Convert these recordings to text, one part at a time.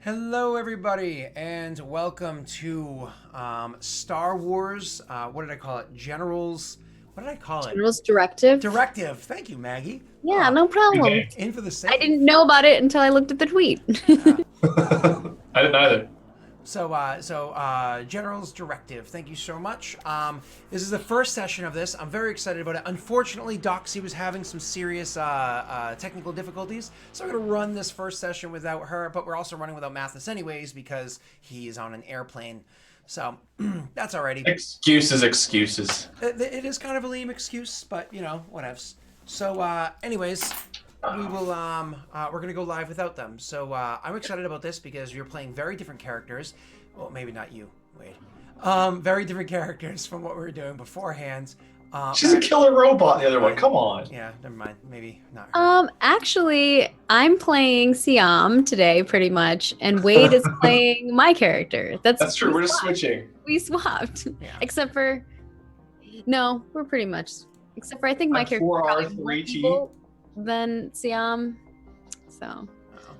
Hello, everybody, and welcome to Star Wars. What did I call it? Generals. What did I call it? General's Directive. Directive. Thank you, Maggie. Yeah, no Good problem. game. In for the I save. didn't know about it until I looked at the tweet. I didn't either. So, General's Directive. Thank you so much. This is the first session of this. I'm very excited about it. Unfortunately, Doxy was having some serious technical difficulties, so I'm going to run this first session without her, but we're also running without Mathis anyways because he is on an airplane. So, that's alrighty. Excuses. It is kind of a lame excuse, but, whatevs. So, anyways, we will we're gonna go live without them. So I'm excited about this because you're playing very different characters. Well, maybe not you. Wait. Very different characters from what we were doing beforehand. She's a killer robot, the other one. Come on. Yeah, never mind. Maybe not her. Actually, I'm playing Siam today, pretty much, and Wade is playing my character. That's true. We're just switching. We swapped, Yeah. except for we're pretty much. Except for I think my Like character is 4R, probably more 3T. evil than Siam. So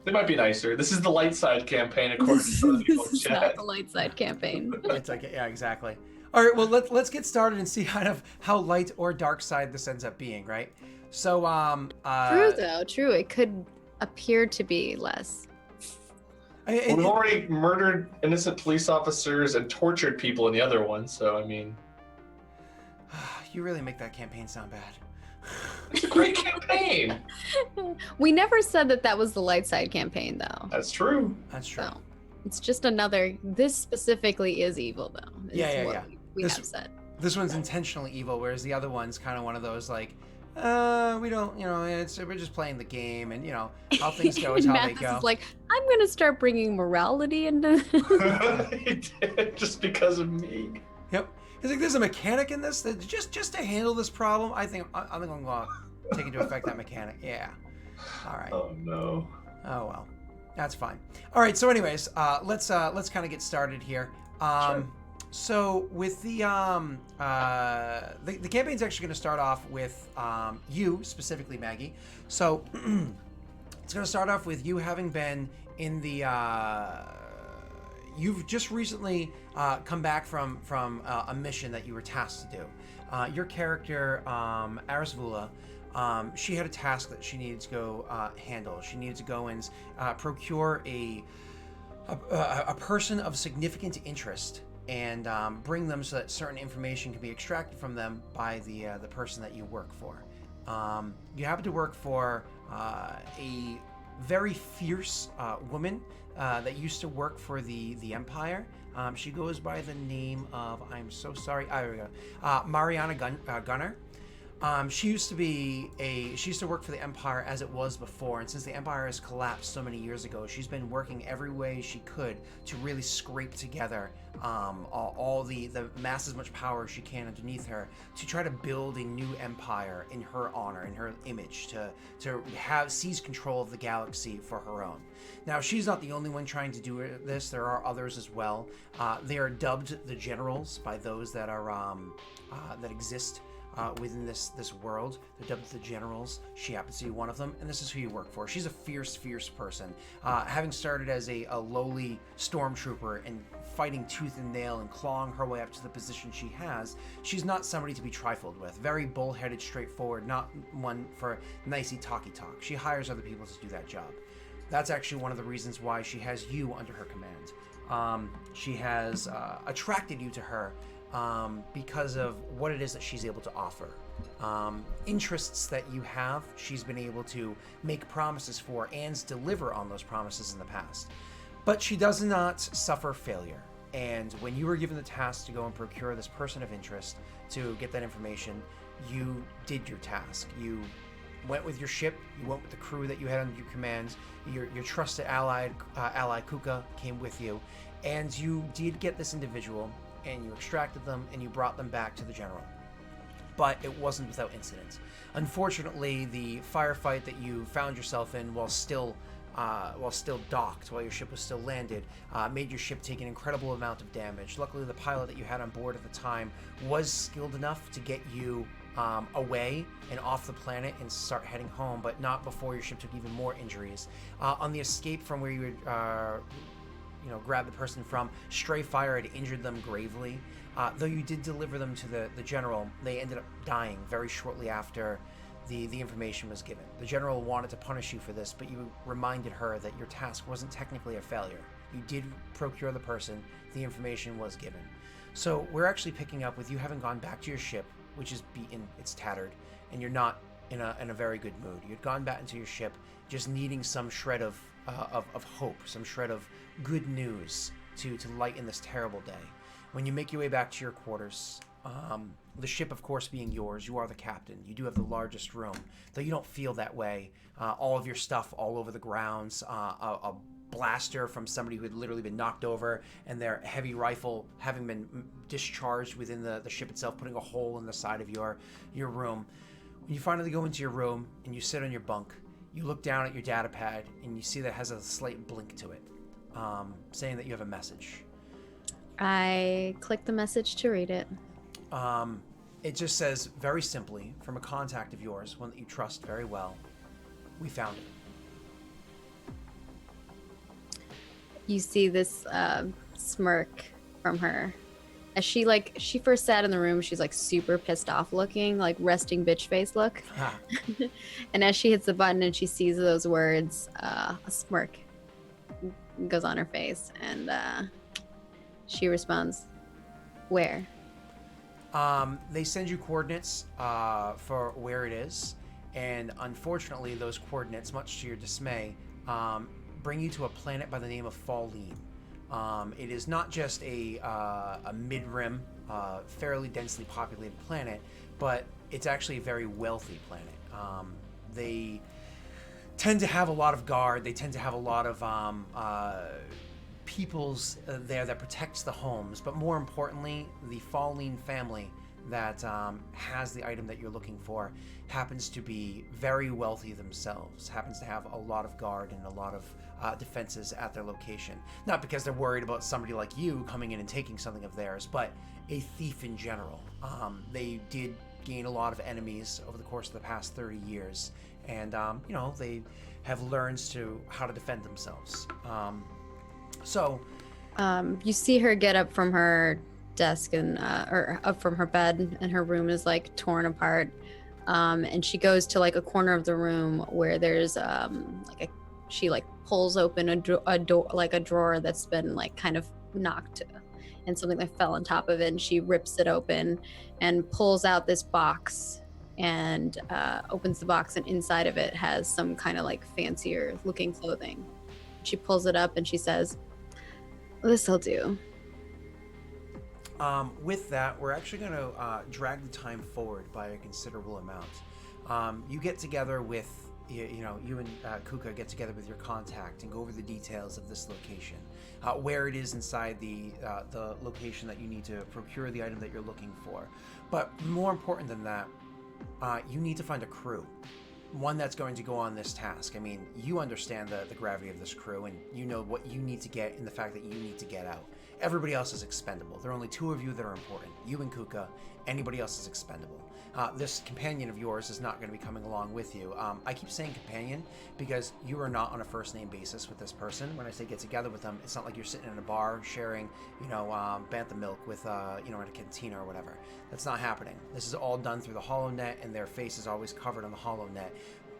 They might be nicer. This is the light side campaign, according to some of the people in this is not chat. the light side campaign. It's like, yeah, exactly. All right, well, let's get started and see kind of how light or dark side this ends up being, right? So, True though, true. It could appear to be less. We've already murdered innocent police officers and tortured people in the other one, so I mean, you really make that campaign sound bad. it's a great campaign. We never said that was the light side campaign, though. That's true. That's true. So it's just another. This specifically is evil, though. is Yeah. what We This- have said. This one's intentionally evil, whereas the other one's kind of one of those like, we don't, we're just playing the game, and how things go is And how they Mathis go. is like, I'm gonna start bringing morality into. He did, just because of me. Yep. He's like, there's a mechanic in this that just to handle this problem. I think I'm gonna take into effect that mechanic. Yeah. All right. Oh no. Oh well, that's fine. All right. So, anyways, let's kind of get started here. Sure. So with the campaign's actually going to start off with you specifically, Maggie. So it's going to start off with you having been in the. You've just recently come back from a mission that you were tasked to do. Your character, Arisvula, she had a task that she needed to go handle. She needed to go and procure a person of significant interest and bring them so that certain information can be extracted from them by the person that you work for. You happen to work for a very fierce woman that used to work for the Empire. She goes by the name of, I'm so sorry, there we go, Mariana Gunner. She used to work for the Empire as it was before, and since the Empire has collapsed so many years ago, she's been working every way she could to really scrape together all the mass as much power she can underneath her to try to build a new empire in her honor, in her image, to seize control of the galaxy for her own. Now, she's not the only one trying to do this. There are others as well. They are dubbed the Generals by those that are that exist within this world. They're dubbed the Generals. She happens to be one of them, and this is who you work for. She's a fierce person. Having started as a lowly stormtrooper and fighting tooth and nail and clawing her way up to the position she has, she's not somebody to be trifled with. Very bullheaded, straightforward, not one for nicey talky talk. She hires other people to do that job. That's actually one of the reasons why she has you under her command. She has attracted you to her because of what it is that she's able to offer. Interests that you have, she's been able to make promises for and deliver on those promises in the past. But she does not suffer failure. And when you were given the task to go and procure this person of interest to get that information, you did your task. You went with your ship, you went with the crew that you had under your command, your trusted ally Kuka came with you, and you did get this individual, and you extracted them, and you brought them back to the general. But it wasn't without incident. Unfortunately, the firefight that you found yourself in while still docked, while your ship was still landed, made your ship take an incredible amount of damage. Luckily, the pilot that you had on board at the time was skilled enough to get you away and off the planet and start heading home, but not before your ship took even more injuries. On the escape from where you would grab the person from, stray fire had injured them gravely. Though you did deliver them to the general, they ended up dying very shortly after the information was given. The general wanted to punish you for this, but you reminded her that your task wasn't technically a failure. You did procure the person, the information was given. So we're actually picking up with you having gone back to your ship, which is beaten, it's tattered, and you're not in a very good mood. You'd gone back into your ship just needing some shred of hope, some shred of good news to lighten this terrible day. When you make your way back to your quarters, the ship, of course, being yours, you are the captain. You do have the largest room, though you don't feel that way. All of your stuff all over the grounds, a blaster from somebody who had literally been knocked over, and their heavy rifle having been discharged within the ship itself, putting a hole in the side of your room. When you finally go into your room and you sit on your bunk, you look down at your data pad and you see that it has a slight blink to it, saying that you have a message. I click the message to read it. It just says, very simply, from a contact of yours, one that you trust very well, we found it. You see this smirk from her. As she first sat in the room, she's like super pissed off looking, like resting bitch face look. And as she hits the button and she sees those words, a smirk goes on her face, and she responds, "Where?" They send you coordinates for where it is, and unfortunately, those coordinates, much to your dismay, bring you to a planet by the name of Falleen. It is not just a mid-rim, fairly densely populated planet, but it's actually a very wealthy planet. They tend to have a lot of guard. They tend to have a lot of peoples there that protects the homes, but more importantly, the Falleen family that has the item that you're looking for happens to be very wealthy themselves, happens to have a lot of guard and a lot of defenses at their location. Not because they're worried about somebody like you coming in and taking something of theirs, but a thief in general. They did gain a lot of enemies over the course of the past 30 years, and they have learned how to defend themselves. You see her get up from her desk and or up from her bed, and her room is like torn apart. And she goes to like a corner of the room where there's she pulls open a door, like a drawer that's been like kind of knocked, and something that fell on top of it, and she rips it open and pulls out this box and opens the box, and inside of it has some kind of like fancier looking clothing. She pulls it up and she says, "This'll do." With that, we're actually going to drag the time forward by a considerable amount. You get together with, you and Kuka get together with your contact and go over the details of this location, where it is inside the location that you need to procure the item that you're looking for. But more important than that, you need to find a crew. One that's going to go on this task. I mean, you understand the gravity of this crew, and you know what you need to get and the fact that you need to get out. Everybody else is expendable. There are only two of you that are important. You and Kuka. Anybody else is expendable. This companion of yours is not going to be coming along with you. I keep saying companion because you are not on a first name basis with this person. When I say get together with them, it's not like you're sitting in a bar sharing, bantha milk with, in a cantina or whatever. That's not happening. This is all done through the HoloNet, and their face is always covered on the HoloNet.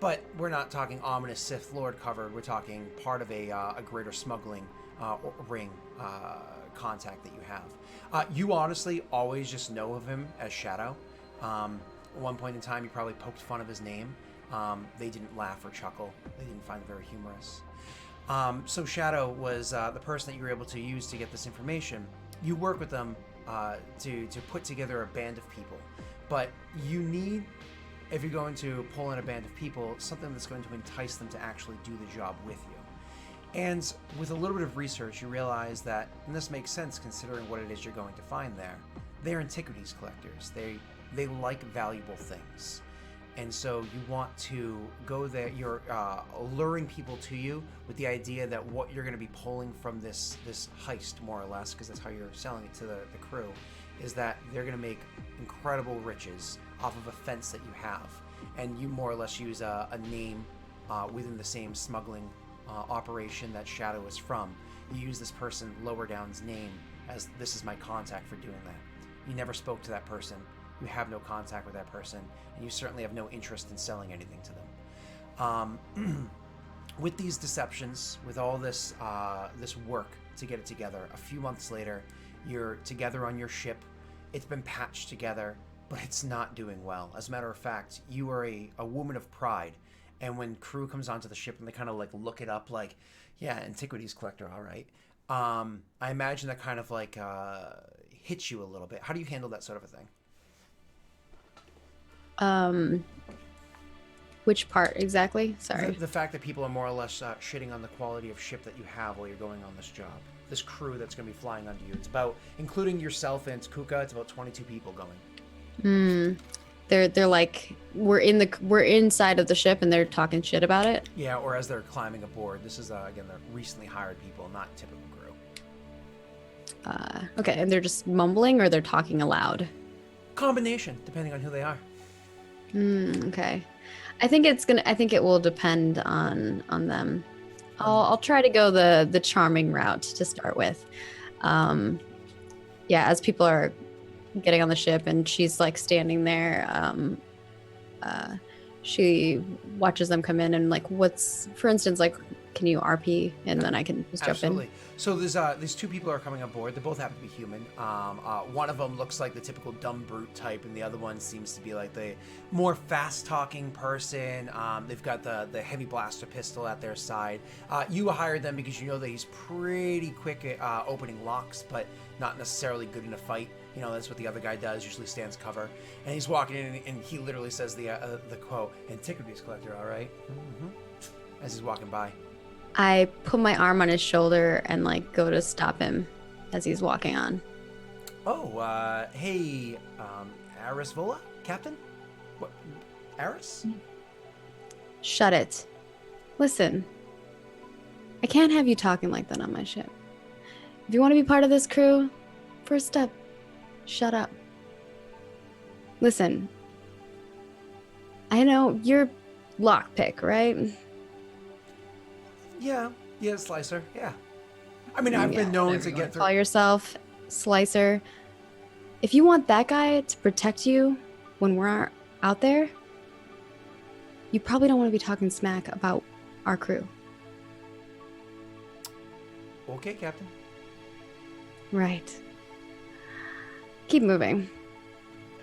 But we're not talking ominous Sith Lord covered. We're talking part of a greater smuggling ring contact that you have. You honestly always just know of him as Shadow. At one point in time, you probably poked fun of his name. They didn't laugh or chuckle. They didn't find it very humorous. So Shadow was the person that you were able to use to get this information. You work with them to put together a band of people. But you need, if you're going to pull in a band of people, something that's going to entice them to actually do the job with you. And with a little bit of research, you realize that, and this makes sense considering what it is you're going to find there, they're antiquities collectors. They like valuable things. And so you want to go there, you're luring people to you with the idea that what you're going to be pulling from this heist, more or less, because that's how you're selling it to the crew, is that they're going to make incredible riches off of a fence that you have, and you more or less use a name within the same smuggling operation that Shadow is from. You use this person lower down's name as this is my contact for doing that. You never spoke to that person. You have no contact with that person, and you certainly have no interest in selling anything to them. With these deceptions, with all this this work to get it together, a few months later, you're together on your ship. It's been patched together, but it's not doing well. As a matter of fact, you are a woman of pride, and when crew comes onto the ship and they kind of like look it up, like, yeah, antiquities collector, all right. I imagine that kind of like hits you a little bit. How do you handle that sort of a thing? Which part exactly? Sorry. The fact that people are more or less shitting on the quality of ship that you have while you're going on this job. This crew that's going to be flying under you. It's about, including yourself and Kuka, it's about 22 people going. They're like we're inside of the ship and they're talking shit about it. Yeah, or as they're climbing aboard. This is again, they're recently hired people, not typical crew. Okay, and they're just mumbling or they're talking aloud. Combination, depending on who they are. Okay. I think it will depend on them. I'll try to go the charming route to start with. Yeah, as people are getting on the ship and she's like standing there, she watches them come in and like, what's, for instance, like, can you RP and then I can just jump in? So there's these two people are coming aboard. They both happen to be human. One of them looks like the typical dumb brute type, and the other one seems to be like the more fast-talking person. They've got the heavy blaster pistol at their side. You hired them because you know that he's pretty quick at opening locks, but not necessarily good in a fight. You know, that's what the other guy does, usually stands cover. And he's walking in, and he literally says the quote, "Antiquities collector, all right?" Mm-hmm. As he's walking by. I put my arm on his shoulder and like go to stop him as he's walking on. Oh, hey, Aris Vola, Captain? What, Aris? Shut it. Listen, I can't have you talking like that on my ship. If you want to be part of this crew, first step, shut up. Listen, I know you're lockpick, right? Yeah, Slicer, yeah. I mean, I've been known to get through. Call yourself Slicer. If you want that guy to protect you when we're out there, you probably don't want to be talking smack about our crew. Okay, Captain. Right. Keep moving.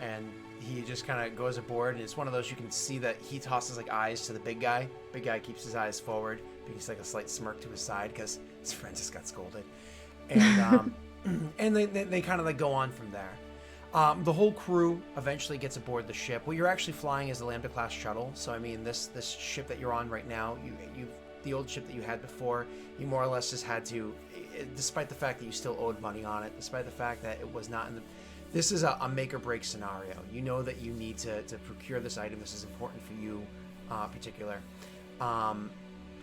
And he just kind of goes aboard, and it's one of those you can see that he tosses like eyes to the big guy. Big guy keeps his eyes forward, but he's like a slight smirk to his side because his friend just got scolded. And and they kind of like go on from there. The whole crew eventually gets aboard the ship. What you're actually flying is a Lambda class shuttle. So I mean, this ship that you're on right now, you the old ship that you had before, you more or less just had to, despite the fact that you still owed money on it, despite the fact that it was not in the. This is a make or break scenario. You know that you need to procure this item. This is important for you, particular.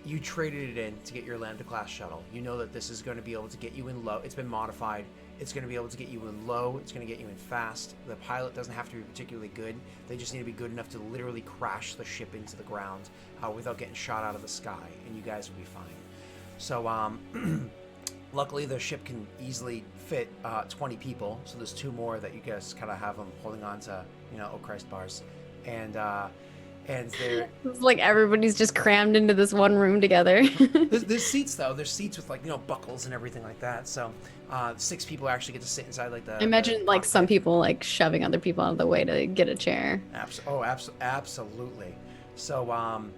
You traded it in to get your Lambda class shuttle. You know that this is going to be able to get you in low. It's been modified. It's going to be able to get you in low. It's going to get you in fast. The pilot doesn't have to be particularly good. They just need to be good enough to literally crash the ship into the ground without getting shot out of the sky, and you guys will be fine. So, luckily, the ship can easily fit 20 people. So there's two more that you guys kind of have them holding on to, oh Christ bars, and they're it's like everybody's just crammed into this one room together. there's seats though. There's seats with like buckles and everything like that. So 6 people actually get to sit inside like the. Imagine like some people like shoving other people out of the way to get a chair. Absolutely. So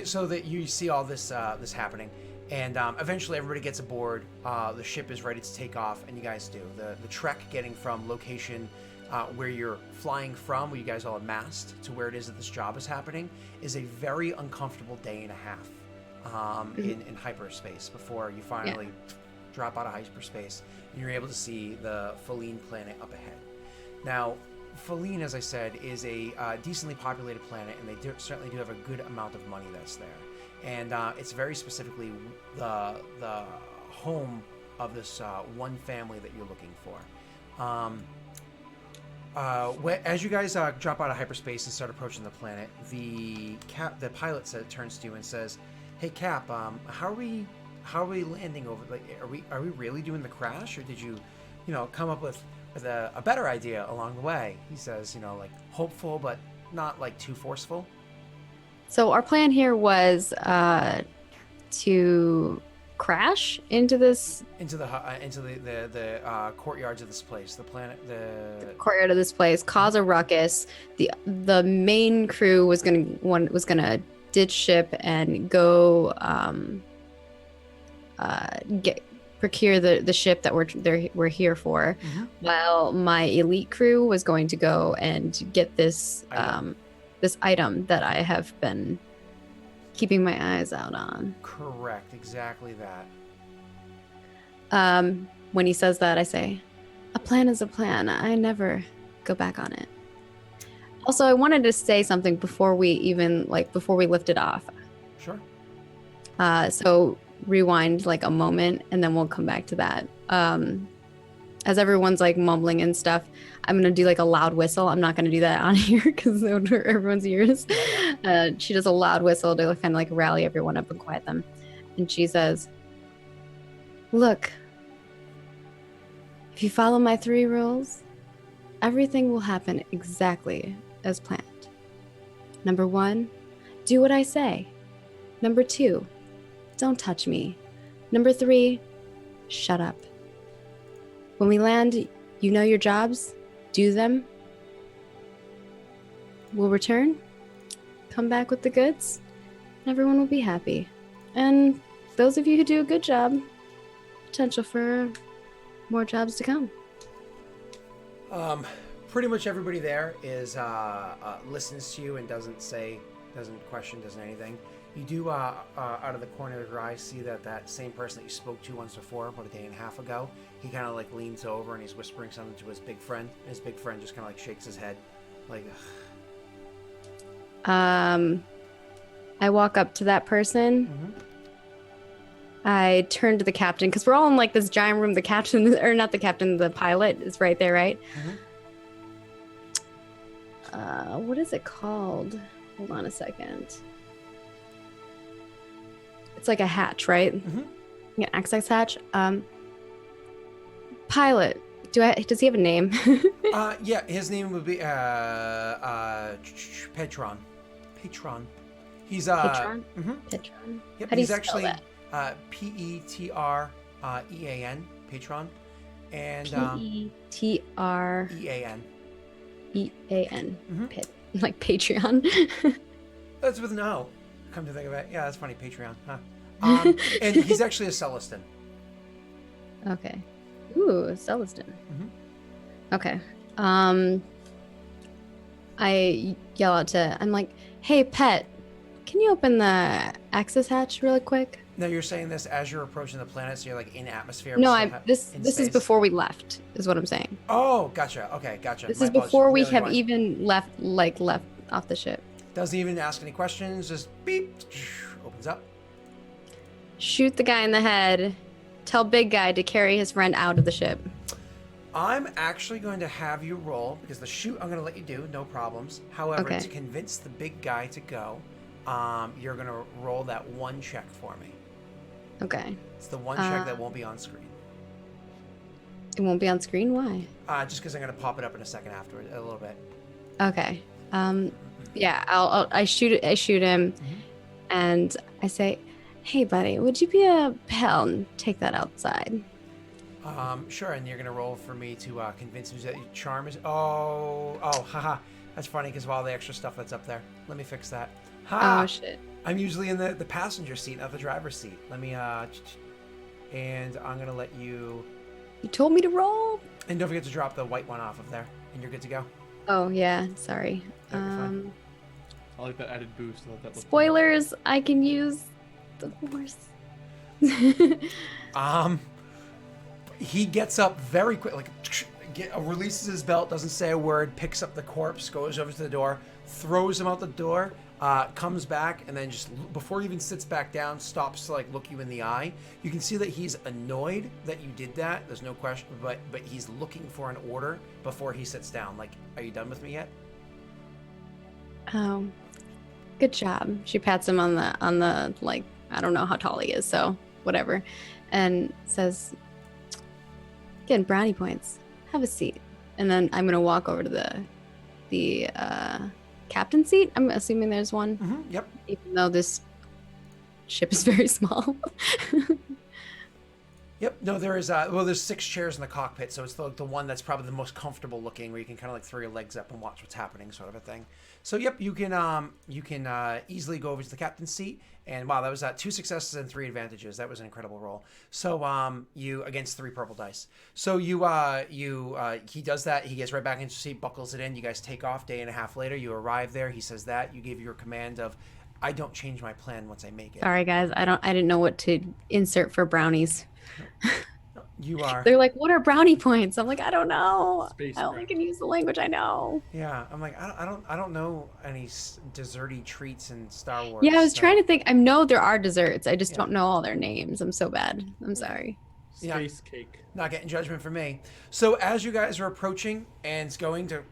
so that you see all this this happening. And eventually everybody gets aboard, the ship is ready to take off, and you guys do. The trek getting from location where you're flying from, where you guys all amassed, to where it is that this job is happening, is a very uncomfortable day and a half in hyperspace before you finally drop out of hyperspace, and you're able to see the Feline planet up ahead. Now, Feline, as I said, is a decently populated planet, and they certainly do have a good amount of money that's there. And it's very specifically the home of this one family that you're looking for. As you guys drop out of hyperspace and start approaching the planet, the pilot turns to you and says, "Hey Cap, how are we landing over? Like, are we really doing the crash, or did you, come up with a better idea along the way?" He says, like hopeful but not like too forceful. So our plan here was to crash into the courtyards of this place, the courtyard of this place, cause a ruckus. The main crew was gonna ditch ship and go procure the ship that we're here for, while my elite crew was going to go and get this item that I have been keeping my eyes out on. Correct, exactly that. When he says that, I say, a plan is a plan. I never go back on it. Also, I wanted to say something before we lifted off. Sure. So rewind like a moment and then we'll come back to that. As everyone's like mumbling and stuff, I'm gonna do like a loud whistle. I'm not gonna do that on here because it would hurt everyone's ears. She does a loud whistle to kind of like rally everyone up and quiet them. And she says, "Look, if you follow my 3 rules, everything will happen exactly as planned. Number 1, do what I say. Number 2, don't touch me. Number 3, shut up. When we land, you know your jobs, do them. We'll return, come back with the goods, and everyone will be happy. And those of you who do a good job, potential for more jobs to come." Pretty much everybody there is listens to you and doesn't question, doesn't anything. You do, out of the corner of your eye, see that same person that you spoke to once before, about a day and a half ago. He kind of like leans over and he's whispering something to his big friend. And his big friend just kind of like shakes his head, like. Ugh. I walk up to that person. Mm-hmm. I turn to the captain because we're all in like this giant room. The captain, or not the captain, the pilot is right there, right? Mm-hmm. What is it called? Hold on a second. It's like a hatch, right? Mm-hmm. Yeah, access hatch. Pilot. Does he have a name? Yeah, his name would be Petron. He's Petron. Mm-hmm. Petron. Yep, How do you he's spell actually that? Petrean, Petron, and Petrean. Mm-hmm. Like Patreon. That's with an O. Come to think of it, yeah, that's funny. Patreon, huh? And he's actually a Celestin. Okay. Ooh, Celestin. Mm-hmm. Okay. I yell out I'm like, "Hey, Pet, can you open the access hatch really quick?" Now you're saying this as you're approaching the planet, so you're like in atmosphere. No, this space? is before we left, is what I'm saying. Oh, gotcha. Okay, gotcha. This My is apologies. before we Really have wide. even left off the ship. Doesn't even ask any questions. Just beep, opens up. Shoot the guy in the head. Tell big guy to carry his friend out of the ship. I'm actually going to have you roll, because the shoot I'm going to let you do, no problems. However, Okay. to convince the big guy to go, you're going to roll that one check for me. Okay. It's the one check that won't be on screen. It won't be on screen? Why? Just because I'm going to pop it up in a second afterward, a little bit. Okay. Yeah, I shoot him, Mm-hmm. and I say, "Hey, buddy, would you be a pal and take that outside?" Sure, and you're going to roll for me to convince him that your charm is... Oh, haha. That's funny, because of all the extra stuff that's up there. Let me fix that. Ha! Oh, shit. I'm usually in the passenger seat, not the driver's seat. Let me, and I'm going to let you... You told me to roll. And don't forget to drop the white one off of there, and you're good to go. Oh, yeah, sorry. Yeah, you're fine. I like that added boost. I like that. Spoilers, I can use the horse. He gets up very quick, like releases his belt, doesn't say a word, picks up the corpse, goes over to the door, throws him out the door, comes back, and then just before he even sits back down, stops to like look you in the eye. You can see that he's annoyed that you did that. There's no question, but he's looking for an order before he sits down. Like, are you done with me yet? Good job. She pats him on the like, I don't know how tall he is, so whatever, and says, "Getting brownie points. Have a seat." And then I'm gonna walk over to the captain seat. I'm assuming there's one. Mm-hmm. Yep. Even though this ship is very small. Yep. No, there is. Well, there's 6 chairs in the cockpit, so it's the one that's probably the most comfortable looking, where you can kind of like throw your legs up and watch what's happening, sort of a thing. So, yep, you can easily go over to the captain's seat, and wow, that was 2 successes and 3 advantages. That was an incredible roll. So, you against 3 purple dice. So he does that. He gets right back into his seat, buckles it in. You guys take off. Day and a half later, you arrive there. He says that you give your command of, "I don't change my plan once I make it." Sorry, guys. I didn't know what to insert for brownies. You are. They're like, "What are brownie points?" I'm like, "I don't know. Space I only can use the language I know." Yeah, I'm like, I don't know any desserty treats in Star Wars. Yeah, I was so- trying to think. I know there are desserts. I just don't know all their names. I'm so bad. I'm sorry. Yeah. Space cake. Not getting judgment from me. So as you guys are approaching and going to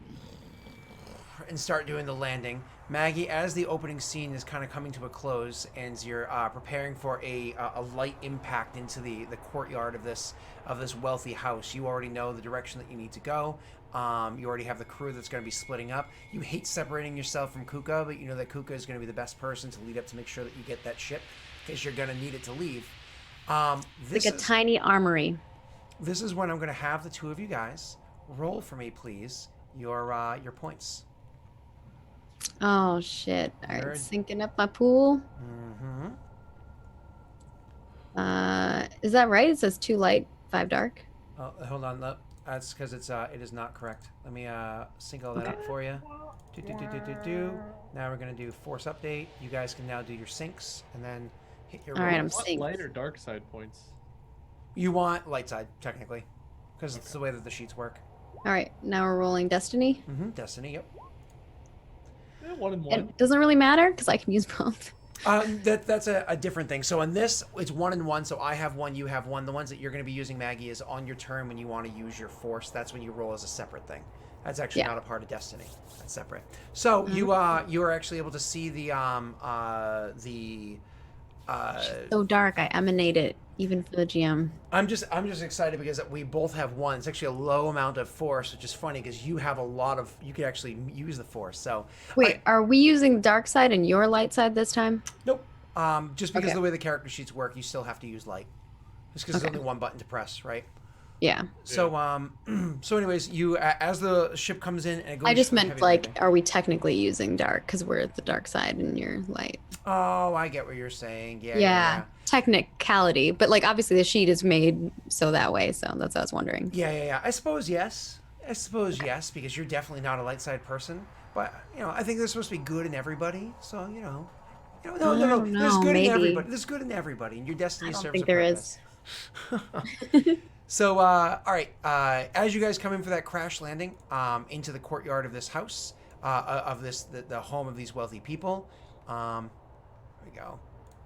and start doing the landing, Maggie, as the opening scene is kind of coming to a close, and you're preparing for a light impact into the courtyard of this wealthy house, you already know the direction that you need to go. You already have the crew that's going to be splitting up. You hate separating yourself from Kuka, but you know that Kuka is going to be the best person to lead up to make sure that you get that ship, because you're going to need it to leave. It's like a tiny armory. This is when I'm going to have the 2 of you guys roll for me, please, your points. Oh shit! All right, Nerd. syncing up my pool. Mm-hmm. Is that right? It says 2 light, 5 dark. Oh, hold on. No, that's because it is not correct. Let me sync all that up for you. Do. Now we're gonna do force update. You guys can now do your syncs and then hit your. All right, rolls. I'm What synced. light or dark side points? You want light side technically, because it's the way that the sheets work. All right, now we're rolling Destiny. Mm-hmm. Destiny. Yep. Yeah, 1 and 1. It doesn't really matter because I can use both. That's a different thing. So on this, it's 1 and 1. So I have 1, you have 1. The ones that you're going to be using, Maggie, is on your turn when you want to use your force. That's when you roll as a separate thing. That's actually not a part of Destiny. That's separate. So you are actually able to see the So dark, I emanate it even for the GM. I'm just excited because we both have 1. It's actually a low amount of force, which is funny because you have a lot of. You could actually use the force. So Wait, are we using the dark side and your light side this time? nope. Just because Okay. the way the character sheets work, you still have to use light. Just because there's only 1 button to press, right? Yeah. So so anyways, you as the ship comes in and it goes. I just from meant heavy like, landing- are we technically using dark because we're the dark side and you're light? Oh, I get what you're saying. Yeah. Yeah, technicality, but like obviously the sheet is made so that way, so that's what I was wondering. Yeah. I suppose yes. Yes, because you're definitely not a light side person. But I think there's supposed to be good in everybody. So no. I There's don't good know, in maybe. everybody. There's good in everybody, and your I destiny don't serves think a there purpose. is. So, all right. As you guys come in for that crash landing into the courtyard of this house, of the home of these wealthy people, there we go.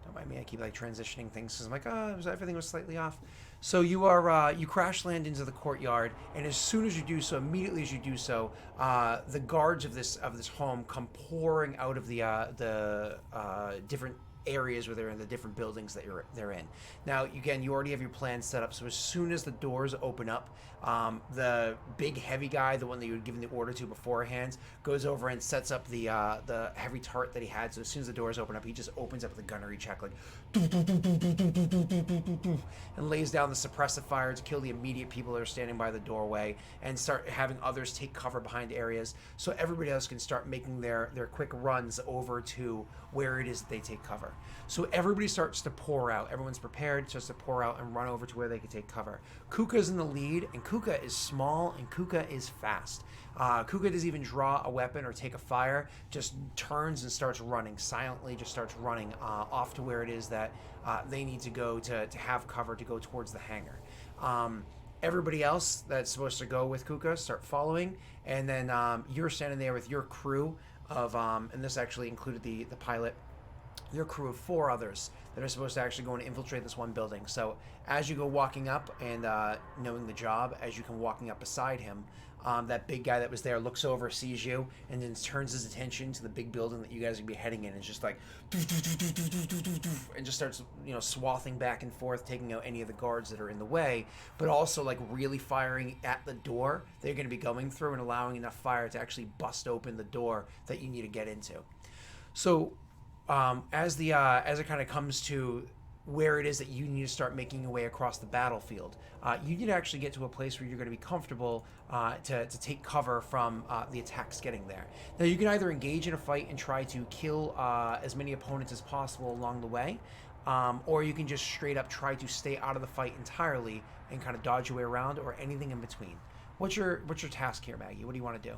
Don't mind me. I keep like transitioning things because I'm like, everything was slightly off. So you crash land into the courtyard, and as soon as you do so, immediately as you do so, the guards of this home come pouring out of the different areas where they're in, the different buildings that they're in. Now, again, you already have your plan set up, so as soon as the doors open up, the big heavy guy, the one that you had given the order to beforehand, goes over and sets up the heavy turret that he had. So as soon as the doors open up, he just opens up the gunnery check, like and lays down the suppressive fire to kill the immediate people that are standing by the doorway, and start having others take cover behind areas so everybody else can start making their quick runs over to where it is that they take cover. So everybody starts to pour out. Everyone's prepared, starts to pour out and run over to where they can take cover. Kuka's in the lead, and Kuka is small, and Kuka is fast. Kuka doesn't even draw a weapon or take a fire, just turns and starts running, silently just starts running off to where it is that they need to go to have cover to go towards the hangar. Everybody else that's supposed to go with Kuka start following, and then you're standing there with your crew of, and this actually included the pilot, your crew of 4 others that are supposed to actually go and infiltrate this one building. So as you go walking up and knowing the job, as you come walking up beside him, that big guy that was there looks over, sees you, and then turns his attention to the big building that you guys are gonna be heading in. And it's just like, and just starts, swathing back and forth, taking out any of the guards that are in the way, but also like really firing at the door they're going to be going through and allowing enough fire to actually bust open the door that you need to get into. So as it kind of comes to where it is that you need to start making your way across the battlefield, you need to actually get to a place where you're going to be comfortable to take cover from the attacks getting there. Now, you can either engage in a fight and try to kill as many opponents as possible along the way, or you can just straight up try to stay out of the fight entirely and kind of dodge your way around, or anything in between. What's your task here, Maggie? What do you want to do?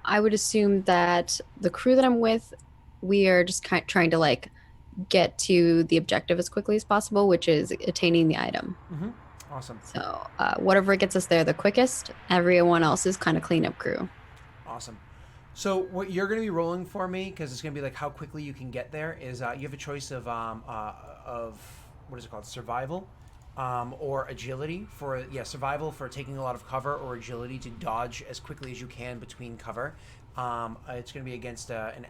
I would assume that the crew that I'm with, we are just trying to like get to the objective as quickly as possible, which is attaining the item. Mm-hmm. Awesome. So whatever gets us there the quickest, everyone else is kind of cleanup crew. Awesome. So what you're going to be rolling for me, because it's going to be like how quickly you can get there, is you have a choice of what is it called, survival, or agility for survival for taking a lot of cover, or agility to dodge as quickly as you can between cover. It's going to be against an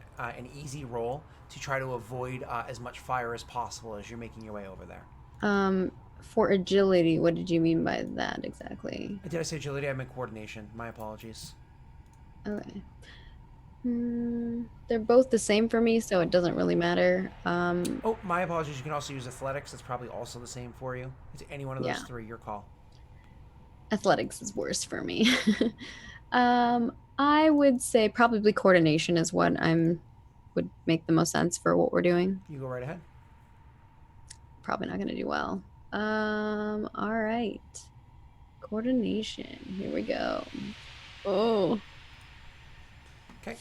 easy roll to try to avoid as much fire as possible as you're making your way over there. For agility, what did you mean by that exactly? Did I say agility? I meant coordination. My apologies. Okay. They're both the same for me, so it doesn't really matter. Oh, my apologies. You can also use athletics. It's probably also the same for you. It's any one of those 3. Your call. Athletics is worse for me. I would say probably coordination is what would make the most sense for what we're doing. You go right ahead. Probably not going to do well. All right. Coordination. Here we go. Oh. Okay.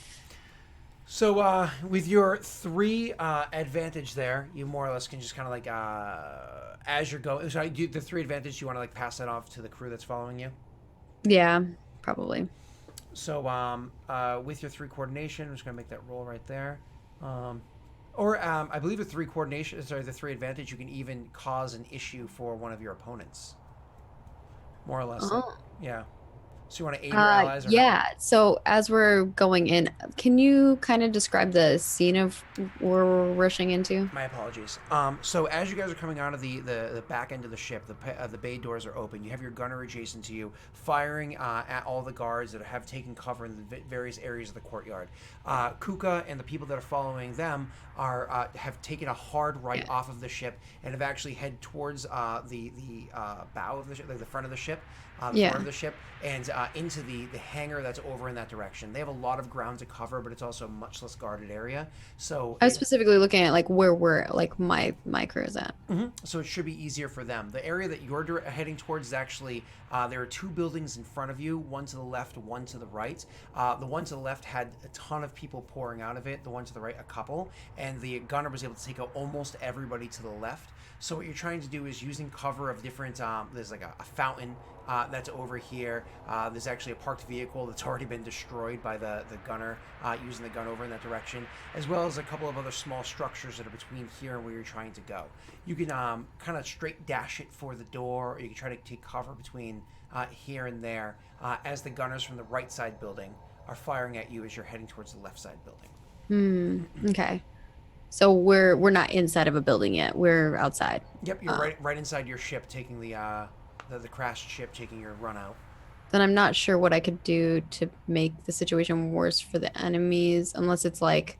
So with your 3 advantage there, you more or less can just kind of like as you're going. So the 3 advantage, you want to like pass that off to the crew that's following you. Yeah, probably. So with your 3 coordination, I'm just gonna make that roll right there. I believe with 3 coordination, sorry, the 3 advantage, you can even cause an issue for one of your opponents. More or less. Oh. Yeah. So you want to aid your allies? Yeah. So as we're going in, can you kind of describe the scene of where we're rushing into? My apologies. So as you guys are coming out of the back end of the ship, the bay doors are open. You have your gunner adjacent to you, firing at all the guards that have taken cover in the various areas of the courtyard. Kuka and the people that are following them have taken a hard right off of the ship and have actually head towards the bow of the ship, like the front of the ship. Front of the ship, and into the hangar that's over in that direction. They have a lot of ground to cover, but it's also a much less guarded area. So I was specifically looking at like where we're like my crew is at. Mm-hmm. So it should be easier for them. The area that you're heading towards is actually there are 2 buildings in front of you, one to the left, one to the right. The one to the left had a ton of people pouring out of it. The one to the right, a couple, and the gunner was able to take out almost everybody to the left. So what you're trying to do is using cover of different. There's like a fountain. That's over here. There's actually a parked vehicle that's already been destroyed by the gunner using the gun over in that direction, as well as a couple of other small structures that are between here and where you're trying to go. You can kind of straight dash it for the door, or you can try to take cover between here and there as the gunners from the right side building are firing at you as you're heading towards the left side building. Okay. So we're not inside of a building yet. We're outside. Yep, you're right inside your ship, taking the crashed ship, taking your run out. Then I'm not sure what I could do to make the situation worse for the enemies, unless it's like,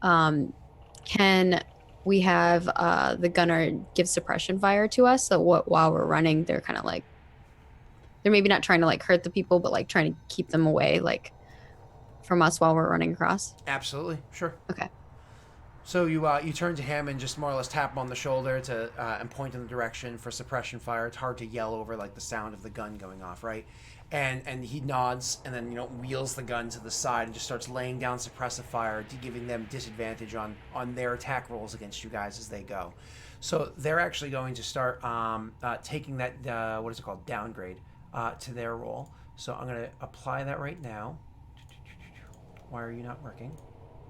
can we have the gunner give suppression fire to us? So while we're running, they're kind of like, they're maybe not trying to like hurt the people, but like trying to keep them away, like from us while we're running across. Absolutely, sure. Okay. So you turn to him and just more or less tap him on the shoulder and point in the direction for suppression fire. It's hard to yell over like the sound of the gun going off, right? And he nods and then wheels the gun to the side and just starts laying down suppressive fire, giving them disadvantage on their attack rolls against you guys as they go. So they're actually going to start taking that what is it called, downgrade to their roll. So I'm going to apply that right now. Why are you not working?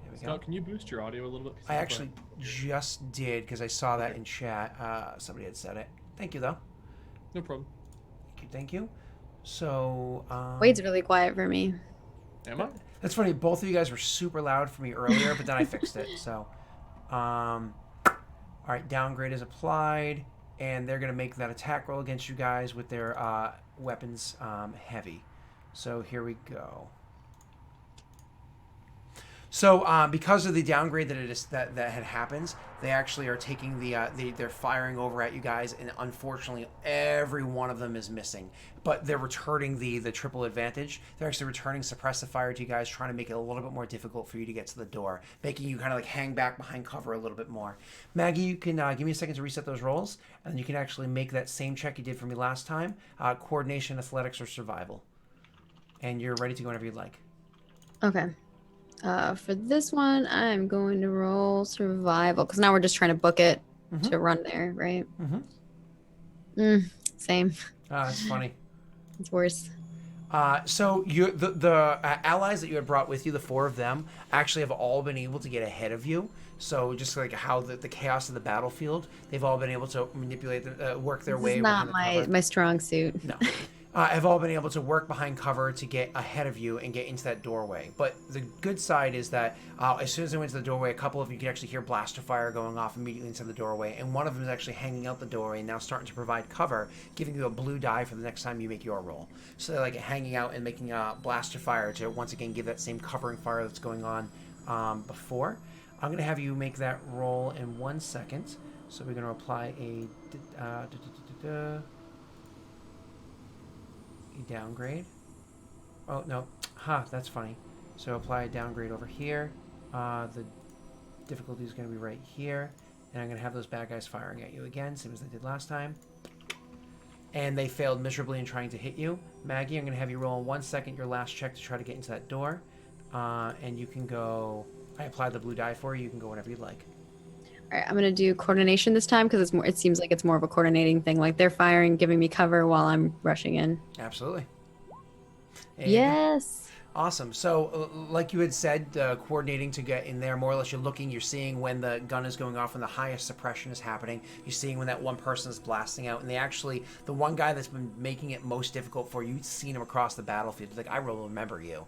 There we go. Scott, can you boost your audio a little bit? I actually just did because I saw that in chat. Somebody had said it. Thank you, though. No problem. Thank you. So, Wade's really quiet for me. Am I? That's funny. Both of you guys were super loud for me earlier, but then I fixed it. So, all right, downgrade is applied, and they're gonna make that attack roll against you guys with their weapons heavy. So here we go. So because of the downgrade that had happened, they actually are taking they're firing over at you guys, and unfortunately every one of them is missing. But they're returning the triple advantage. They're actually returning suppressive fire to you guys, trying to make it a little bit more difficult for you to get to the door, making you kind of like hang back behind cover a little bit more. Maggie, you can give me a second to reset those rolls, and you can actually make that same check you did for me last time: coordination, athletics, or survival. And you're ready to go whenever you'd like. Okay. For this one, I'm going to roll survival because now we're just trying to book it to run there, right? Same. That's funny. It's worse. So the allies that you had brought with you, the 4 of them, actually have all been able to get ahead of you. So just like how the chaos of the battlefield, they've all been able to manipulate, work their way. This is not my strong suit. No. Have all been able to work behind cover to get ahead of you and get into that doorway. But the good side is that as soon as they went to the doorway, a couple of you can actually hear blaster fire going off immediately inside the doorway, and one of them is actually hanging out the doorway and now starting to provide cover, giving you a blue die for the next time you make your roll. So they're like hanging out and making blaster fire to once again give that same covering fire that's going on before. I'm going to have you make that roll in 1 second. So we're going to apply a downgrade. Oh no, that's funny. So apply a downgrade over here. The difficulty is going to be right here, and I'm going to have those bad guys firing at you again, same as they did last time. And they failed miserably in trying to hit you. Maggie, I'm going to have you roll in 1 second your last check to try to get into that door, and you can go. I applied the blue die for you. You can go whenever you'd like. All right, I'm gonna do coordination this time because it's more. It seems like it's more of a coordinating thing. Like they're firing, giving me cover while I'm rushing in. Absolutely. And yes. Awesome. So, like you had said, coordinating to get in there, more or less you're looking, you're seeing when the gun is going off, when the highest suppression is happening. You're seeing when that one person is blasting out. And they actually, the one guy that's been making it most difficult for you, you've seen him across the battlefield. Like, I will remember you.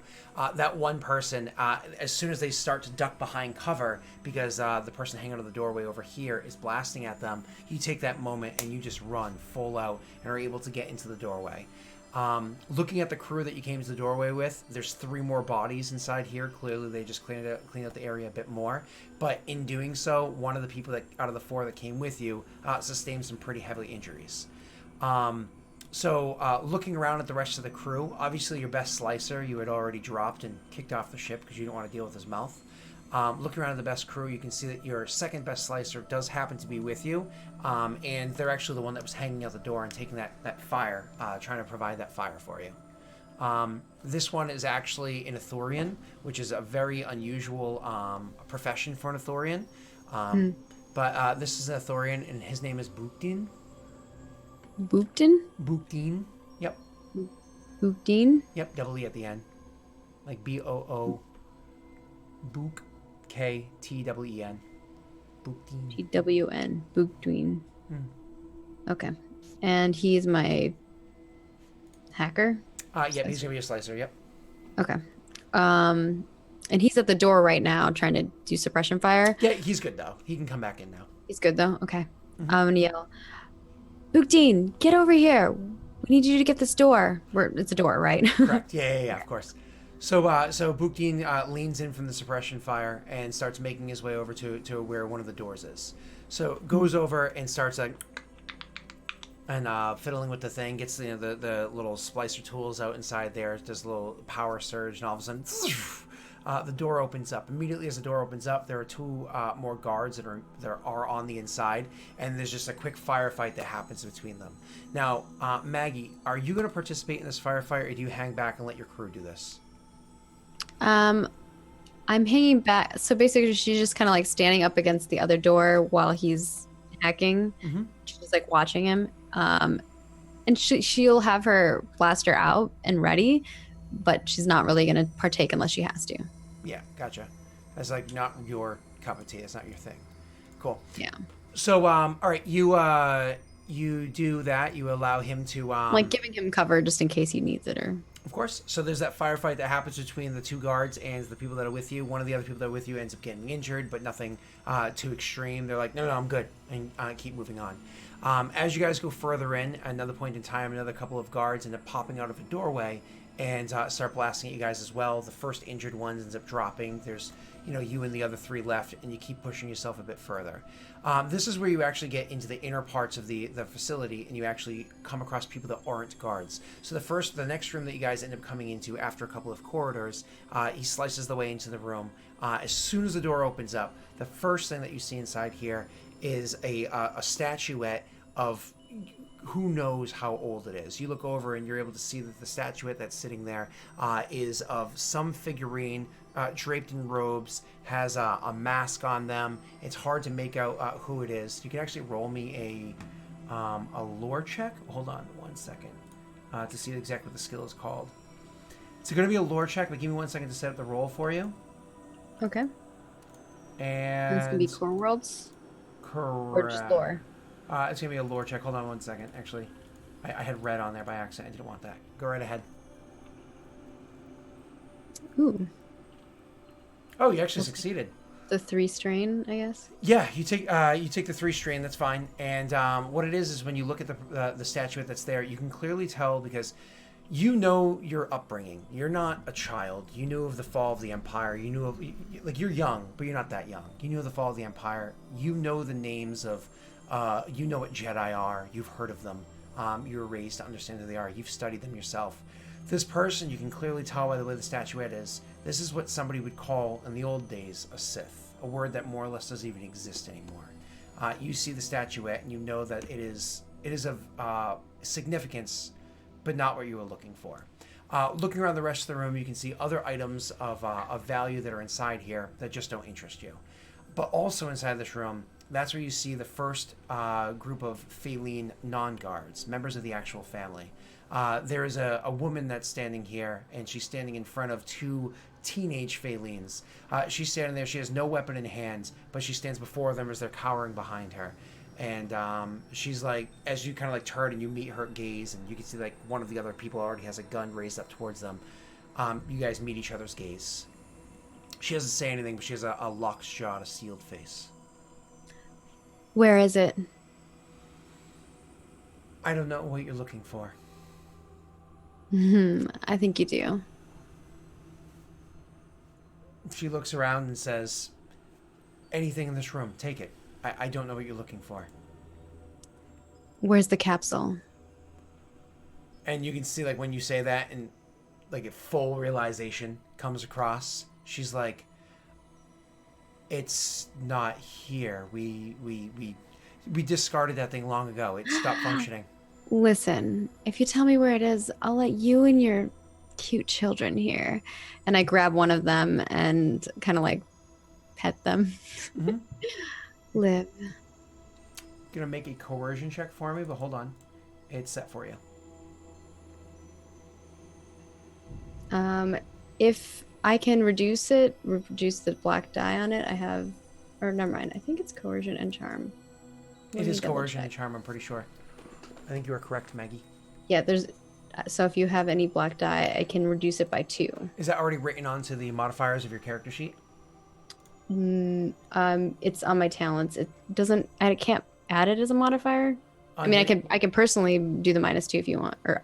That one person, as soon as they start to duck behind cover, because the person hanging out of the doorway over here is blasting at them, you take that moment and you just run full out and are able to get into the doorway. Looking at the crew that you came to the doorway with, there's 3 more bodies inside here. Clearly, they just cleaned out the area a bit more. But in doing so, one of the people that out of the 4 that came with you sustained some pretty heavy injuries. So looking around at the rest of the crew, obviously your best slicer you had already dropped and kicked off the ship because you didn't want to deal with his mouth. Looking around at the best crew, you can see that your second best slicer does happen to be with you, and they're actually the one that was hanging out the door and taking that fire, trying to provide that fire for you. This one is actually an Ithorian, which is a very unusual profession for an Ithorian. But this is an Ithorian, and his name is Buktin. Boopton? Buktin. Yep. Booptin? Yep, double E at the end. Like B-O-O. Book. K-T-W-E-N. Buktin. T-W-N. Booptween. Okay. And he's my hacker? Yep, he's going to be a slicer, yep. Okay. And he's at the door right now trying to do suppression fire. Yeah, he's good, though. He can come back in now. He's good, though? Okay. I'm going to yell, Booptine, get over here. We need you to get this door. It's a door, right? Correct. Yeah, of course. So Buktin leans in from the suppression fire and starts making his way over to where one of the doors is. So goes over and starts fiddling with the thing, gets the little splicer tools out inside there, does a little power surge, and all of a sudden the door opens up. Immediately as the door opens up, there are 2 more guards that are on the inside, and there's just a quick firefight that happens between them. Now, Maggie, are you going to participate in this firefight, or do you hang back and let your crew do this? I'm hanging back. So basically, she's just kind of like standing up against the other door while he's hacking. She's like watching him. And she'll have her blaster out and ready, but she's not really going to partake unless she has to. Yeah, gotcha. That's like not your cup of tea. It's not your thing. Cool. Yeah. So, all right, you do that. You allow him to Like giving him cover just in case he needs it, or Of course. So there's that firefight that happens between the two guards and the people that are with you. One of the other people that are with you ends up getting injured, but nothing too extreme. They're like, no, I'm good, and keep moving on. As you guys go further in, another point in time, another couple of guards end up popping out of a doorway and start blasting at you guys as well. The first injured one ends up dropping. There's, you and the other three left, and you keep pushing yourself a bit further. This is where you actually get into the inner parts of the facility, and you actually come across people that aren't guards. So the next room that you guys end up coming into after a couple of corridors, he slices the way into the room. As soon as the door opens up, the first thing that you see inside here is a statuette of who knows how old it is. You look over and you're able to see that the statuette that's sitting there is of some figurine draped in robes, has a mask on them. It's hard to make out who it is. You can actually roll me a lore check. Hold on one second to see exactly what the skill is called. It's going to be a lore check, but give me 1 second to set up the roll for you. okay. And It's gonna be core worlds correct. or just lore. It's going to be a lore check. Hold on 1 second. Actually, I had red on there by accident. I didn't want that. Go right ahead. Ooh, Oh, you actually succeeded. the 3 strain, I guess. Yeah, you take the 3 strain. That's fine. And what it is when you look at the statuette that's there, you can clearly tell because you know your upbringing. You're not a child. You knew of the fall of the Empire. You knew of you're young, but you're not that young. You knew of the fall of the Empire. You know the names of. You know what Jedi are. You've heard of them. You were raised to understand who they are. You've studied them yourself. This person, you can clearly tell by the way the statuette is. This is what somebody would call, in the old days, a Sith. A word that more or less doesn't even exist anymore. You see the statuette, and you know that it is of significance, but not what you were looking for. Looking around the rest of the room, you can see other items of value that are inside here that just don't interest you. But also inside this room, that's where you see the first group of Faline non-guards, members of the actual family. There is a woman that's standing here, and she's standing in front of 2 teenage Falines. She's standing there. She has no weapon in hand, but she stands before them as they're cowering behind her. And she's like, as you kind of like turn and you meet her gaze, and you can see like one of the other people already has a gun raised up towards them. You guys meet each other's gaze. She doesn't say anything, but she has a locked jaw and a sealed face. Where is it? I don't know what you're looking for. I think you do. She looks around and says, anything in this room, take it. I don't know what you're looking for. Where's the capsule? And you can see, like, when you say that and, like, a full realization comes across, she's like, it's not here. We discarded that thing long ago. It stopped functioning. Listen, if you tell me where it is, I'll let you and your cute children here. And I grab one of them and kind of like pet them. Mm-hmm. Live. Gonna make a coercion check for me, but hold on. It's set for you. If I can reduce the black die on it, I have, or never mind. I think it's coercion and charm. It is coercion and charm, I'm pretty sure. I think you are correct, Maggie. Yeah, so if you have any black die, I can reduce it by 2. Is that already written onto the modifiers of your character sheet? It's on my talents. I can't add it as a modifier. On I mean, your- I can personally do the -2 if you want, or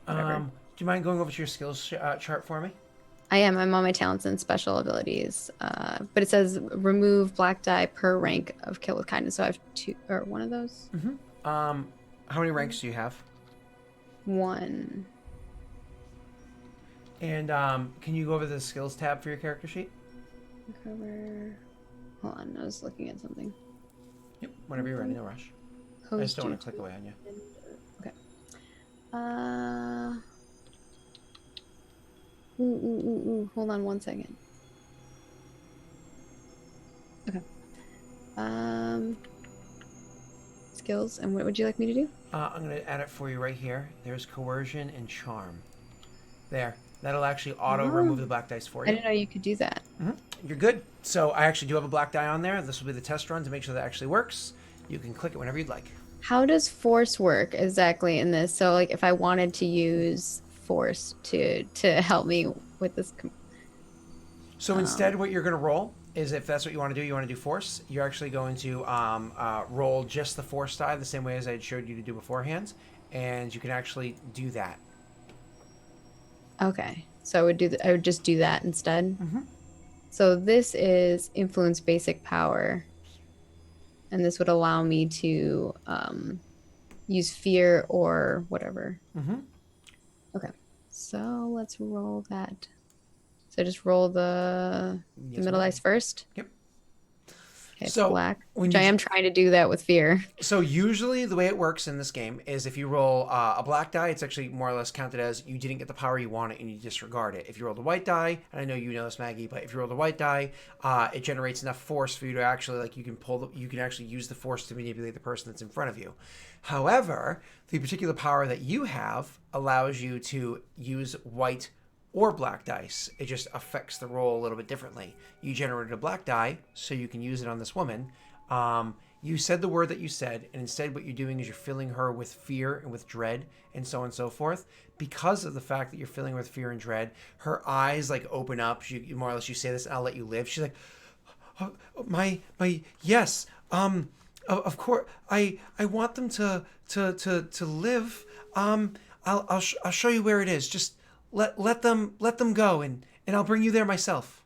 whatever. Do you mind going over to your skills chart for me? I'm on my talents and special abilities. But it says remove black die per rank of kill with kindness. So I have 2 or 1 of those. Mm-hmm. How many ranks do you have? 1. And can you go over the skills tab for your character sheet? Cover. Hold on, I was looking at something. Yep. Whenever you're ready, no rush. I just don't want to click away on you. Okay. Hold on 1 second. Okay. Skills, and what would you like me to do? I'm going to add it for you right here. There's coercion and charm. There. That'll actually auto remove the black dice for I you. didn't know you could do that. You're good. So I actually do have a black die on there. This will be the test run to make sure that actually works. You can click it whenever you'd like. How does force work exactly in this? So like if I wanted to use force to help me with this So instead, what you're going to roll is, if that's what you want to do force, you're actually going to roll just the force die the same way as I had showed you to do beforehand, and you can actually do that. Okay. So I would just do that instead. So this is influence basic power. And this would allow me to use fear or whatever. Okay. So let's roll that. So just roll the middle ma'am. dice first. Yep. Okay, it's So, black. when Which you- I am trying to do that with fear. So usually the way it works in this game is if you roll a black die, it's actually more or less counted as you didn't get the power you wanted and you disregard it. If you rolled a white die, and I know you know this, Maggie, but if you roll a white die, it generates enough force for you to actually, like, you can actually use the force to manipulate the person that's in front of you. However, the particular power that you have allows you to use white or black dice. It just affects the roll a little bit differently. You generated a black die, so you can use it on this woman. You said the word that you said, and instead what you're doing is you're filling her with fear and with dread and so on and so forth. Because of the fact that you're filling her with fear and dread, her eyes like open up. You more or less, you say this, and I'll let you live. She's like, oh, my yes, of course, I want them to live. I'll show you where it is. Just let them go, and I'll bring you there myself.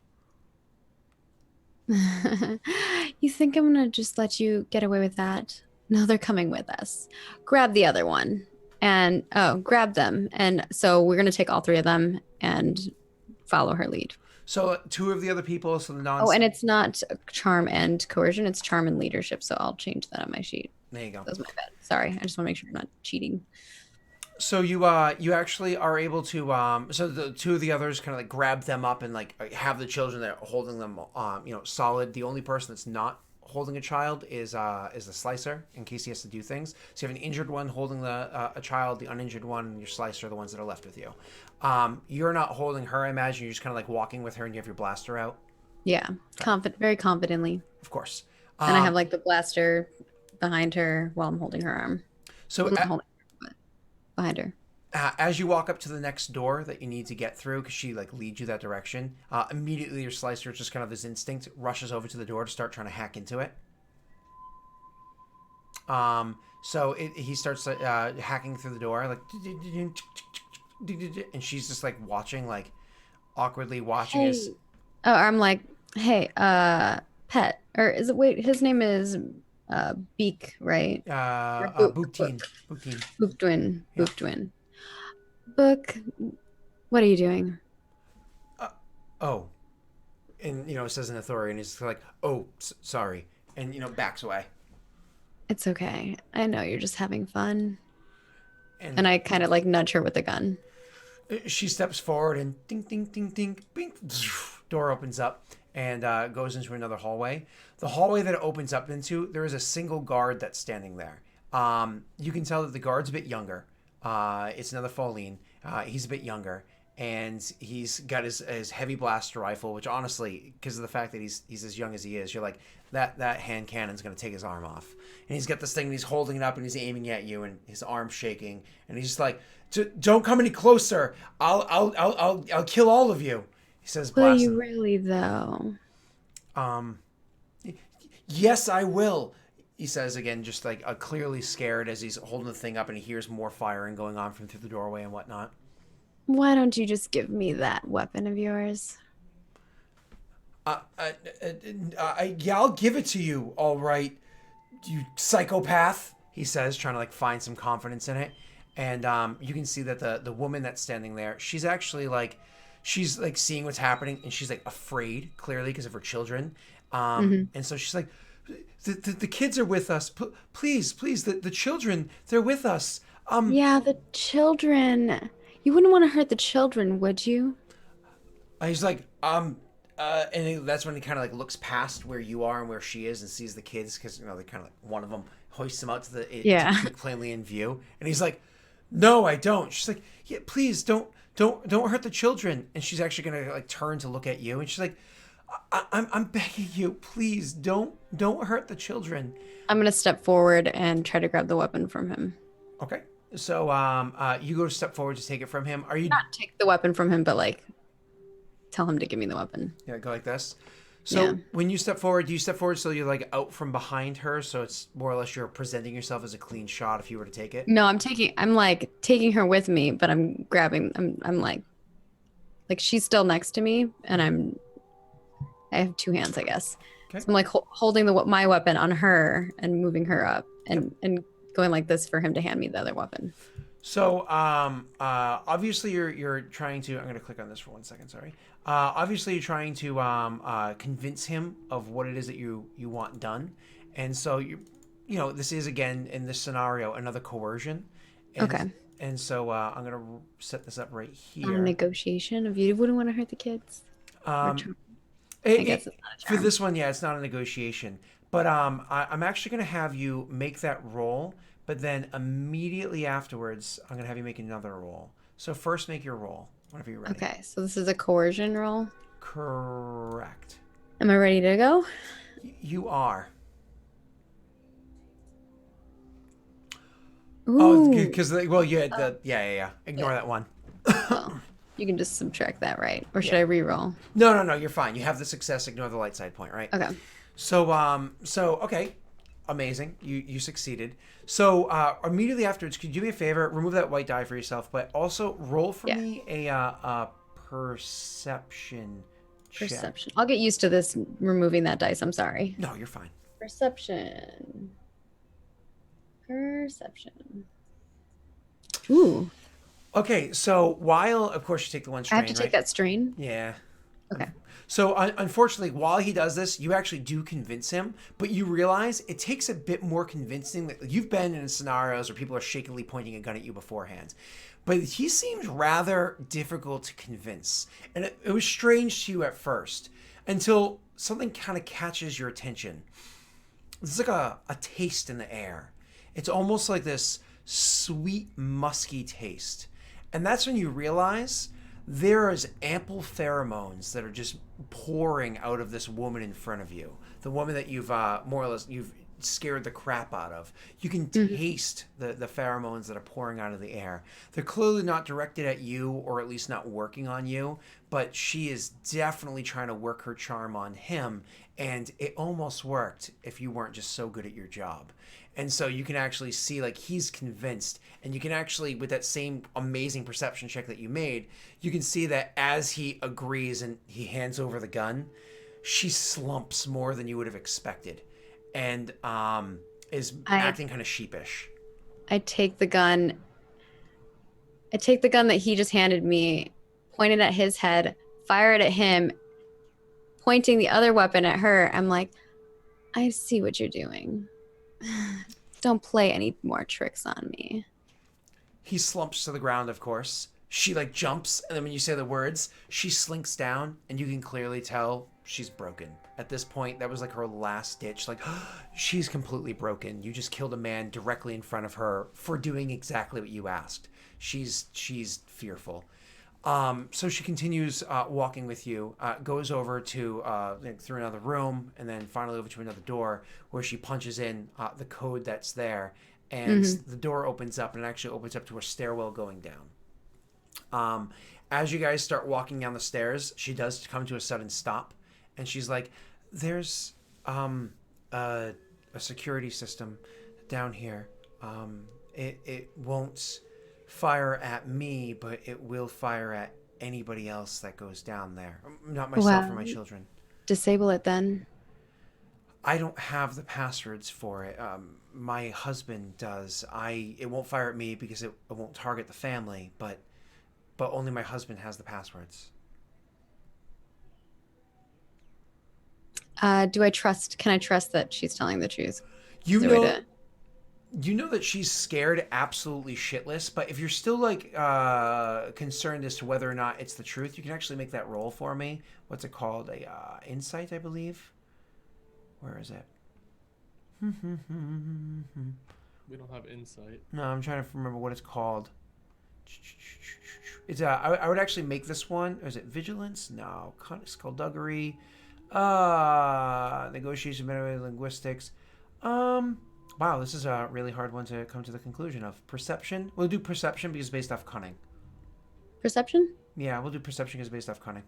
You think I'm gonna just let you get away with that? No, they're coming with us. Grab the other one. And grab them. And so we're gonna take all three of them and follow her lead. So two of the other people, so the non. Oh, and it's not charm and coercion, it's charm and leadership. So I'll change that on my sheet. There you go. That was my bad. Sorry. I just want to make sure I'm not cheating. So you actually are able to so the two of the others kind of like grab them up and like have the children there holding them solid. The only person that's not holding a child is the slicer, in case he has to do things. So you have an injured one holding a child, the uninjured one, and your slicer are the ones that are left with you. You're not holding her, I imagine. You're just kind of like walking with her, and you have your blaster out. Yeah, very confidently. Of course. And I have like the blaster behind her while I'm holding her arm. So Not holding her, but behind her. As you walk up to the next door that you need to get through, because she like leads you that direction, immediately your slicer, just kind of his instinct, rushes over to the door to start trying to hack into it. So he starts hacking through the door, like, and she's just like watching, like awkwardly watching his. Oh, I'm like, hey, pet, or is it? Wait, his name is Beak, right? Bookteen. Bookdwin. Bookdwin. Book, what are you doing? Oh, and it says in authority, and he's like, oh, sorry, and backs away. It's okay. I know you're just having fun. And I kind of like nudge her with the gun. She steps forward and ding, ding, ding, ding, bing. Door opens up and goes into another hallway. The hallway that it opens up into, there is a single guard that's standing there. You can tell that the guard's a bit younger. It's another Pauline. He's a bit younger. And he's got his heavy blaster rifle, which honestly, because of the fact that he's as young as he is, you're like, that hand cannon's going to take his arm off. And he's got this thing and he's holding it up and he's aiming at you and his arm's shaking. And he's just like, don't come any closer. I'll kill all of you. He says, Will you really though? Yes, I will. He says again, just like clearly scared as he's holding the thing up and he hears more firing going on from through the doorway and whatnot. Why don't you just give me that weapon of yours? Yeah, I'll give it to you, all right, you psychopath, he says, trying to like find some confidence in it. And you can see that the woman that's standing there, she's actually like, she's like seeing what's happening and she's like afraid, clearly, because of her children. And so she's like, the kids are with us. Please, the children, they're with us. Yeah, the children. You wouldn't want to hurt the children, would you? He's like, that's when he kind of like looks past where you are and where she is and sees the kids, because they're kind of like, one of them hoists them out to keep plainly in view, and he's like, no, I don't. She's like, yeah, please don't don't hurt the children. And she's actually gonna like turn to look at you, and she's like, I'm begging you, please don't hurt the children. I'm gonna step forward and try to grab the weapon from him. Okay. So you go to step forward to take it from him. Are you Not take the weapon from him, but like tell him to give me the weapon. Yeah, go like this. So when you step forward, do you step forward so you're like out from behind her, so it's more or less you're presenting yourself as a clean shot if you were to take it? No, I'm like taking her with me, but I'm grabbing. I'm like she's still next to me, and I have two hands, I guess. Okay. So I'm like holding my weapon on her and moving her up, and going like this for him to hand me the other weapon. So obviously you're trying to. I'm gonna click on this for 1 second. Sorry. Obviously you're trying to convince him of what it is that you want done, and so you know this is again in this scenario another coercion. And, Okay. And so I'm gonna set this up right here. Negotiation of you wouldn't want to hurt the kids. I guess it's not a For charm. this one, yeah, it's not a negotiation. But I'm actually going to have you make that roll, but then immediately afterwards, I'm going to have you make another roll. So first make your roll, whenever you're ready. Okay, so this is a coercion roll. Correct. Am I ready to go? You are. Ooh. Oh, because, well, yeah. Ignore that one. Well, you can just subtract that, right? Or should I re-roll? No, you're fine. You have the success, ignore the light side point, right? Okay. So, okay. Amazing. You succeeded. So, immediately afterwards, could you do me a favor? Remove that white die for yourself, but also roll for me a perception check. Perception. I'll get used to this removing that dice. I'm sorry. No, you're fine. Perception. Ooh. Okay, so while, of course, you take the one strain, I have to take that strain? Yeah. Okay. So, unfortunately, while he does this, you actually do convince him, but you realize it takes a bit more convincing. That you've been in scenarios where people are shakily pointing a gun at you beforehand, but he seems rather difficult to convince. And it was strange to you at first until something kind of catches your attention. It's like a taste in the air. It's almost like this sweet, musky taste. And that's when you realize there is ample pheromones that are just pouring out of this woman in front of you. The woman that you've more or less you've scared the crap out of. You can taste the pheromones that are pouring out of the air. They're clearly not directed at you, or at least not working on you, but she is definitely trying to work her charm on him, and it almost worked if you weren't just so good at your job. And so you can actually see like he's convinced, and you can actually, with that same amazing perception check that you made, you can see that as he agrees and he hands over the gun, she slumps more than you would have expected, and is acting kind of sheepish. I take the gun that he just handed me, point it at his head, fire it at him, pointing the other weapon at her. I'm like, I see what you're doing. Don't play any more tricks on me. He slumps to the ground, of course. She like jumps, and then when you say the words, she slinks down, and you can clearly tell she's broken. At this point, that was like her last ditch. Like, she's completely broken. You just killed a man directly in front of her for doing exactly what you asked. She's fearful. So she continues walking with you, goes over to through another room, and then finally over to another door where she punches in the code that's there, and the door opens up, and it actually opens up to a stairwell going down. As you guys start walking down the stairs, she does come to a sudden stop, and she's like, "There's a security system down here. It won't fire at me, but it will fire at anybody else that goes down there. Not myself or my children." Disable it then. I don't have the passwords for it. My husband does. It won't fire at me because it won't target the family, but only my husband has the passwords. Can I trust that she's telling the truth? You know that she's scared absolutely shitless, but if you're still like concerned as to whether or not it's the truth, you can actually make that roll for me. What's it called? A insight, I believe. Where is it? We don't have insight. No, I'm trying to remember what it's called. It's I would actually make this one. Or is it vigilance? No, skullduggery. Negotiation, meta linguistics. Wow, this is a really hard one to come to the conclusion of. Perception. We'll do perception because it's based off cunning. Perception? Yeah, we'll do perception because it's based off cunning.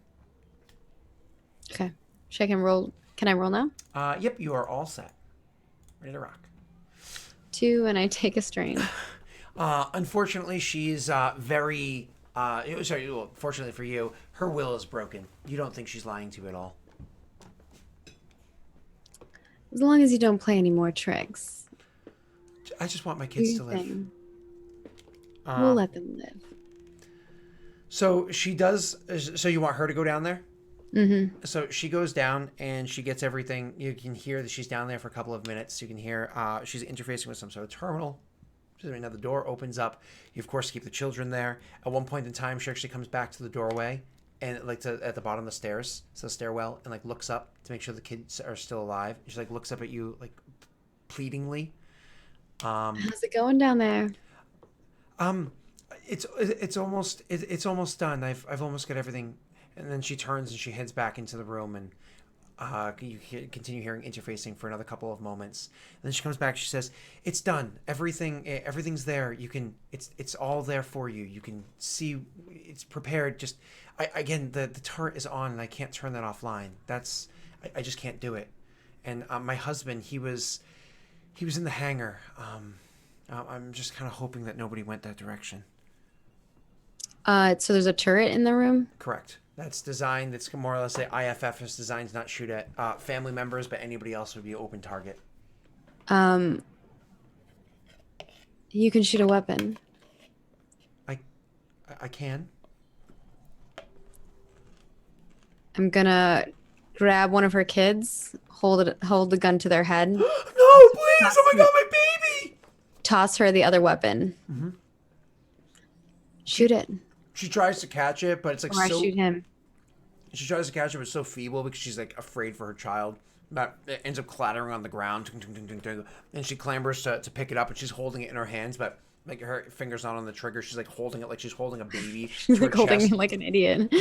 Okay. Should I can roll? Can I roll now? Yep, you are all set. Ready to rock. 2, and I take a strain. Unfortunately, she's very. Sorry. Well, fortunately for you, her will is broken. You don't think she's lying to you at all. As long as you don't play any more tricks. I just want my Do kids your to live. thing. We'll let them live. So she does. So you want her to go down there? Mm-hmm. So she goes down and she gets everything. You can hear that she's down there for a couple of minutes. You can hear she's interfacing with some sort of terminal. Now the door opens up. You of course keep the children there. At one point in time, she actually comes back to the doorway and at the bottom of the stairs, so the stairwell, and like looks up to make sure the kids are still alive. She like looks up at you like pleadingly. How's it going down there? It's almost done. I've almost got everything. And then she turns and she heads back into the room, and you continue hearing interfacing for another couple of moments. And then she comes back. She says, "It's done. Everything's there. You can. It's all there for you. You can see. It's prepared. Just, again, the turret is on, and I can't turn that offline. I just can't do it. And my husband, he was in the hangar. I'm just kind of hoping that nobody went that direction." So there's a turret in the room? Correct. That's designed. It's more or less the IFF is designed to not shoot at family members, but anybody else would be an open target. You can shoot a weapon. I can. I'm gonna grab one of her kids, hold the gun to their head, No, please! Oh my god, my baby! toss her the other weapon. Mm-hmm. Shoot it. She tries to catch it, but it's like Or I shoot him. She tries to catch it, but it's so feeble because she's like afraid for her child. But it ends up clattering on the ground, and she clambers to pick it up, and she's holding it in her hands, but like her fingers not on the trigger. She's like holding it like she's holding a baby. She's like holding it like an idiot.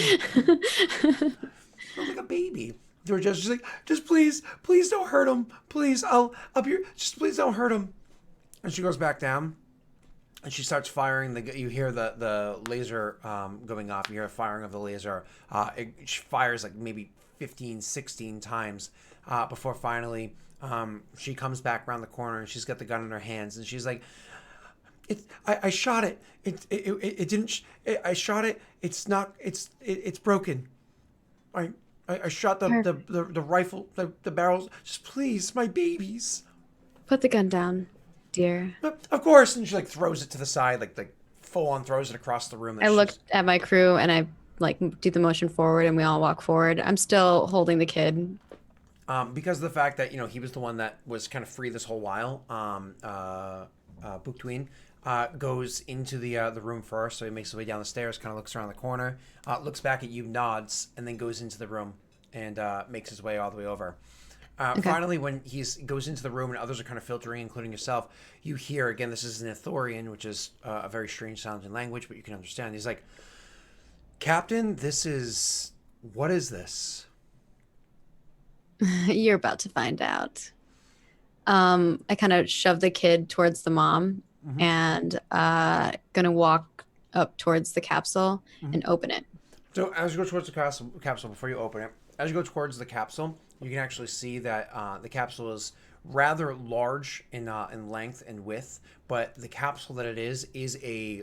Like a baby. She's like, just please don't hurt him. Please, I'll be here. Just please don't hurt him. And she goes back down. And she starts firing. You hear the laser going off. You hear a firing of the laser. It fires like maybe 15, 16 times before finally she comes back around the corner and she's got the gun in her hands and she's like, I shot it. It didn't. I shot it. It's not. It's broken. I shot the rifle, the barrels. Just please, my babies. Put the gun down, dear. Of course. And she like throws it to the side, like full on throws it across the room. I looked at my crew and I like do the motion forward and we all walk forward. I'm still holding the kid. Because of the fact that, he was the one that was kind of free this whole while. Booktuin goes into the room first, so he makes his way down the stairs, kind of looks around the corner, looks back at you, nods, and then goes into the room and makes his way all the way over. Okay. Finally, when he goes into the room and others are kind of filtering, including yourself, you hear, again, this is an Ithorian, which is a very strange sounding language, but you can understand. He's like, "Captain, what is this?" You're about to find out. I kind of shove the kid towards the mom and gonna walk up towards the capsule and open it. So as you go towards the capsule, before you open it, as you go towards the capsule, you can actually see that the capsule is rather large in length and width, but the capsule that it is a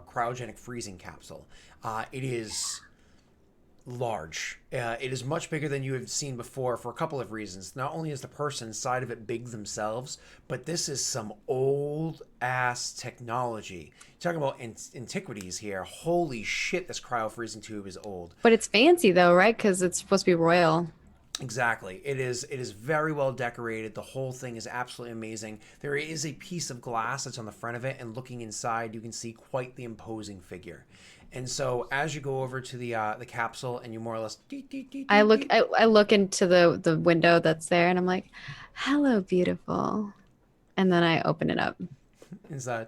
cryogenic freezing capsule. It is large. It is much bigger than you have seen before for a couple of reasons. Not only is the person inside of it big themselves, but this is some old ass technology. You're talking about antiquities here. Holy shit, this cryo freezing tube is old. But it's fancy though, right? Because it's supposed to be royal. Exactly. It is very well decorated. The whole thing is absolutely amazing. There is a piece of glass that's on the front of it, and looking inside, you can see quite the imposing figure. And so, as you go over to the capsule, and you more or less, I look into the window that's there, and I'm like, "Hello, beautiful," and then I open it up. It's the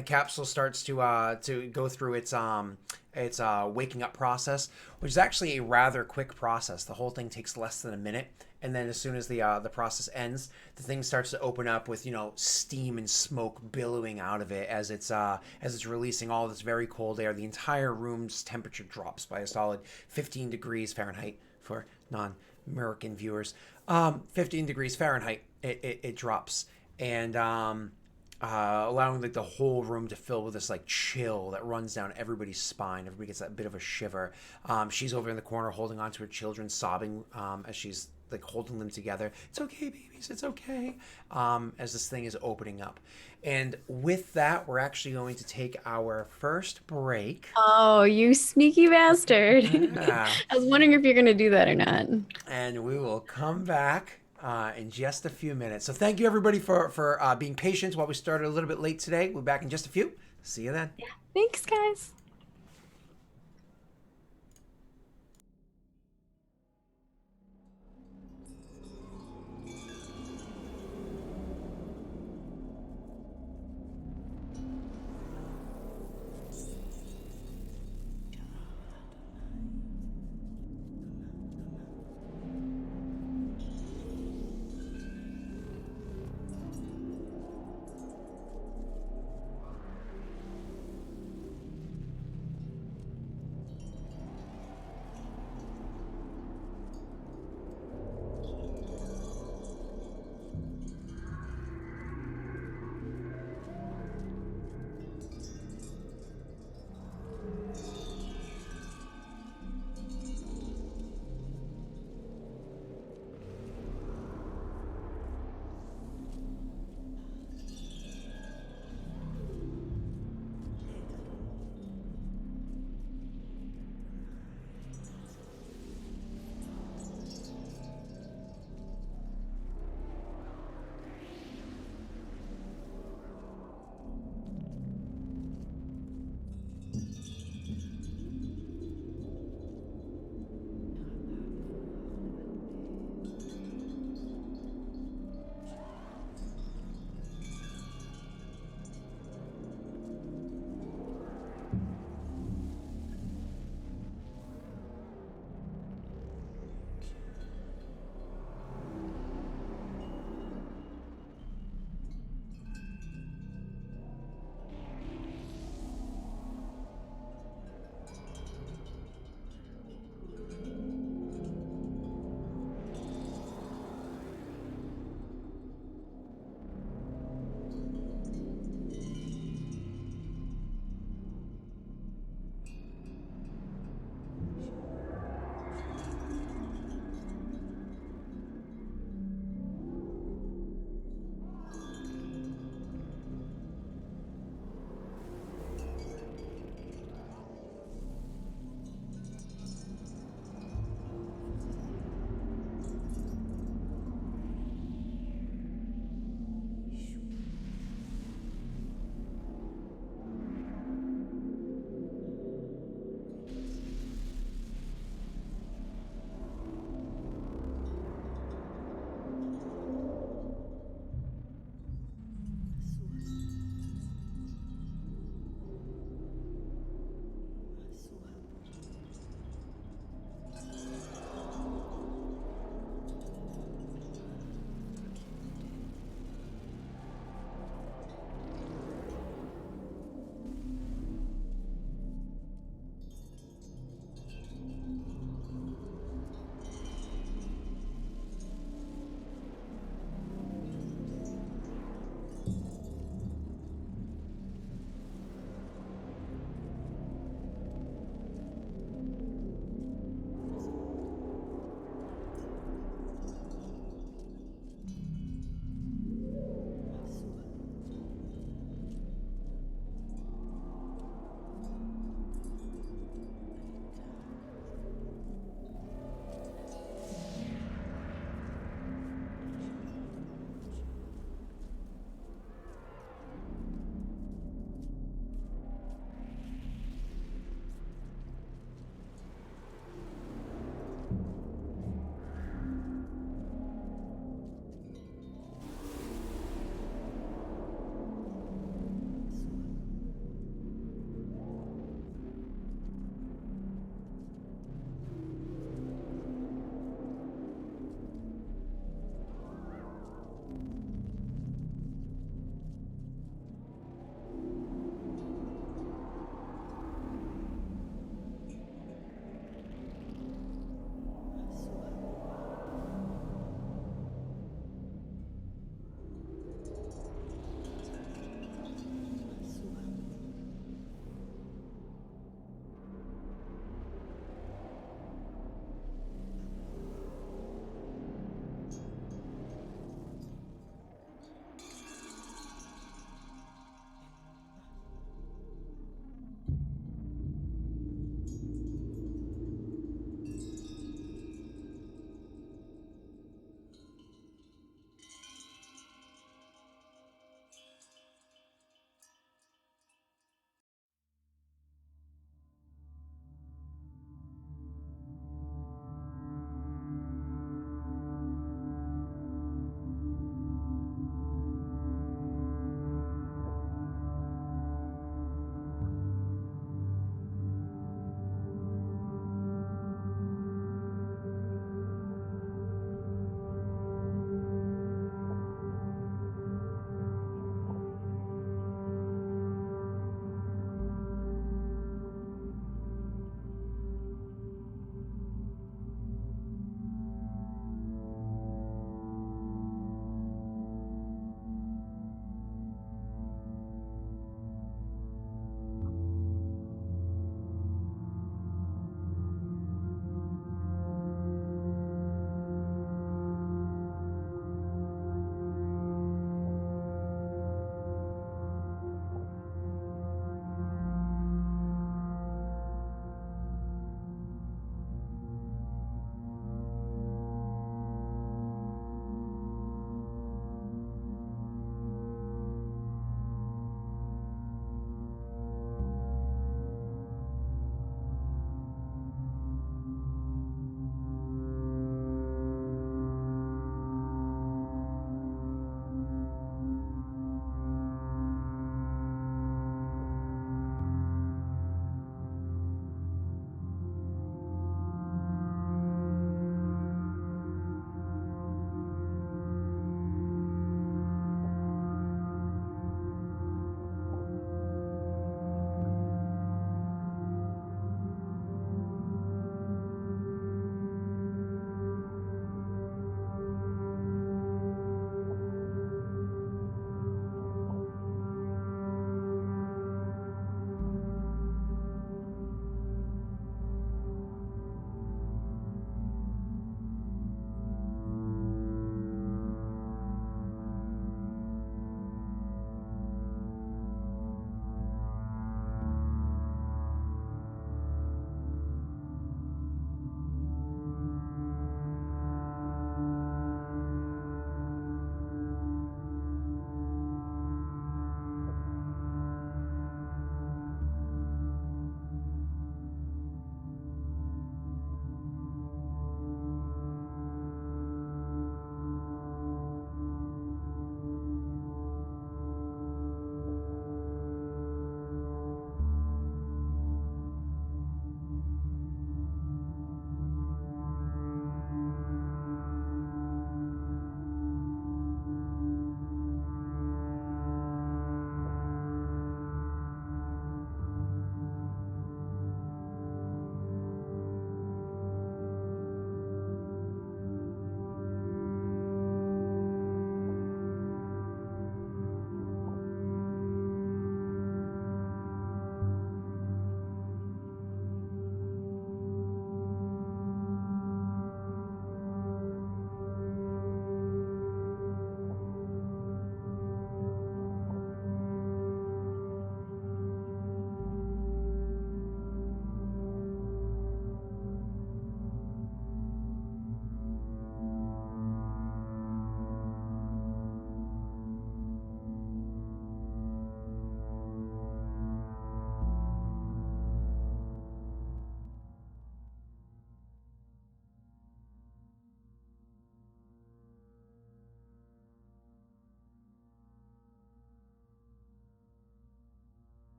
the capsule starts to go through its waking up process, which is actually a rather quick process. The whole thing takes less than a minute, and then as soon as the process ends, the thing starts to open up with steam and smoke billowing out of it as it's releasing all this very cold air. The entire room's temperature drops by a solid 15 degrees Fahrenheit for non-American viewers. 15 degrees Fahrenheit it drops, and allowing like the whole room to fill with this like chill that runs down everybody's spine. Everybody gets that bit of a shiver. She's over in the corner holding on to her children, sobbing as she's like holding them together. It's okay, babies, it's okay. As this thing is opening up. And with that, we're actually going to take our first break. Oh, you sneaky bastard. Yeah. I was wondering if you're going to do that or not. And we will come back in just a few minutes. So thank you everybody for being patient while we started a little bit late today. We'll be back in just a few. See you then. Yeah. Thanks, guys.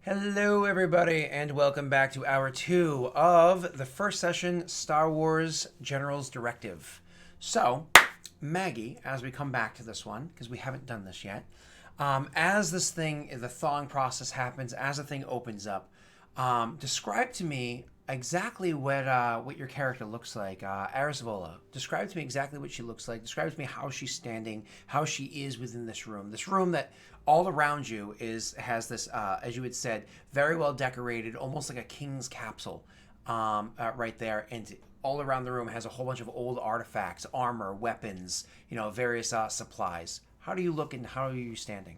Hello, everybody, and welcome back to Hour 2 of the first session, Star Wars General's Directive. So, Maggie, as we come back to this one, because we haven't done this yet, as this thing, the thawing process happens, as the thing opens up, describe to me exactly what your character looks like. Arisvola, describe to me exactly what she looks like. Describe to me how she's standing, how she is within this room. This room that all around you has this, as you had said, very well decorated, almost like a king's capsule, right there, and all around the room has a whole bunch of old artifacts, armor, weapons, various supplies. How do you look and how are you standing?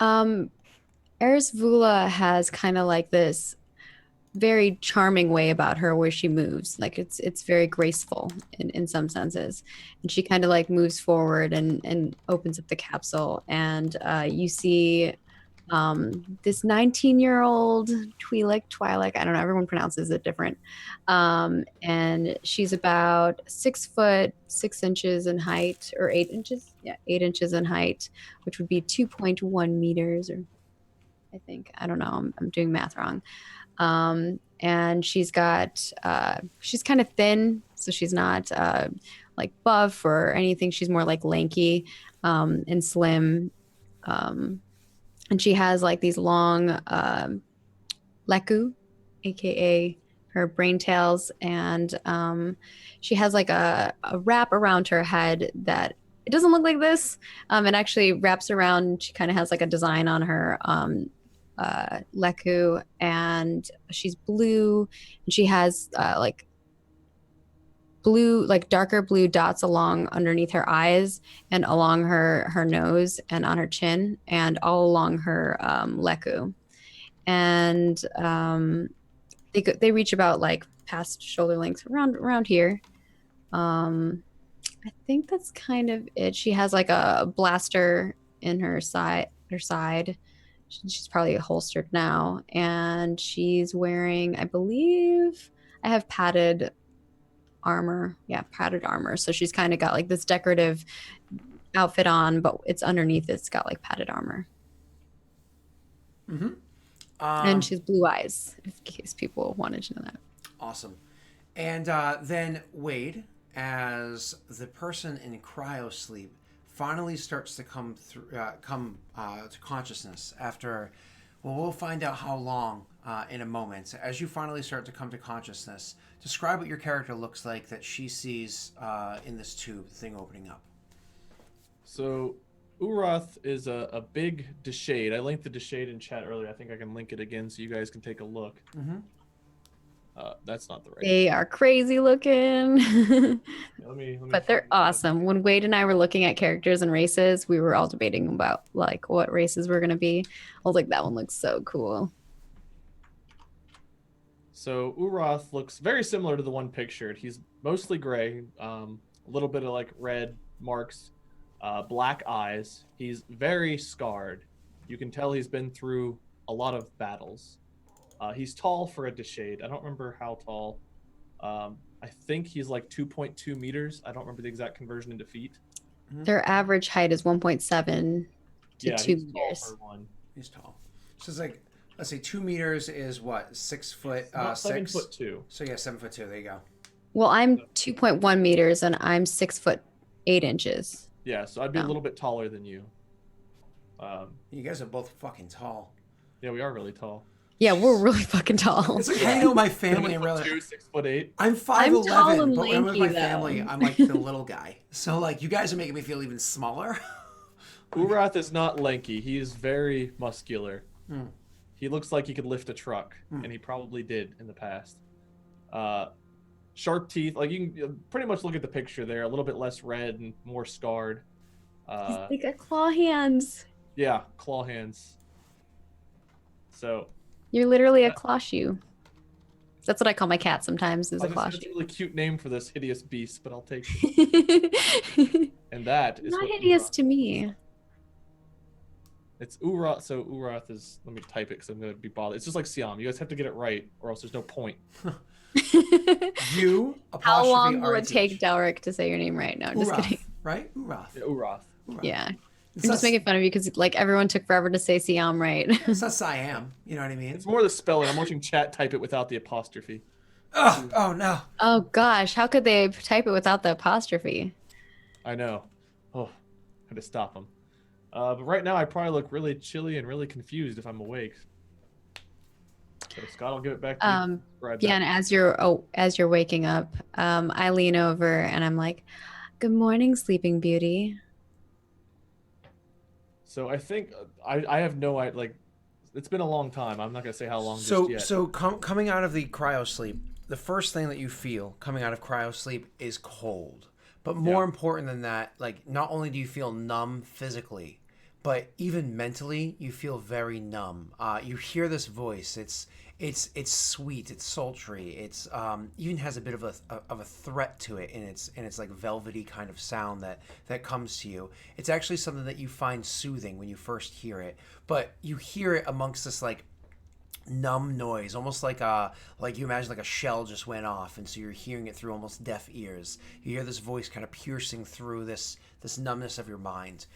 Eris Vula has kind of like this very charming way about her where she moves. Like it's very graceful in some senses. And she kind of like moves forward and opens up the capsule. And you see this 19-year-old Twi'lek, I don't know, everyone pronounces it different. And she's about 6 foot 6 inches in height, or 8 inches. Yeah, 8 inches in height, which would be 2.1 meters, or I think, I don't know, I'm doing math wrong. And she's kind of thin, so she's not like buff or anything. She's more like lanky and slim. And she has like these long leku, aka her brain tails, and she has like a wrap around her head that it doesn't look like this. It actually wraps around. She kind of has like a design on her leku, and she's blue, and she has like blue, like darker blue dots along underneath her eyes and along her nose and on her chin and all along her leku. And they reach about like past shoulder length around here. I think that's kind of it. She has like a blaster in her side. She's probably holstered now, and she's wearing, I believe, I have padded armor. Yeah, padded armor. So she's kind of got like this decorative outfit on, but it's underneath. It's got like padded armor. Mm-hmm. And she's blue eyes, in case people wanted to know that. Awesome. And then Wade, as the person in cryo sleep, finally starts to come to consciousness after, well, we'll find out how long in a moment. As you finally start to come to consciousness, describe what your character looks like that she sees in this tube, the thing opening up. So Uroth is a big Deshade. I linked the Deshade in chat earlier. I think I can link it again so you guys can take a look. Mm-hmm. That's not the right. They are crazy looking. Let me but they're awesome. When Wade and I were looking at characters and races, we were all debating about like what races we're gonna be. I was like, that one looks so cool. So Uroth looks very similar to the one pictured. He's mostly gray, a little bit of like red marks, black eyes. He's very scarred. You can tell he's been through a lot of battles. He's tall for a Deshade. I don't remember how tall. I think he's like 2.2 meters. I don't remember the exact conversion into feet. Their average height is 1.7 to 2 he's meters. Tall for one. He's tall. So it's like, let's say 2 meters is what, 6 foot? About 7 6? foot 2. So yeah, 7'2". There you go. Well, I'm 2.1 meters and I'm 6 foot 8 inches. Yeah, so I'd be a little bit taller than you. You guys are both fucking tall. Yeah, we are really tall. Yeah, we're really fucking tall. It's like how you know my family and really. 6'8". I'm 5'11", I'm tall and but when I'm with my lanky, family, though. I'm like the little guy. So like you guys are making me feel even smaller. Uroth is not lanky. He is very muscular. He looks like he could lift a truck, and he probably did in the past. Sharp teeth. Like you can pretty much look at the picture there. A little bit less red and more scarred. He's like a claw hands. Yeah, claw hands. So. You're literally a claw shoe. That's what I call my cat sometimes, is a claw It's a shoe. really cute name for this hideous beast, but I'll take it. And that is not what hideous Uroth to me. It's Uroth. So Uroth is. Let me type it because I'm gonna be bothered. It's just like Siam. You guys have to get it right, or else there's no point. You. How long will it R-A-T-H. take Delric to say your name right now? Just Uroth, kidding. right? Uroth. Yeah, Uroth. Uroth. Yeah. I'm just making fun of you because like everyone took forever to say Siam right. It's not Siam. You know what I mean? It's more the spelling. I'm watching chat type it without the apostrophe. Oh no. Oh gosh, how could they type it without the apostrophe? I know. Oh, had to stop them. But right now I probably look really chilly and really confused if I'm awake. So Scott, I'll give it back to you. Describe Yeah, that. and as you're waking up, I lean over and I'm like, "Good morning, Sleeping Beauty." So I think I have no idea. Like, it's been a long time. I'm not gonna say how long So just yet. coming out of the cryo sleep, the first thing that you feel coming out of cryo sleep is cold. But more important than that, like not only do you feel numb physically, but even mentally, you feel very numb. You hear this voice. It's sweet. It's sultry. It's even has a bit of a threat to it in its like velvety kind of sound that comes to you. It's actually something that you find soothing when you first hear it, but you hear it amongst this like numb noise, almost like you imagine like a shell just went off, and so you're hearing it through almost deaf ears. You hear this voice kind of piercing through this numbness of your mind.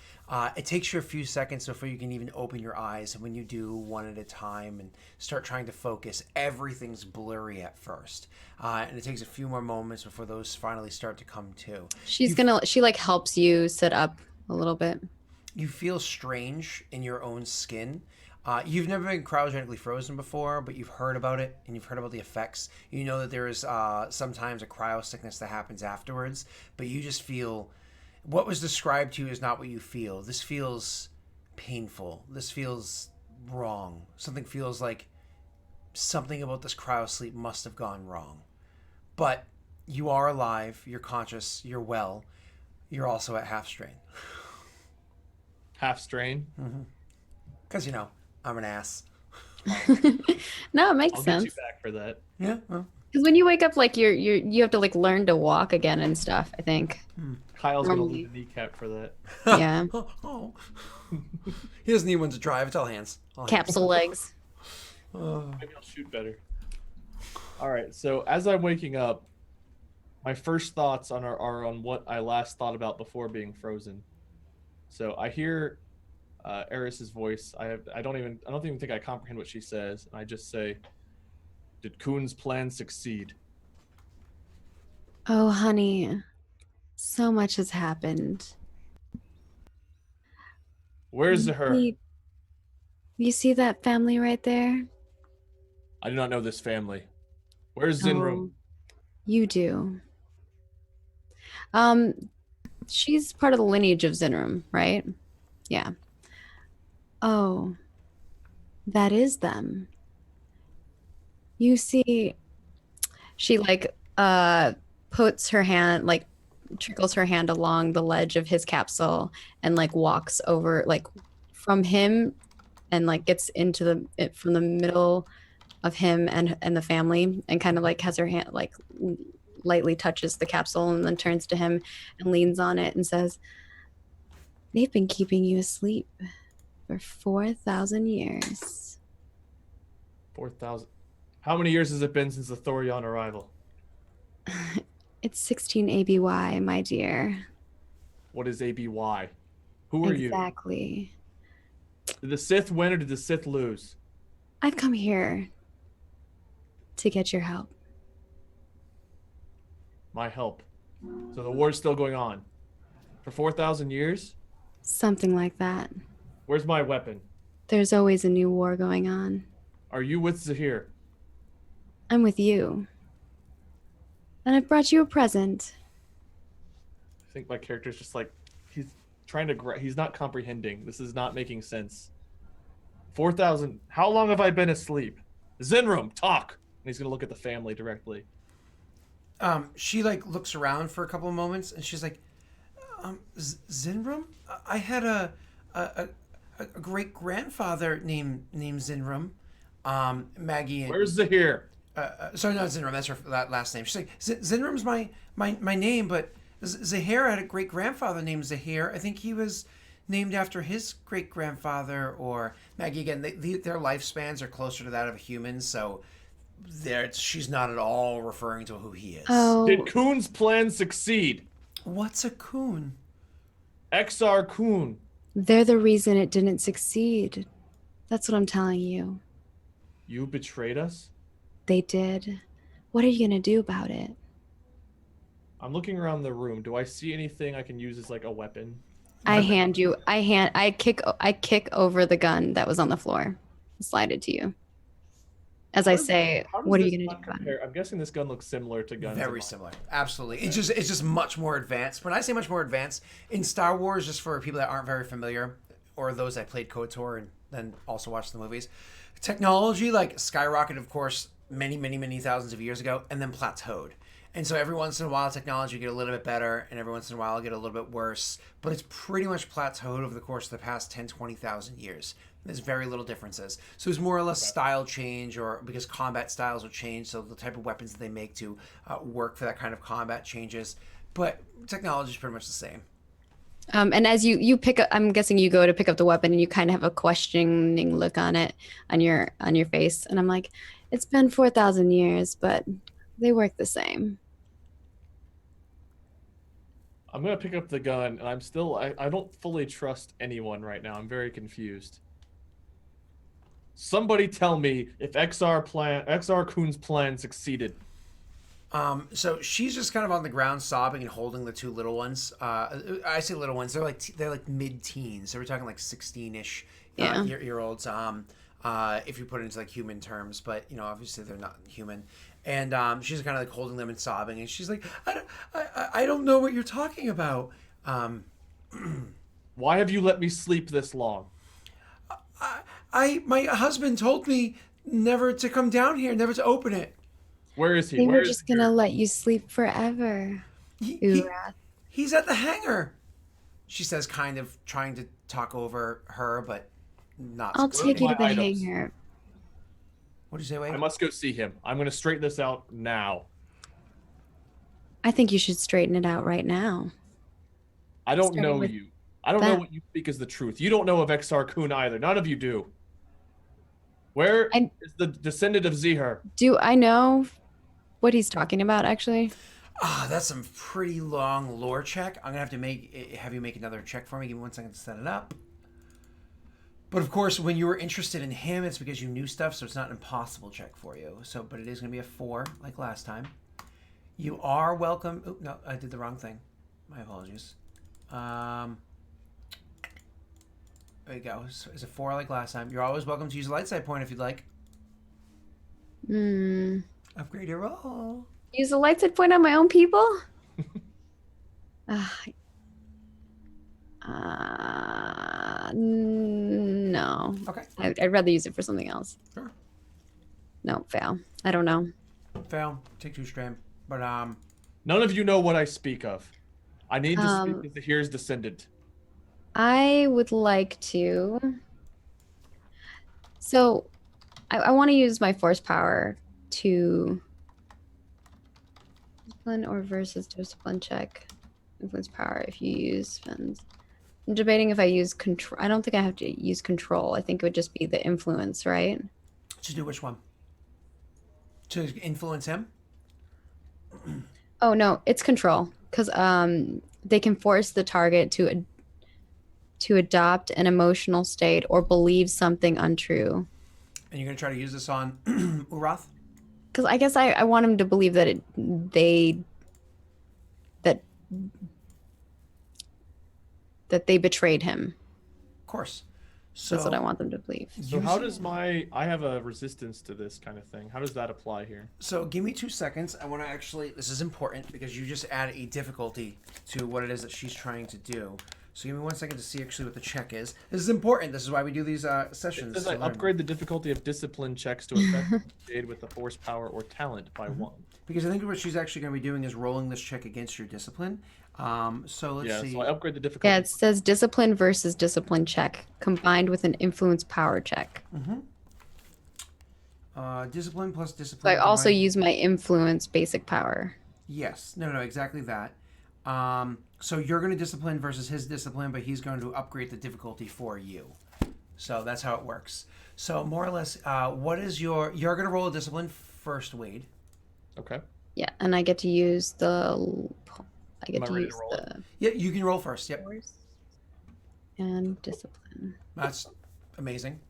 It takes you a few seconds before you can even open your eyes, and when you do, one at a time, and start trying to focus, everything's blurry at first, and it takes a few more moments before those finally start to come to. She like helps you sit up a little bit. You feel strange in your own skin. You've never been cryogenically frozen before, but you've heard about it and you've heard about the effects. You know that there is sometimes a cryo sickness that happens afterwards, but you just feel what was described to you is not what you feel. This feels painful. This feels wrong. Something feels like something about this cryo sleep must have gone wrong. But you are alive, you're conscious, you're well. You're also at half strain. Half strain. Because, I'm an ass. No, it makes I'll sense. get you back for that. Yeah, well. Because when you wake up, like you have to like learn to walk again and stuff. I think. Kyle's gonna Normally. lose a kneecap for that. Yeah. Oh. He doesn't need one to drive. It's all hands. All hands. Capsule legs. Maybe I'll shoot better. All right. So as I'm waking up, my first thoughts are on what I last thought about before being frozen. So I hear Eris's voice. I don't even think I comprehend what she says. I just say, "Did Kuhn's plan succeed?" Oh, honey, so much has happened. Where's her? You see that family right there? I do not know this family. Where's Zinrum? Oh, you do. She's part of the lineage of Zinram, right? Yeah. Oh, that is them. You see, she like puts her hand like trickles her hand along the ledge of his capsule and like walks over like from him and like gets into from the middle of him and the family and kind of like has her hand like lightly touches the capsule and then turns to him and leans on it and says, "They've been keeping you asleep for 4,000 years." 4,000. How many years has it been since the Thorion arrival? It's 16 ABY, my dear. What is ABY? Who are you? Exactly. Did the Sith win or did the Sith lose? I've come here to get your help. My help. So the war's still going on. For 4,000 years? Something like that. Where's my weapon? There's always a new war going on. Are you with Zahir? I'm with you. And I brought you a present. I think my character's just like, he's trying to, he's not comprehending. This is not making sense. 4,000, how long have I been asleep? Zinrum, talk! And he's gonna look at the family directly. She like looks around for a couple of moments and she's like, Zinram? I had a great grandfather named Zinram. Maggie. And, Where's Zahir? Sorry, not Zinram. That's her last name. She's like, Zinram's my name, but Zahir had a great grandfather named Zahir. I think he was named after his great grandfather. Or Maggie again. Their lifespans are closer to that of a human, so she's not at all referring to who he is. Oh. Did Kuhn's plan succeed? What's a coon? Exar Kuhn. They're the reason it didn't succeed. That's what I'm telling you. You betrayed us? They did. What are you gonna do about it? I'm looking around the room. Do I see anything I can use as like a weapon? I kick over the gun that was on the floor. Slide it to you. As I say, How does what are you this gonna gun do about it? compare? I'm guessing this gun looks similar to guns. Very similar, absolutely. It's just much more advanced. When I say much more advanced in Star Wars, just for people that aren't very familiar, or those that played KOTOR and then also watched the movies, technology like skyrocketed, of course, many thousands of years ago, and then plateaued. And so every once in a while, technology get a little bit better, and every once in a while, get a little bit worse. But it's pretty much plateaued over the course of the past 10, 20,000 years. There's very little differences. So it's more or less style change, or because combat styles will change, so the type of weapons that they make to work for that kind of combat changes. But technology is pretty much the same. And as you pick up, I'm guessing you go to pick up the weapon, and you kind of have a questioning look on your face, and I'm like, it's been 4,000 years, but they work the same. I'm gonna pick up the gun, and I don't fully trust anyone right now. I'm very confused. Somebody tell me if XR Kuhn's plan succeeded. So she's just kind of on the ground sobbing and holding the two little ones. I say little ones; they're like mid-teens. So we're talking like 16-ish year olds. If you put it into like human terms, but obviously they're not human. And she's kind of like holding them and sobbing, and she's like, I don't know what you're talking about. Why have you let me sleep this long? My husband told me never to come down here, never to open it. Where is he? They Where were is just he? gonna let you sleep forever. He's at the hangar. She says, kind of trying to talk over her, but not. I'll take you to the items? hangar. What do you say, Wade? I must go see him. I'm gonna straighten this out now. I think you should straighten it out right now. I don't Starting know with you. I don't know what you speak is the truth. You don't know of XR Kuhn either. None of you do. Where is the descendant of Zihar? Do I know what he's talking about, actually? That's some pretty long lore check. I'm gonna have to have you make another check for me. Give me 1 second to set it up. But of course, when you were interested in him, it's because you knew stuff, so it's not an impossible check for you. But it is gonna be a 4, like last time. You are welcome. Oh no, I did the wrong thing. My apologies. There you go. So it's a 4 like last time. You're always welcome to use a light side point if you'd like. Upgrade your roll. Use a light side point on my own people? No. Okay. I'd rather use it for something else. Sure. No, fail. I don't know. Fail. Take 2 strand. But none of you know what I speak of. I need to speak with the Here's descendant. I would like to. So, I want to use my force power to discipline or versus discipline check. Influence power if you use spends. I'm debating if I use control. I don't think I have to use control. I think it would just be the influence, right? to do which one? To influence him? Oh no, it's control because they can force the target to adopt an emotional state or believe something untrue. And you're gonna try to use this on Urath? Because I guess I want him to believe that that they betrayed him. Of course. So That's what I want them to believe. So how does I have a resistance to this kind of thing. How does that apply here? So give me 2 seconds. I want to actually, this is important because you just add a difficulty to what it is that she's trying to do. So give me 1 second to see actually what the check is. This is important. This is why we do these sessions. It says I upgrade the difficulty of discipline checks to affect aid with the force, power, or talent by 1. Because I think what she's actually going to be doing is rolling this check against your discipline. So let's see. So I upgrade the difficulty. Yeah, it says discipline versus discipline check combined with an influence power check. Discipline plus discipline. So I also combined- use my influence basic power. Yes. No, exactly that. So you're going to discipline versus his discipline, but he's going to upgrade the difficulty for you. So that's how it works. So more or less, what is you're going to roll a discipline first, Wade. Okay. Yeah, and I get to use the. I get Am I to ready use to roll the. Yeah, you can roll first. Yep. And discipline. That's amazing.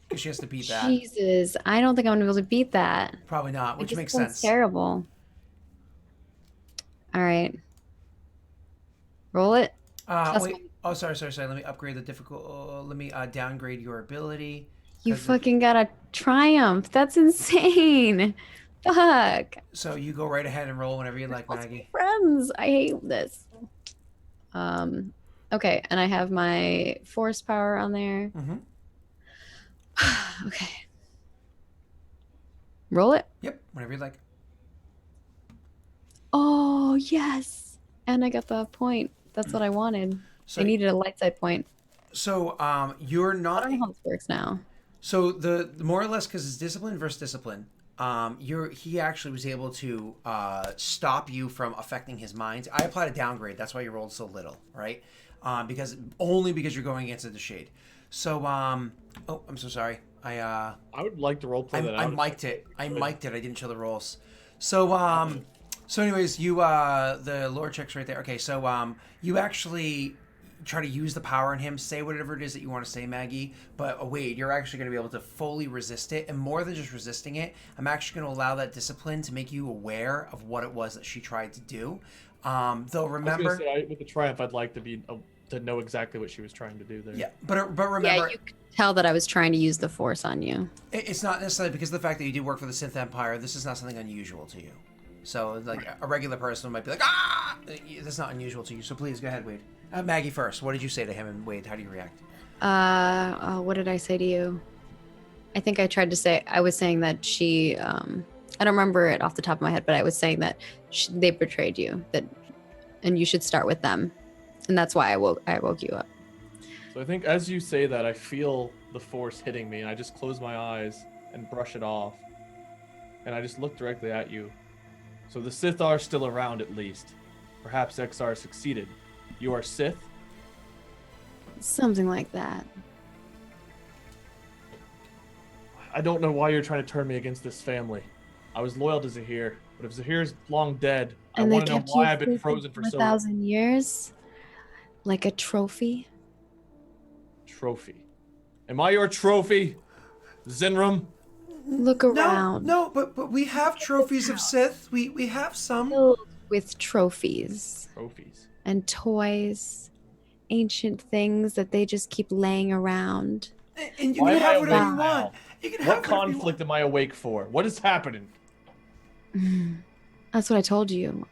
Because she has to beat that. Jesus, I don't think I'm gonna be able to beat that. Probably not, which makes Discipline's sense. terrible. All right. Roll it. Plus Wait. one. Oh, sorry. Let me upgrade the difficult. Let me downgrade your ability. You 'Cause fucking got a triumph. That's insane. Fuck. So you go right ahead and roll whenever you like, Let's be Maggie. friends. I hate this. Okay, and I have my force power on there. Mm-hmm. Okay. Roll it. Yep. Whenever you like. Oh, yes. And I got the point. That's what I wanted. So I needed a light side point. So you're I not. don't know how this works now. So the more or less because it's discipline versus discipline. He actually was able to stop you from affecting his mind. I applied a downgrade. That's why you rolled so little, right? Because you're going against the shade. So oh, I'm so sorry. I would like to roleplay that out. I mic'd it. I didn't show the rolls. So anyways, you the lore check's right there. Okay, so you actually try to use the power in him, say whatever it is that you want to say, Maggie, but wait, you're actually going to be able to fully resist it, and more than just resisting it, I'm actually going to allow that discipline to make you aware of what it was that she tried to do. Though remember, I was gonna say, with the triumph, I'd like to be to know exactly what she was trying to do there. yeah, but remember, Yeah, you could tell that I was trying to use the force on you. it's not necessarily because of the fact that you do work for the Synth Empire. This is not something unusual to you. So like a regular person might be like, ah, that's not unusual to you. So please go ahead, Wade. Maggie first. What did you say to him, and Wade, how do you react? What did I say to you? I think I was saying that she, I don't remember it off the top of my head, but I was saying that they betrayed you, and you should start with them. And that's why I woke you up. So I think as you say that, I feel the force hitting me, and I just close my eyes and brush it off. And I just look directly at you. So the Sith are still around at least. Perhaps XR succeeded. You are Sith? Something like that. I don't know why you're trying to turn me against this family. I was loyal to Zahir, but if Zahir's long dead, I want to know why I've been frozen for so long. 1,000 years? Like a trophy? Trophy. Am I your trophy, Zinram? Look around. No, but we have trophies of Sith. We have some. Filled with trophies. Trophies. And toys. Ancient things that they just keep laying around. And you can have whatever you want. What conflict am I awake for? What is happening? That's what I told you.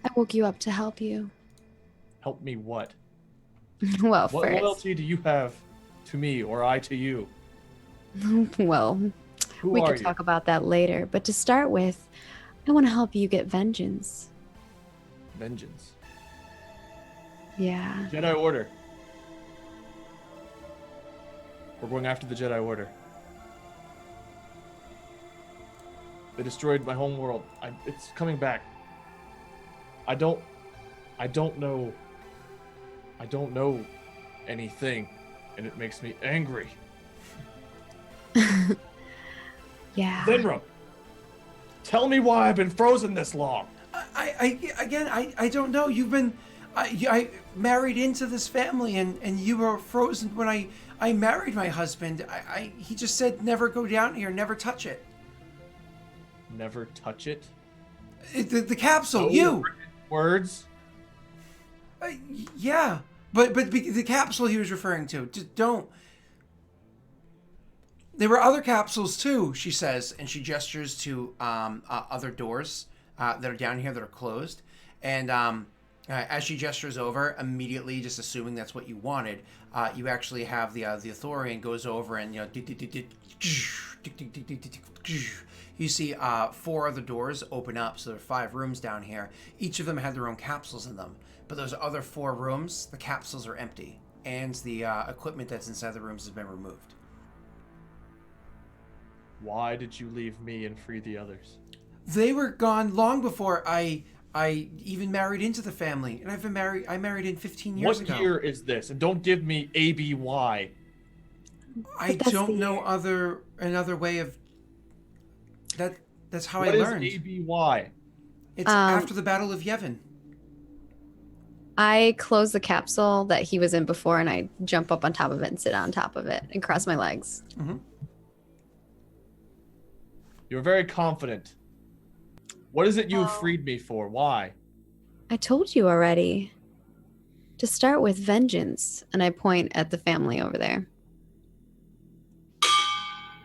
I woke you up to help you. Help me what? Well, what first. loyalty do you have to me or I to you? Well, we are can you? talk about that later. But to start with, I want to help you get vengeance. Vengeance. Yeah. Jedi Order. We're going after the Jedi Order. They destroyed my home world. It's coming back. I don't know anything, and it makes me angry. Yeah. Zenra, tell me why I've been frozen this long. I don't know. You've been, I married into this family, and you were frozen when I married my husband. He just said never go down here, never touch it. Never touch it. The capsule, No you. Words. Yeah, but the capsule he was referring to. Just don't. There were other capsules too, she says, and she gestures to other doors that are down here that are closed. And as she gestures over, immediately, just assuming that's what you wanted, you actually have the Authorian goes over and you see 4 other doors open up. So there are 5 rooms down here. Each of them had their own capsules in them. But those other 4 rooms, the capsules are empty, and the equipment that's inside the rooms has been removed. Why did you leave me and free the others? They were gone long before I even married into the family, and I married in 15 years ago. What year is this? And don't give me ABY. I don't know another way of that. That's how I learned. What is ABY? It's after the Battle of Yevon. I close the capsule that he was in before, and I jump up on top of it and sit on top of it and cross my legs. Mm-hmm. You're very confident. What is it you freed me for? Why? I told you already. To start with vengeance, and I point at the family over there.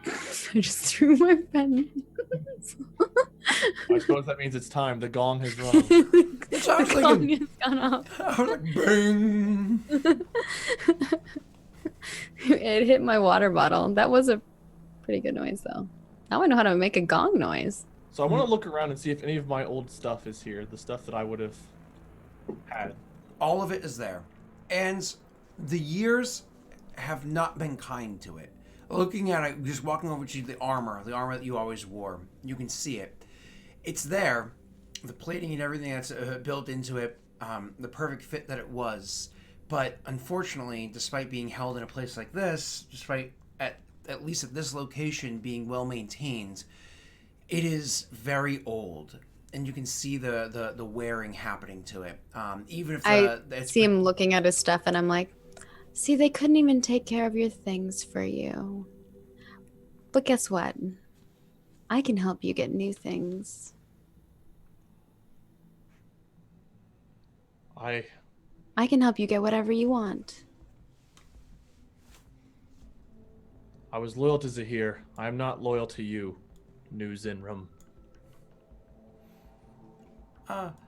I just threw my pen. I suppose that means it's time. The gong has rung. So I was The gong thinking, has gone off. I was like, bing. It hit my water bottle. That was a pretty good noise, though. Now I know how to make a gong noise. So I want to look around and see if any of my old stuff is here. The stuff that I would have had. All of it is there. And the years have not been kind to it. Looking at it, just walking over to the armor that you always wore, you can see it. It's there. The plating and everything that's built into it, the perfect fit that it was. But unfortunately, despite being held in a place like this, despite at least at this location being well maintained, it is very old. And you can see the wearing happening to it. Even if I it's see him looking at his stuff, and I'm like, see, they couldn't even take care of your things for you. But guess what? I can help you get new things. I can help you get whatever you want. I was loyal to Zahir. I am not loyal to you, New Zinram.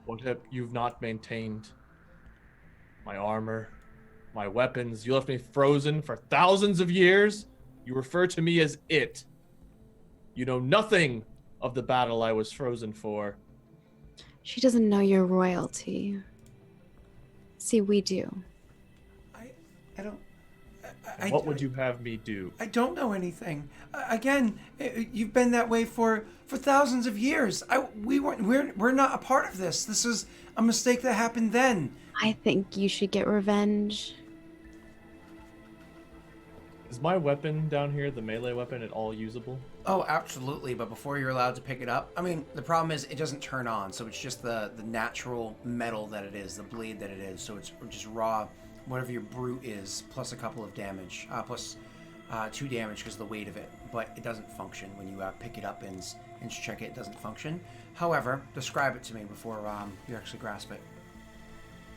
What have you've not maintained? My armor, my weapons. You left me frozen for thousands of years. You refer to me as it. You know nothing of the battle I was frozen for. She doesn't know your royalty. See, we do. I don't. What would you have me do? I don't know anything. Again, you've been that way for thousands of years. We're not a part of this. This is a mistake that happened then. I think you should get revenge. Is my weapon down here, the melee weapon, at all usable? Oh, absolutely. But before you're allowed to pick it up, I mean, the problem is it doesn't turn on. So it's just the natural metal that it is, the blade that it is. So it's just raw, whatever your brute is, plus a couple of damage, plus 2 damage because of the weight of it. But it doesn't function when you pick it up and check it. It doesn't function. However, describe it to me before you actually grasp it.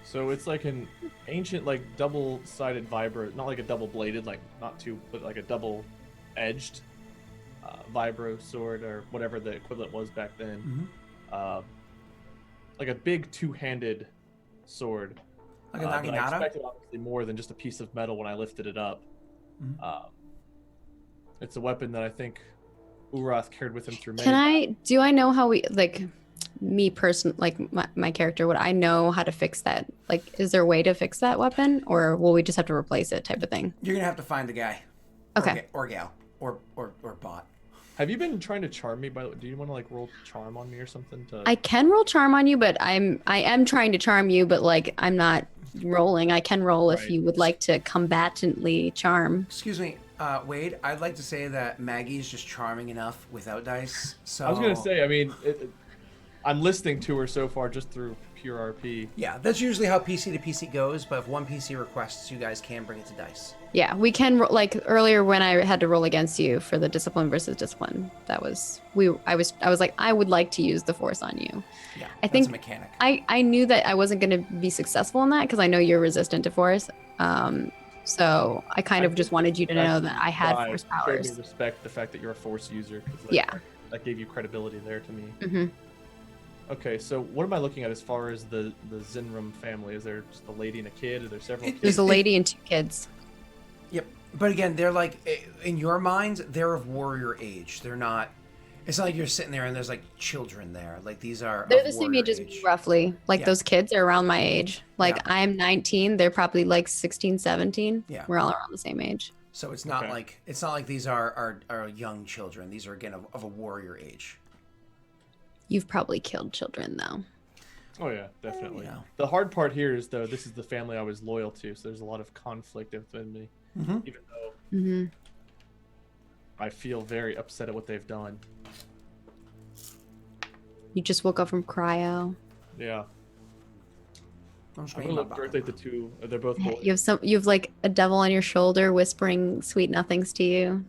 So it's like an ancient, like double-sided vibro, not like a double-bladed, like not two, but like a double-edged vibro sword or whatever the equivalent was back then. Mm-hmm. Like a big two-handed sword. Like a I naginata? expected obviously more than just a piece of metal when I lifted it up. Mm-hmm. It's a weapon that I think Urath carried with him through many. Do I know how we, like, me person, like my character, would I know how to fix that? Like, is there a way to fix that weapon, or will we just have to replace it type of thing? You're going to have to find the guy. Okay. Or gal. Or bot. Have you been trying to charm me, by the way? Do you want to, like, roll charm on me or something? I can roll charm on you, but I am trying to charm you, but, like, I'm not rolling. I can roll if you would like to combatantly charm. Excuse me, Wade, I'd like to say that Maggie's just charming enough without dice. So I was going to say, I mean, I'm listening to her so far just through pure RP. Yeah, that's usually how PC to PC goes, but if one PC requests, you guys can bring it to dice. Yeah, we can, like, earlier when I had to roll against you for the discipline versus discipline, that was, I was like, I would like to use the force on you. Yeah, I think that's a mechanic. I knew that I wasn't going to be successful in that because I know you're resistant to force. So I kind of just wanted you to know that I had force powers. Showed me respect the fact that you're a force user. Yeah. That gave you credibility there to me. Mm-hmm. Okay, so what am I looking at as far as the Zinram family? Is there just a lady and a kid? Are there several kids? There's a lady and 2 kids. Yep. But again, they're like, in your mind, they're of warrior age. They're not, it's not like you're sitting there and there's like children there. Like these are They're the same age as me, roughly. Like those kids are around my age. Like I'm 19. They're probably like 16, 17. Yeah. We're all around the same age. So it's not like these are young children. These are, again, of a warrior age. You've probably killed children, though. Oh, yeah, definitely. Yeah. The hard part here is, though, this is the family I was loyal to, so there's a lot of conflict within me. Mm-hmm. Even though I feel very upset at what they've done. You just woke up from cryo. Yeah. I'm just I'm gonna gonna eat look my directly at the two. They're both boys. You have like a devil on your shoulder whispering sweet nothings to you.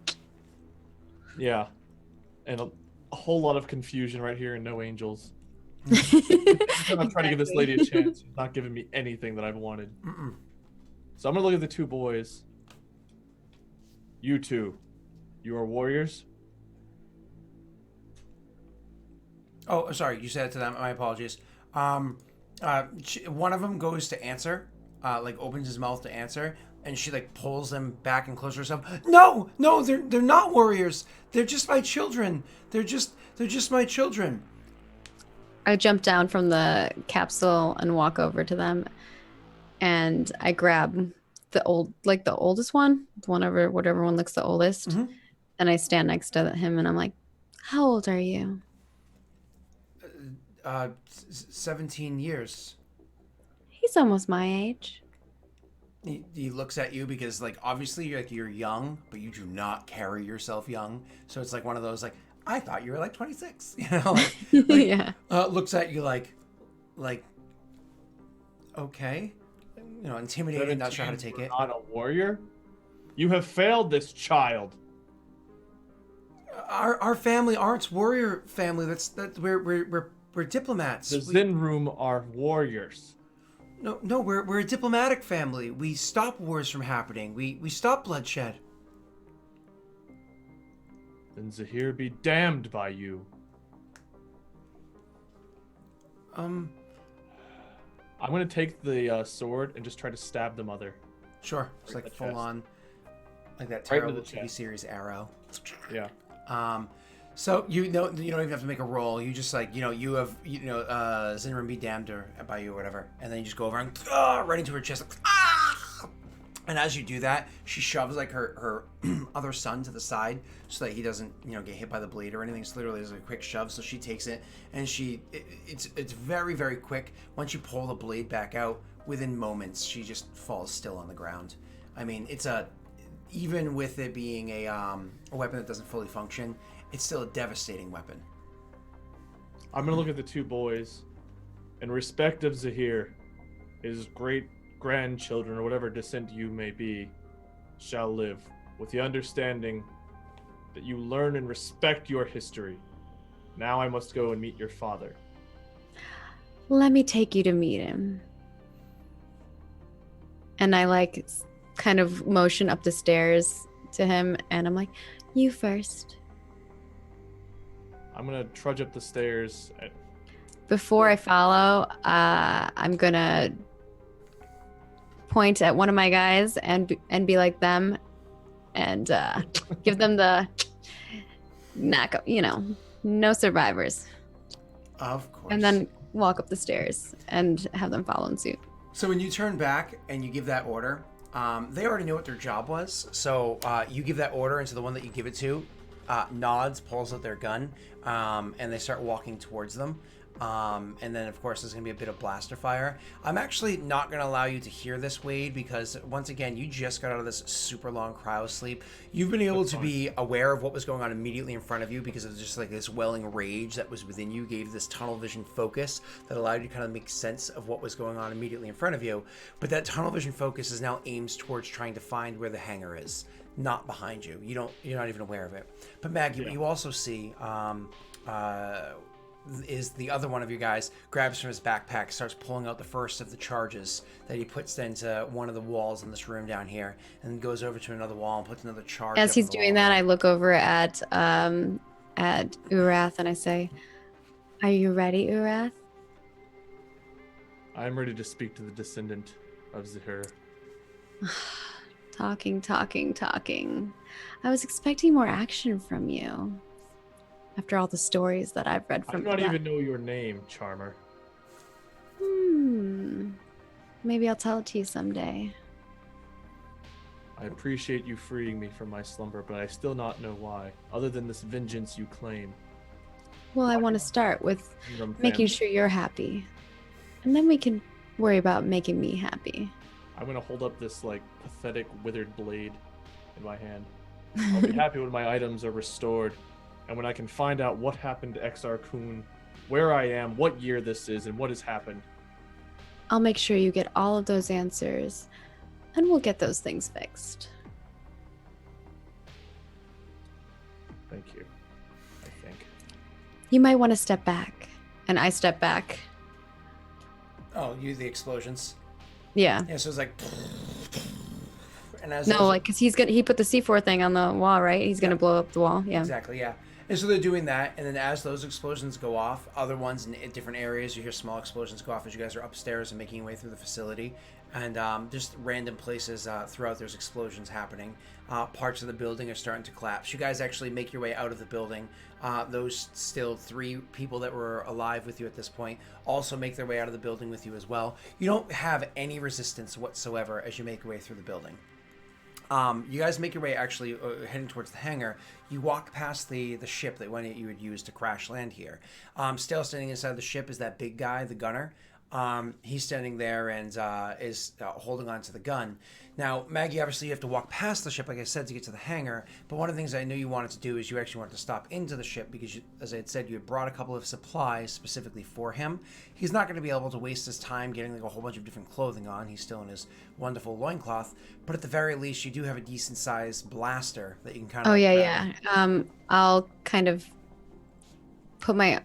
Yeah, and a whole lot of confusion right here and no angels. Every Every time I'm trying to give this lady a chance, she's not giving me anything that I've wanted. Mm-mm. So I'm gonna look at the two boys. You two, you are warriors. Oh, sorry. You said it to them. My apologies. One of them goes to answer, like opens his mouth to answer, and she like pulls him back and closer to herself. No, no, they're not warriors. They're just my children. They're just my children. I jump down from the capsule and walk over to them, and I grab the oldest one, whatever one looks the oldest, Mhm. and I stand next to him, and I'm like, "How old are you?" 17 years. He's almost my age. He looks at you because like obviously you're young, but you do not carry yourself young. So it's like one of those like I thought you were like 26. Yeah. Looks at you like okay, intimidated, not sure how to take it. Not a warrior. You have failed this child. Our family aren't warrior family. That we're diplomats. The Zen Room are warriors. No, we're a diplomatic family. We stop wars from happening. We stop bloodshed. Then Zahir be damned by you. I'm gonna take the sword and just try to stab the mother. Sure. It's like the full chest. on, like that Right into terrible the TV chest. series arrow. Yeah. So you don't even have to make a roll. You just like you have Zinran be damned by you or whatever, and then you just go over and right into her chest. Like, ah! And as you do that, she shoves like her other son to the side so that he doesn't get hit by the blade or anything. So literally, there's a quick shove. So she takes it, and it's very very quick. Once you pull the blade back out, within moments, she just falls still on the ground. I mean, even with it being a weapon that doesn't fully function, it's still a devastating weapon. I'm gonna look at the two boys. In respect of Zahir, his great grandchildren or whatever descent you may be, shall live with the understanding that you learn and respect your history. Now I must go and meet your father. Let me take you to meet him. And I like kind of motion up the stairs to him, and I'm like, you first. I'm gonna trudge up the stairs. Before I follow, I'm gonna point at one of my guys and be like them, and give them the knock. No survivors. Of course. And then walk up the stairs and have them follow in suit. So when you turn back and you give that order, they already knew what their job was. So you give that order, and so the one that you give it to nods, pulls out their gun, and they start walking towards them. And then, of course, there's going to be a bit of blaster fire. I'm actually not going to allow you to hear this, Wade, because, once again, you just got out of this super long cryo sleep. You've been able to be aware of what was going on immediately in front of you because of just like this welling rage that was within you, gave this tunnel vision focus that allowed you to kind of make sense of what was going on immediately in front of you. But that tunnel vision focus is now aimed towards trying to find where the hangar is, not behind you. You're not even aware of it. But Maggie, what you also see, is the other one of you guys grabs from his backpack, starts pulling out the first of the charges that he puts into one of the walls in this room down here, and then goes over to another wall and puts another charge. As he's doing that, I look over at Urath and I say, "Are you ready, Urath?" I'm ready to speak to the descendant of Zahir. Talking. I was expecting more action from you. After all the stories that I've read I from do not even know your name, Charmer. Maybe I'll tell it to you someday. I appreciate you freeing me from my slumber, but I still not know why, other than this vengeance you claim. Well, I want to start with From making family. sure you're happy. And then we can worry about making me happy. I'm gonna hold up this like pathetic withered blade in my hand. I'll be happy when my items are restored, and when I can find out what happened to XR Kun, where I am, what year this is, and what has happened. I'll make sure you get all of those answers, and we'll get those things fixed. Thank you. I think. You might want to step back. And I step back. Oh, the explosions. Yeah. Yeah, so it's like. And as No, those- like, because he put the C4 thing on the wall, right? He's going to blow up the wall. Yeah. Exactly, yeah. And so they're doing that, and then as those explosions go off, other ones in different areas, you hear small explosions go off as you guys are upstairs and making your way through the facility. And just random places throughout there's explosions happening. Parts of the building are starting to collapse. You guys actually make your way out of the building. Those still 3 people that were alive with you at this point also make their way out of the building with you as well. You don't have any resistance whatsoever as you make your way through the building. You guys make your way actually heading towards the hangar. You walk past the ship that you would use to crash land here. Still standing inside the ship is that big guy, the gunner. He's standing there and is holding on to the gun. Now, Maggie, obviously you have to walk past the ship, like I said, to get to the hangar. But one of the things I knew you wanted to do is you actually wanted to stop into the ship because, as I had said, you had brought a couple of supplies specifically for him. He's not going to be able to waste his time getting like a whole bunch of different clothing on. He's still in his wonderful loincloth. But at the very least, you do have a decent-sized blaster that you can kind of... Oh, like, yeah, grab. yeah. I'll kind of put my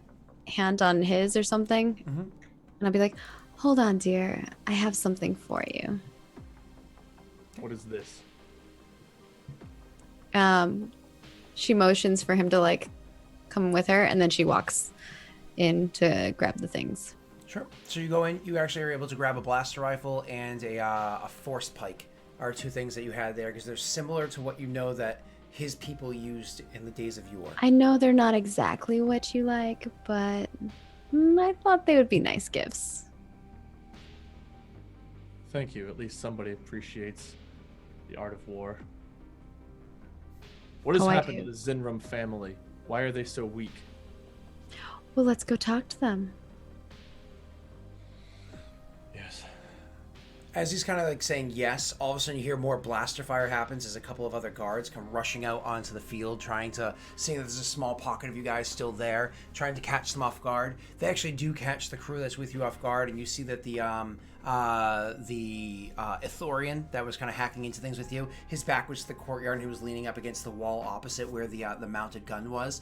hand on his or something. Mm-hmm. And I'll be like, hold on, dear. I have something for you. What is this? She motions for him to, like, come with her, and then she walks in to grab the things. Sure. So you go in, you actually are able to grab a blaster rifle and a force pike are 2 things that you had there because they're similar to what you know that his people used in the days of yore. I know they're not exactly what you like, but I thought they would be nice gifts. Thank you. At least somebody appreciates the art of war. What has Oh, I happened do. to the Zinram family? Why are they so weak? Well, let's go talk to them. Yes. As he's kind of like saying yes, all of a sudden you hear more blaster fire happens as a couple of other guards come rushing out onto the field, trying to, seeing that there's a small pocket of you guys still there, trying to catch them off guard. They actually do catch the crew that's with you off guard, and you see that the Ithorian that was kind of hacking into things with you, his back was to the courtyard and he was leaning up against the wall opposite where the mounted gun was.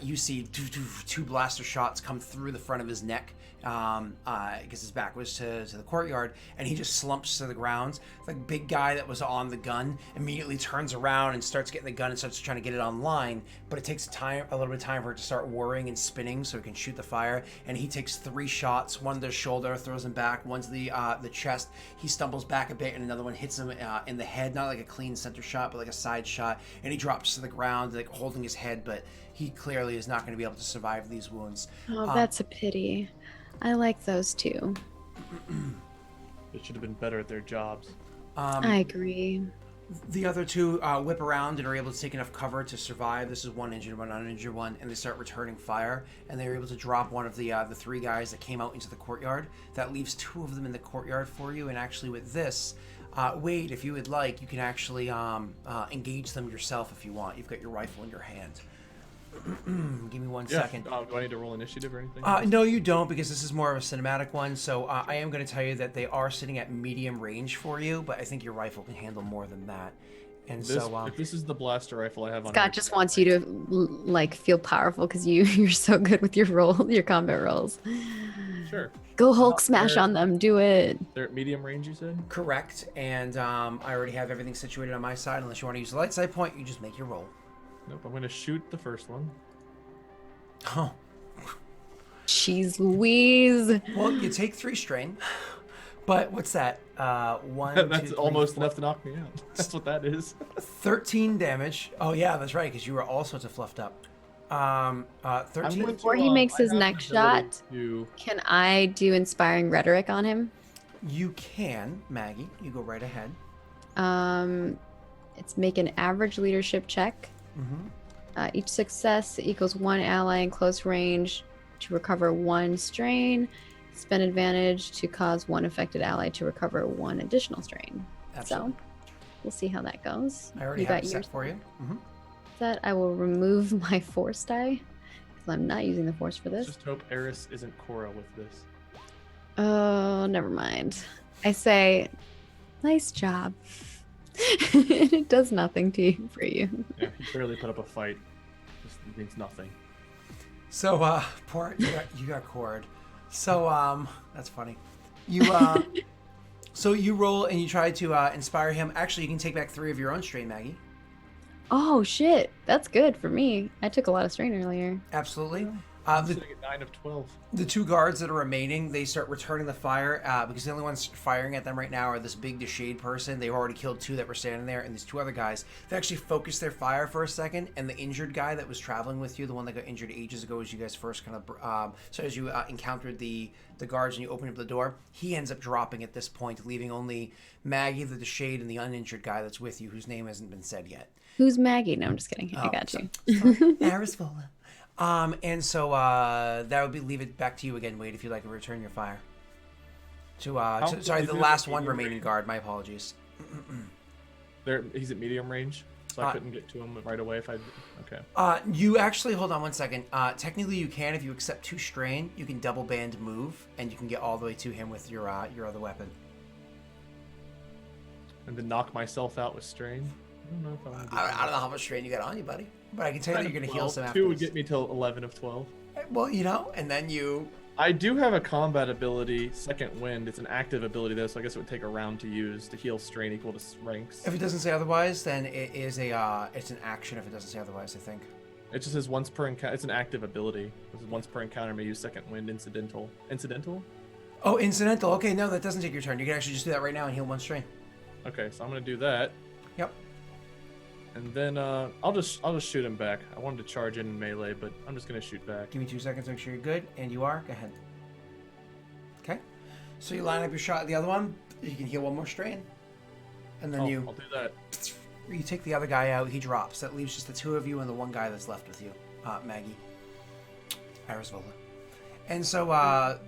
You see 2 blaster shots come through the front of his neck because his back was to the courtyard, and he just slumps to the ground. The big guy that was on the gun immediately turns around and starts getting the gun and starts trying to get it online, but it takes a little bit of time for it to start whirring and spinning so he can shoot the fire, and he takes 3 shots, one to the shoulder, throws him back, one to the chest. He stumbles back a bit and another one hits him in the head, not like a clean center shot but like a side shot, and he drops to the ground like holding his head, but he clearly is not going to be able to survive these wounds. Oh, that's a pity. I like those 2. They should have been better at their jobs. I agree. The other 2 whip around and are able to take enough cover to survive. This is one injured, one uninjured one, and they start returning fire. And they're able to drop one of the 3 guys that came out into the courtyard. That leaves 2 of them in the courtyard for you. And actually, with this, Wade, if you would like, you can actually engage them yourself if you want. You've got your rifle in your hand. Give me one second. Do I need to roll initiative or anything? No, you don't, because this is more of a cinematic one. So I am going to tell you that they are sitting at medium range for you, but I think your rifle can handle more than that. And if this is the blaster rifle I have on Scott just wants you to like feel powerful because you're so good with your combat rolls. Sure. Go Hulk smash on them. Do it. They're at medium range, you said? Correct, and I already have everything situated on my side. Unless you want to use the light side point, you just make your roll. Nope, I'm going to shoot the first one. Oh. Jeez Louise. Well, you take 3 strain, but what's that? 1, That's 2, 3, almost 4, enough to knock me out. That's what that is. 13 damage. Oh yeah, that's right, because you were all sorts of fluffed up. 13. Before he makes his I have next an ability shot, can I do inspiring rhetoric on him? You can, Maggie. You go right ahead. It's make an average leadership check. Each success equals 1 ally in close range to recover 1 strain. Spend advantage to cause 1 affected ally to recover 1 additional strain. Absolutely. So we'll see how that goes. I already have it set for you. That I will remove my force die because I'm not using the force for this. Just hope Eris isn't Cora with this. Oh, never mind. I say, nice job. It does nothing to you for you. Yeah, he barely put up a fight. Just means nothing. So, poor you got cord. So, that's funny. You so you roll and you try to inspire him. Actually, you can take back 3 of your own strain, Maggie. Oh shit, that's good for me. I took a lot of strain earlier. Absolutely. I'm sitting at 9 of 12. The 2 guards that are remaining, they start returning the fire because the only ones firing at them right now are this big Deshade person. They've already killed 2 that were standing there, and these 2 other guys. They actually focused their fire for a second, and the injured guy that was traveling with you, the one that got injured ages ago, as you guys first kind of, so as you encountered the guards and you opened up the door, he ends up dropping at this point, leaving only Maggie, the Deshade, and the uninjured guy that's with you, whose name hasn't been said yet. Who's Maggie? No, I'm just kidding. I got you. Arisvola. And so that would be leave it back to you again, Wade, if you'd like to return your fire. Sorry, the last one remaining guard. My apologies. He's at medium range, so I couldn't get to him right away if I. Okay. You actually hold on one second. Technically, you can if you accept 2 strain. You can double band move, and you can get all the way to him with your other weapon. And then knock myself out with strain. I don't know if I want to. I don't know how much strain you got on you, buddy, but I can tell you that you're going to heal some. 2 would get me till 11 of 12. Well, and then you. I do have a combat ability, Second Wind. It's an active ability though, so I guess it would take a round to use to heal strain equal to ranks. If it doesn't say otherwise, then it is it's an action. If it doesn't say otherwise, I think. It just says once per encounter. It's an active ability. It says once per encounter may use Second Wind incidental. Incidental? Oh, incidental. Okay, no, that doesn't take your turn. You can actually just do that right now and heal 1 strain. Okay, so I'm gonna do that. Yep. And then I'll just shoot him back. I wanted to charge in melee, but I'm just gonna shoot back. Give me 2 seconds to make sure you're good, and you are. Go ahead. Okay. So you line up your shot at the other one. You can heal 1 more strain, and then I'll you do that. you take the other guy out. He drops. That leaves just the 2 of you and the 1 guy that's left with you, Maggie, Arisvola. And so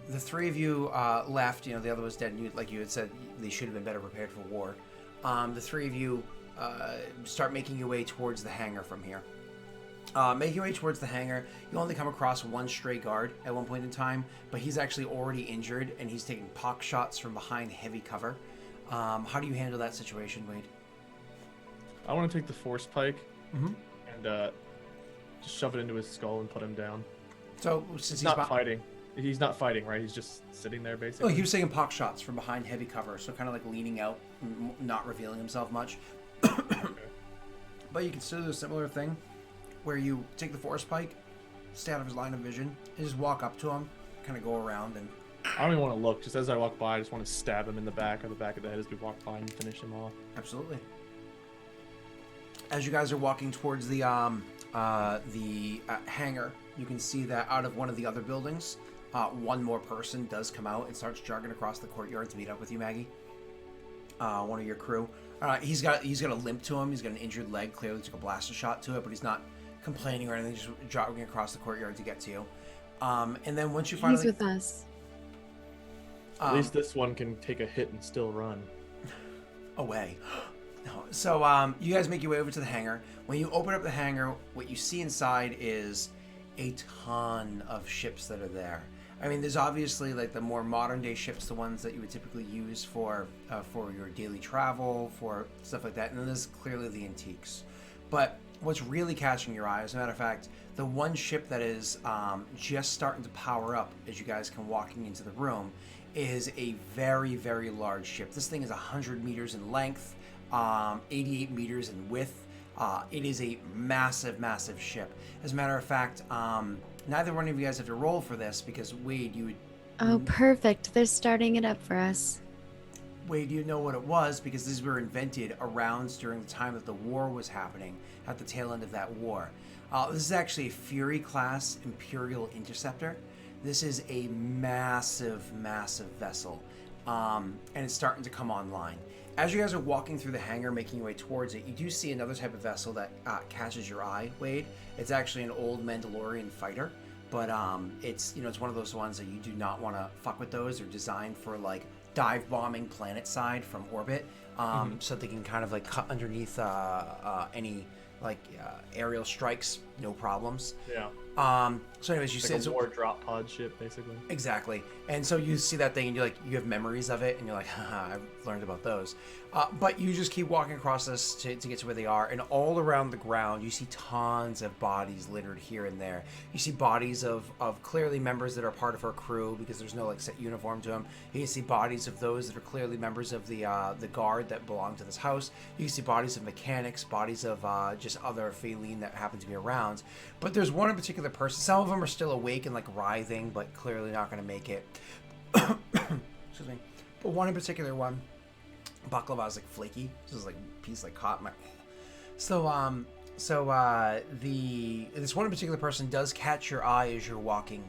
the 3 of you left. The other was dead. And you, like you had said, they should have been better prepared for war. The 3 of you start making your way towards the hangar from here. Making your way towards the hangar, you only come across 1 stray guard at one point in time, but he's actually already injured and he's taking pock shots from behind heavy cover. How do you handle that situation, Wade? I want to take the force pike Mm-hmm. and just shove it into his skull and put him down. So since he's not fighting. He's not fighting, right? He's just sitting there, basically. Oh, he was taking pock shots from behind heavy cover, so kind of like leaning out, not revealing himself much. But you can still do a similar thing, where you take the force pike, stay out of his line of vision, and just walk up to him, kind of go around, and I don't even want to look. Just as I walk by, I just want to stab him in the back or the back of the head as we walk by and finish him off. absolutely. As you guys are walking towards the hangar, you can see that out of one of the other buildings, 1 more person does come out and starts jogging across the courtyard to meet up with you, Maggie. One of your crew. He's got a limp to him. He's got an injured leg. Clearly took a blaster shot to it, but he's not complaining or anything. Just jogging across the courtyard to get to you. And then once you finally, He's with us. At least this one can take a hit and still run. away. No. So you guys make your way over to the hangar. When you open up the hangar, what you see inside is a ton of ships that are there. I mean, there's obviously like the more modern day ships, the ones that you would typically use for your daily travel, for stuff like that. And then there's clearly the antiques. But what's really catching your eye, as a matter of fact, the one ship that is just starting to power up as you guys come walking into the room is a very, very large ship. This thing is 100 meters in length, 88 meters in width. It is a massive, massive ship. As a matter of fact, neither one of you guys have to roll for this because Wade, you would... Oh, perfect. They're starting it up for us. Wade, you know what it was because these were invented around during the time that the war was happening, at the tail end of that war. This is actually a Fury class Imperial Interceptor. This is a massive, massive vessel, and it's starting to come online. As you guys are walking through the hangar, making your way towards it, you do see another type of vessel that catches your eye, Wade. It's actually an old Mandalorian fighter, but it's one of those ones that you do not want to fuck with. Those they're designed for like dive bombing planet side from orbit, so they can kind of like cut underneath any aerial strikes no problems. Yeah. So anyways, you Like say a it's war drop pod ship, basically. exactly, and so you see that thing and you have memories of it, and you're like, haha, I've learned about those. But you just keep walking across this to get to where they are, and all around the ground you see tons of bodies littered here and there. You see bodies of clearly members that are part of her crew because there's no like set uniform to them. You can see bodies of those that are clearly members of the guard that belong to this house. You can see bodies of mechanics, bodies of just other Faeline that happen to be around. But there's one in particular person. Some of them are still awake and like writhing, but clearly not going to make it. Excuse me. But one in particular one. Baklava is like flaky. This is like piece like caught in my. This one in particular person does catch your eye as you're walking.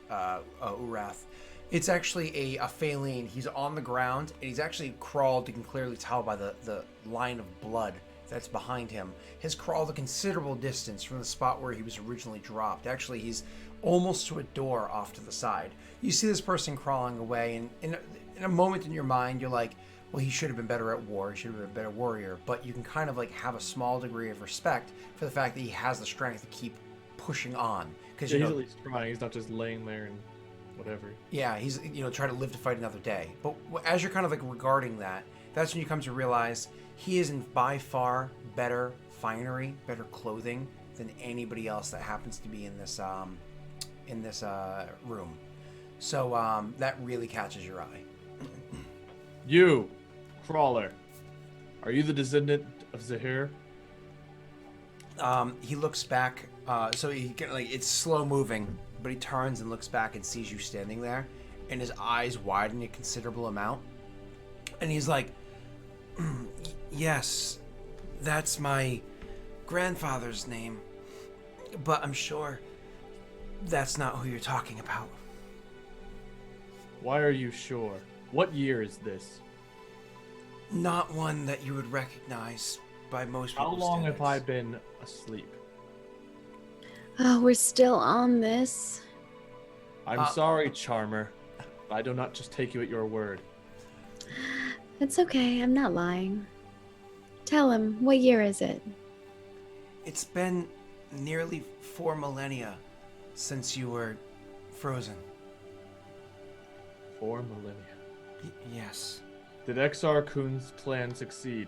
Urath. It's actually a Faeline. He's on the ground and he's actually crawled. You can clearly tell by the line of blood that's behind him. Has crawled a considerable distance from the spot where he was originally dropped. Actually, he's almost to a door off to the side. You see this person crawling away, and in a moment in your mind, you're like, well, he should have been better at war. He should have been a better warrior. But you can kind of like have a small degree of respect for the fact that he has the strength to keep pushing on. Because he's at least trying. He's not just laying there and whatever. Yeah, he's trying to live to fight another day. But as you're kind of like regarding that, that's when you come to realize he is in by far better finery, better clothing than anybody else that happens to be in this room. So that really catches your eye. You, Crawler, are you the descendant of Zahir? He looks back. So he like it's slow moving, but he turns and looks back and sees you standing there, and his eyes widen a considerable amount, and he's like, "Yes, that's my grandfather's name, but I'm sure that's not who you're talking about." Why are you sure? What year is this? Not one that you would recognize by most How people's long standards. have I been asleep? Oh, we're still on this. I'm sorry, Charmer. I do not just take you at your word. It's okay. I'm not lying. Tell him, what year is it? It's been nearly 4 millennia since you were frozen. 4 millennia. Yes. Did Exar Kun's plan succeed?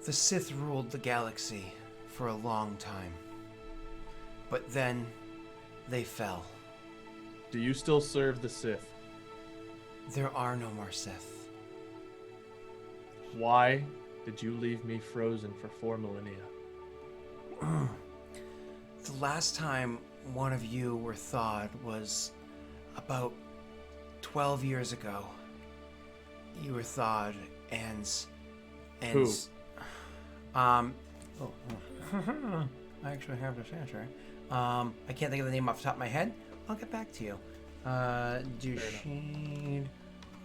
The Sith ruled the galaxy for a long time. But then they fell. Do you still serve the Sith? There are no more Sith. Why did you leave me frozen for 4 millennia? The last time one of you were thawed was about 12 years ago. You were thawed and Who? I actually have this answer. I can't think of the name off the top of my head. I'll get back to you. Dusheen.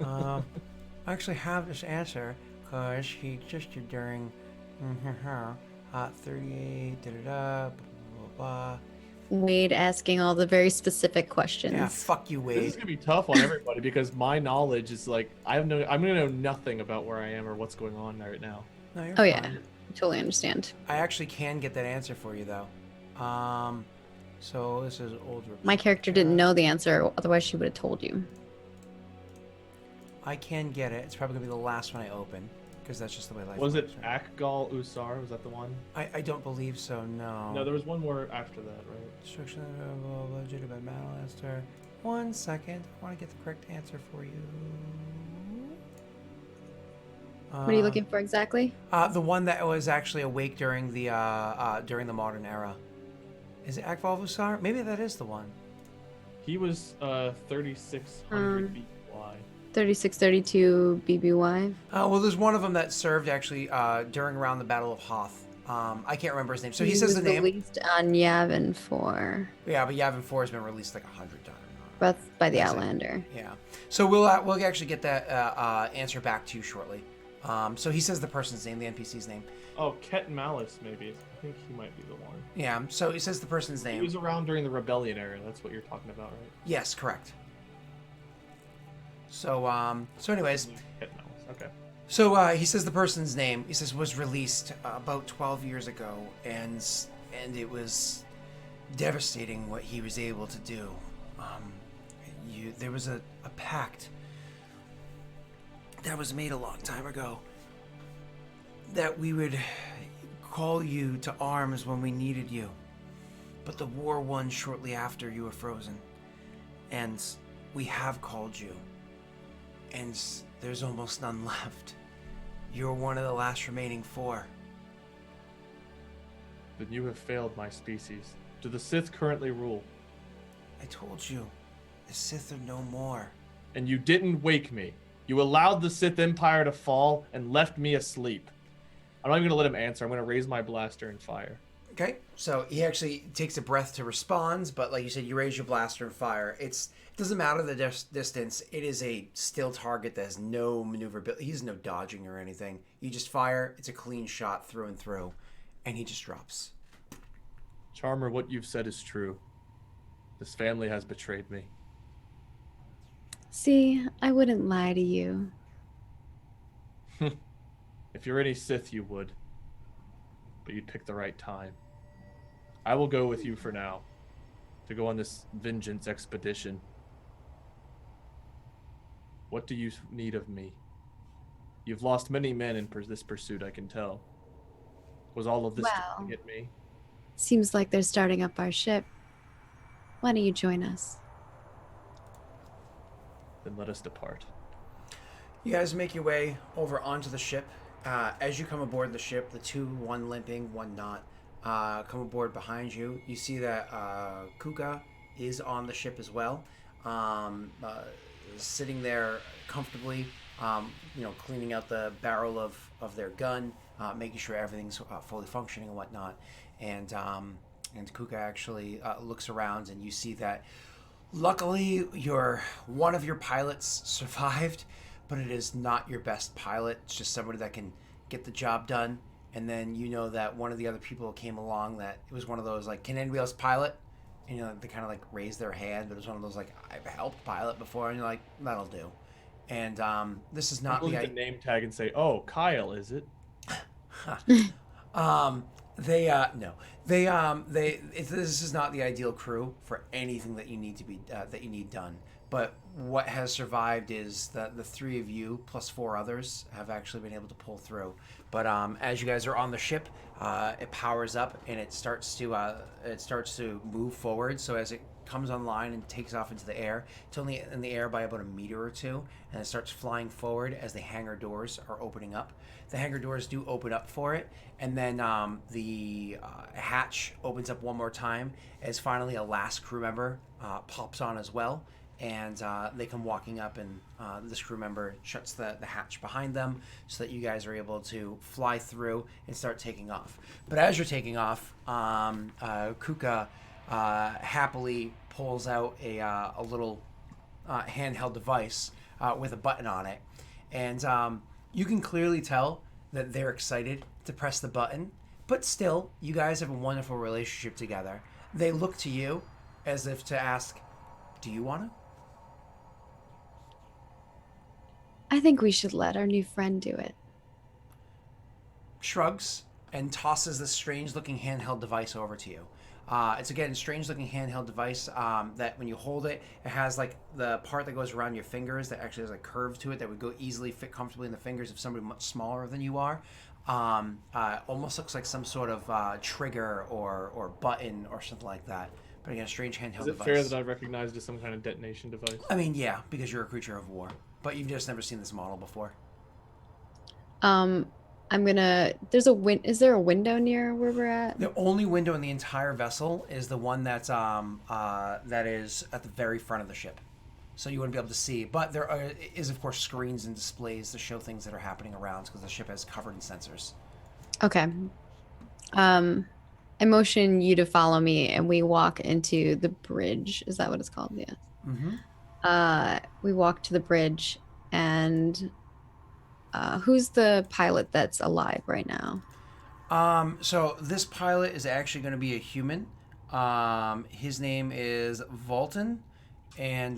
I actually have this answer because he existed during 38, blah, blah, blah. Wade asking all the very specific questions. Yeah, fuck you, This is Wade. gonna be tough on everybody because my knowledge is like I'm gonna know nothing about where I am or what's going on right now. No, you're Oh, yeah. fine. Totally understand. I actually can get that answer for you though. So this is old. My character didn't know the answer, otherwise she would have told you. I can get it. It's probably gonna be the last one I open because that's just the way life Was it works, right? Akgal Usar? Was that the one? I don't believe so. No. No, there was one more after that, right? Destruction of legitimate Battlemaster. 1 second. I want to get the correct answer for you. What are you looking for exactly? The one that was actually awake during the modern era. Is it Akval Vusar? Maybe that is the one. He was 3600 BY. 3632 BBY. Well, there's one of them that served actually during around the Battle of Hoth. I can't remember his name. So he says the name. Released on Yavin 4. Yeah, but Yavin 4 has been released like 100 times. By the That's it. Outlander. Yeah. So we'll actually get that answer back to you shortly. So he says the person's name, the NPC's name. Oh, Ket Malice, maybe. I think he might be the one. Yeah. So he says the person's He name. was around during the Rebellion era. That's what you're talking about, right? Yes, correct. So anyways, Ket Malice. Okay. So he says the person's name. He says was released about 12 years ago, and it was devastating what he was able to do. There was a pact that was made a long time ago that we would call you to arms when we needed you. But the war won shortly after you were frozen. And we have called you. And there's almost none left. You're one of the last remaining 4. Then you have failed my species. Do the Sith currently rule? I told you, the Sith are no more. And you didn't wake me. You allowed the Sith Empire to fall and left me asleep. I'm not even going to let him answer. I'm going to raise my blaster and fire. Okay, so he actually takes a breath to respond, but like you said, you raise your blaster and fire. It doesn't matter the distance. It is a still target that has no maneuverability. He's no dodging or anything. You just fire. It's a clean shot through and through, and he just drops. Charmer, what you've said is true. This family has betrayed me. See, I wouldn't lie to you. If you're any Sith, you would. But you'd pick the right time. I will go with you for now, to go on this vengeance expedition. What do you need of me? You've lost many men in this pursuit, I can tell. Was all of this to get me? Seems like they're starting up our ship. Why don't you join us? Then let us depart. You guys make your way over onto the ship. As you come aboard the ship, the two, one limping, one not, come aboard behind you. You see that Kuka is on the ship as well, sitting there comfortably, cleaning out the barrel of their gun, making sure everything's fully functioning and whatnot. And Kuka actually looks around, and you see that luckily one of your pilots survived, but it is not your best pilot. It's just somebody that can get the job done. And then you know that one of the other people came along that it was one of those like, can anybody else pilot? And they kind of like raised their hand, but it was one of those like, I've helped pilot before, and you're like, that'll do. And this is not look at the name tag and say, oh, Kyle, is it? This is not the ideal crew for anything that you need to be that you need done. But what has survived is that the 3 of you plus 4 others have actually been able to pull through. But as you guys are on the ship, it powers up and it starts to move forward. So as it comes online and takes off into the air, it's only in the air by about a meter or two, and it starts flying forward as the hangar doors are opening up. The hangar doors do open up for it, and then the hatch opens up one more time as finally a last crew member pops on as well. And they come walking up, and this crew member shuts the hatch behind them so that you guys are able to fly through and start taking off. But as you're taking off, Kuka happily pulls out a little handheld device with a button on it. And you can clearly tell that they're excited to press the button, but still, you guys have a wonderful relationship together. They look to you as if to ask, do you want to? I think we should let our new friend do it. Shrugs and tosses this strange-looking handheld device over to you. It's again a strange-looking handheld device that when you hold it, it has like the part that goes around your fingers that actually has a curve to it that would go easily fit comfortably in the fingers of somebody much smaller than you are. Almost looks like some sort of trigger or button or something like that. But again, a strange handheld device. Is it fair that I recognized as some kind of detonation device? I mean, yeah, because you're a creature of war. But you've just never seen this model before. Is there a window near where we're at? The only window in the entire vessel is the one that's that is at the very front of the ship. So you wouldn't be able to see. But there is, of course, screens and displays to show things that are happening around because the ship is covered in sensors. Okay. I motion you to follow me, and we walk into the bridge. Is that what it's called? Yeah. Mm-hmm. We walk to the bridge, and who's the pilot that's alive right now? So this pilot is actually going to be a human. His name is Volton, and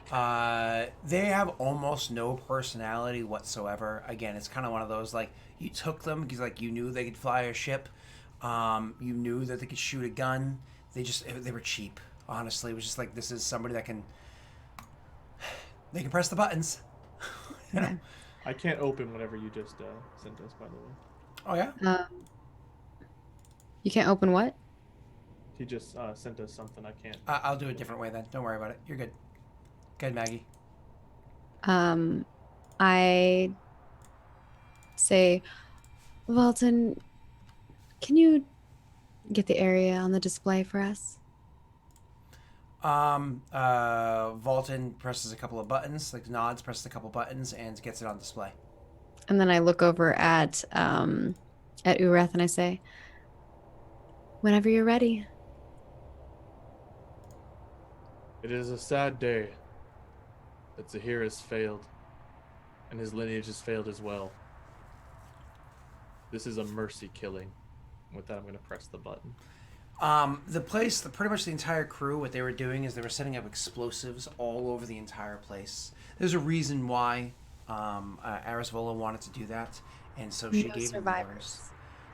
They have almost no personality whatsoever. Again, it's kind of one of those like you took them because like you knew they could fly a ship, you knew that they could shoot a gun. They were cheap. Honestly, it was just like this is somebody that they can press the buttons. You know? I can't open whatever you just sent us, by the way. Oh yeah. You can't open what? He just sent us something. I can't. I'll do it a different way then. Don't worry about it. You're good. Good, Maggie. I say, Walton, can you get the area on the display for us? Volton presses a couple of buttons, like nods, presses a couple buttons, and gets it on display. And then I look over at Ureth and I say, whenever you're ready. It is a sad day that Zahir has failed, and his lineage has failed as well. This is a mercy killing. With that, I'm going to press the button. Pretty much the entire crew, what they were doing is they were setting up explosives all over the entire place. There's a reason why Arisvola wanted to do that, and so she gave them orders.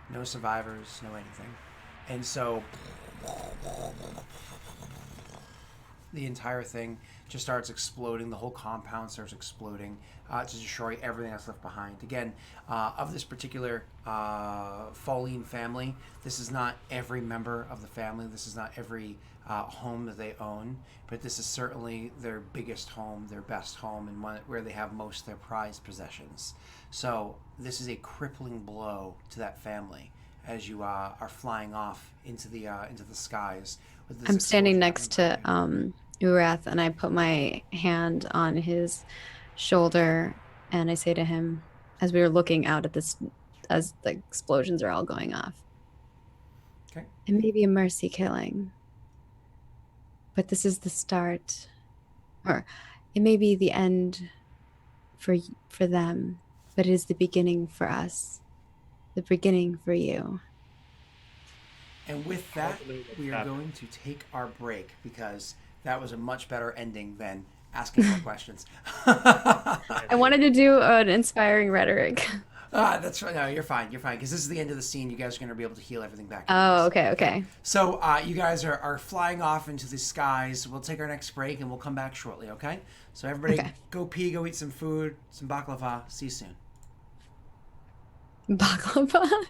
No survivors, no anything. And so the entire thing just starts exploding. The whole compound starts exploding to destroy everything that's left behind. Again, of this particular Falleen family, this is not every member of the family. This is not every home that they own, but this is certainly their biggest home, their best home, and one where they have most of their prized possessions. So this is a crippling blow to that family as you are flying off into the skies. With this I'm standing next to happening Urath, and I put my hand on his shoulder, and I say to him, as we were looking out at this, as the explosions are all going off, okay. It may be a mercy killing, but this is the start, or it may be the end for them, but it is the beginning for us, the beginning for you. And with that, we are going to take our break because that was a much better ending than asking more questions. I wanted to do an inspiring rhetoric. That's right. No, you're fine. You're fine because this is the end of the scene. You guys are going to be able to heal everything back. Oh, okay. So you guys are flying off into the skies. We'll take our next break and we'll come back shortly. Okay. So everybody, go pee, go eat some food, some baklava. See you soon. Baklava.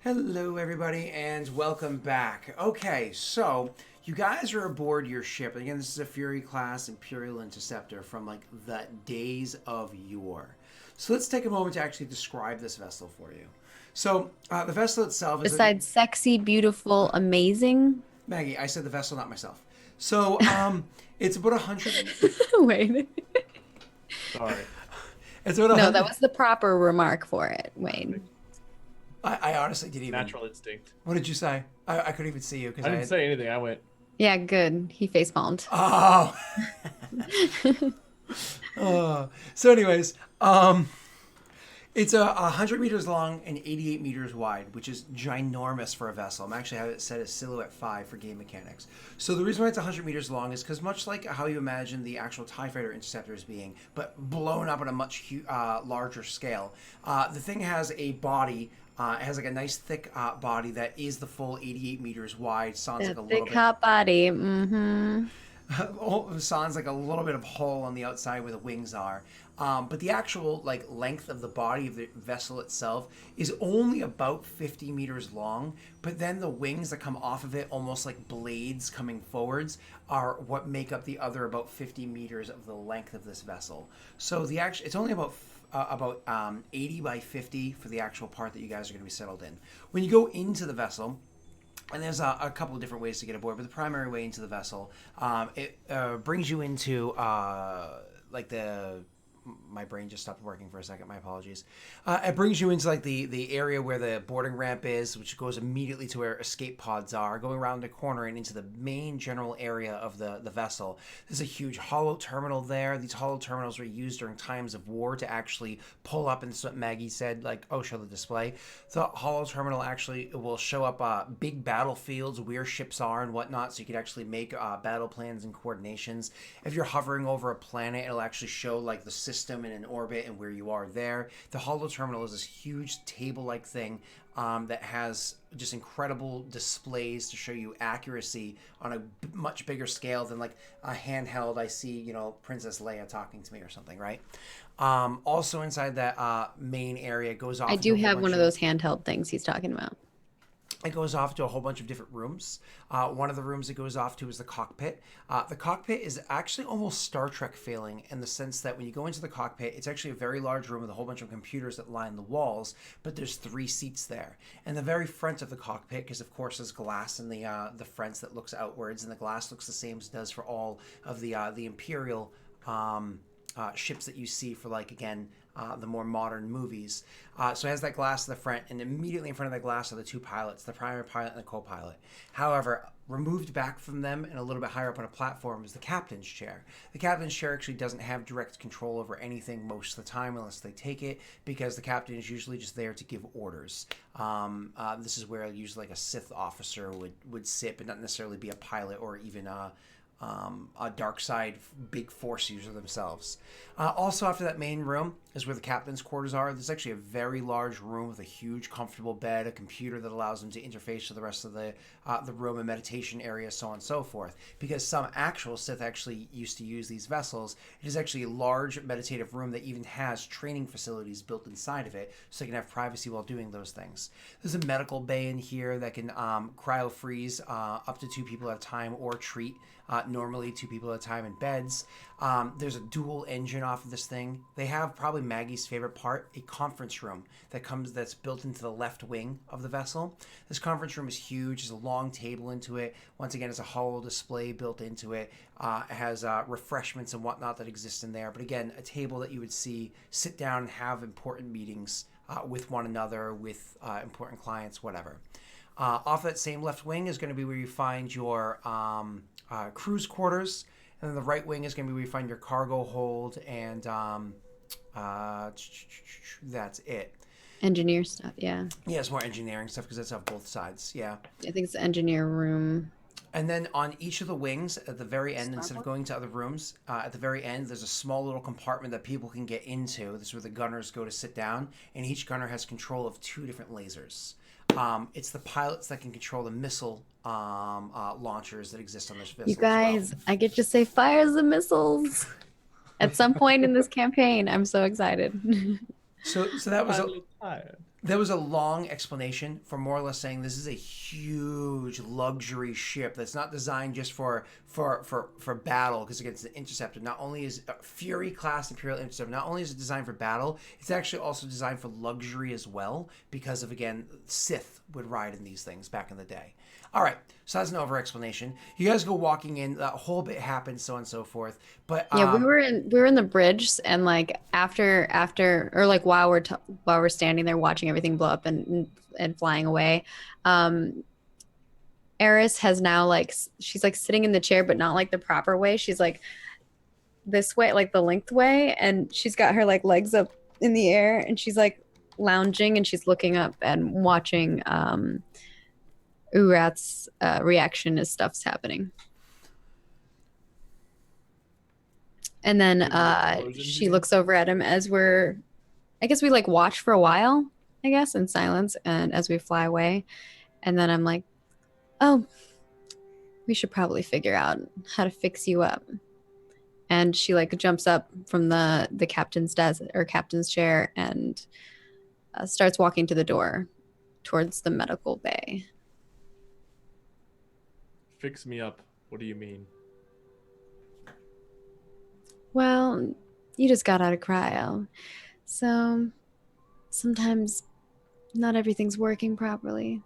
Hello, everybody, and welcome back. Okay, so you guys are aboard your ship. Again, this is a Fury class Imperial Interceptor from like the days of yore. So let's take a moment to actually describe this vessel for you. So the vessel itself is Besides sexy, beautiful, amazing. Maggie. I said the vessel, not myself. So it's about 100. Wait. Sorry. It's about No, 100. that was the proper remark for it. Wait. I honestly didn't even. Natural instinct. What did you say? I couldn't even see you because I didn't say anything. I went. Yeah, good. He face palmed. Oh. So, anyways, it's 100 meters long and 88 meters wide, which is ginormous for a vessel. I'm actually have it set as silhouette 5 for game mechanics. So the reason why it's 100 meters long is because much like how you imagine the actual TIE Fighter interceptors being, but blown up on a much larger scale, the thing has a body. It has like a nice thick body that is the full 88 meters wide. Sounds like a little Thick bit. hot body. Mm-hmm. Sounds like a little bit of hole on the outside where the wings are. But the actual like length of the body of the vessel itself is only about 50 meters long. But then the wings that come off of it, almost like blades coming forwards, are what make up the other about 50 meters of the length of this vessel. So the actual, it's only about 80 by 50 for the actual part that you guys are going to be settled in. When you go into the vessel, and there's a couple of different ways to get aboard, but the primary way into the vessel, it brings you into like the... My brain just stopped working for a second. My apologies. It brings you into like the area where the boarding ramp is, which goes immediately to where escape pods are, going around the corner and into the main general area of the vessel. There's a huge hollow terminal there. These hollow terminals were used during times of war to actually pull up, and this is what Maggie said, like, oh, show the display. The hollow terminal actually will show up big battlefields where ships are and whatnot, so you could actually make battle plans and coordinations. If you're hovering over a planet, it'll actually show like the system in an orbit and where you are there. The hollow terminal is this huge table-like thing that has just incredible displays to show you accuracy on a much bigger scale than like a handheld. I see, you know, Princess Leia talking to me or something, right? Also inside that main area goes off. I do have one of those handheld things he's talking about. It goes off to a whole bunch of different rooms. One of the rooms it goes off to is the cockpit. The cockpit is actually almost Star Trek feeling in the sense that when you go into the cockpit, it's actually a very large room with a whole bunch of computers that line the walls, but there's 3 seats there. And the very front of the cockpit, because of course there's glass in the fronts that looks outwards, and the glass looks the same as it does for all of the Imperial ships that you see for, like, again, the more modern movies. So it has that glass in the front, and immediately in front of that glass are the 2 pilots, the primary pilot and the co-pilot. However, removed back from them and a little bit higher up on a platform is the captain's chair. The captain's chair actually doesn't have direct control over anything most of the time unless they take it, because the captain is usually just there to give orders. This is where usually like a Sith officer would sit, but not necessarily be a pilot or even a dark side big force user themselves. Also after that main room is where the captain's quarters are. There's actually a very large room with a huge comfortable bed, a computer that allows them to interface to the rest of the room, a meditation area, so on and so forth. Because some actual Sith actually used to use these vessels, it is actually a large meditative room that even has training facilities built inside of it, so they can have privacy while doing those things. There's a medical bay in here that can cryo freeze up to 2 people at a time, or treat normally 2 people at a time in beds. There's a dual engine off of this thing. They have probably Maggie's favorite part, a conference room that's built into the left wing of the vessel. This conference room is huge. There's a long table into it. Once again, it's a hollow display built into it. It has refreshments and whatnot that exist in there. But again, a table that you would sit down and have important meetings with one another, with important clients, whatever. Off that same left wing is going to be where you find your crew's quarters, and then the right wing is going to be where you find your cargo hold, and that's it. Engineer stuff, yeah. Yeah, it's more engineering stuff because that's on both sides. Yeah. I think it's the engineer room. And then on each of the wings at the very end, instead of going to other rooms, at the very end, there's a small little compartment that people can get into. This is where the gunners go to sit down, and each gunner has control of 2 different lasers. It's the pilots that can control the missile launchers that exist on this vessel. You guys, I get to say fires the missiles at some point in this campaign. I'm so excited. So that was There was a long explanation for more or less saying this is a huge luxury ship that's not designed just for battle, because against the Interceptor. Not only is Fury class Imperial Interceptor, not only is it designed for battle, it's actually also designed for luxury as well, because of, again, Sith would ride in these things back in the day. All right, so that's an over explanation. You guys go walking in, that whole bit happens, so on and so forth. But Yeah, we were in the bridge, and like after or like while we're standing there watching everything blow up and flying away, Eris has now like she's like sitting in the chair, but not like the proper way. She's like this way, like the length way, and she's got her like legs up in the air, and she's like lounging, and she's looking up and watching Urat's reaction as stuff's happening. And then she looks over at him as I guess we like watch for a while, I guess, in silence, and as we fly away. And then I'm like, oh, we should probably figure out how to fix you up. And she like jumps up from the captain's desk or captain's chair and starts walking to the door towards the medical bay. Fix me up. What do you mean? Well, you just got out of cryo. So sometimes not everything's working properly.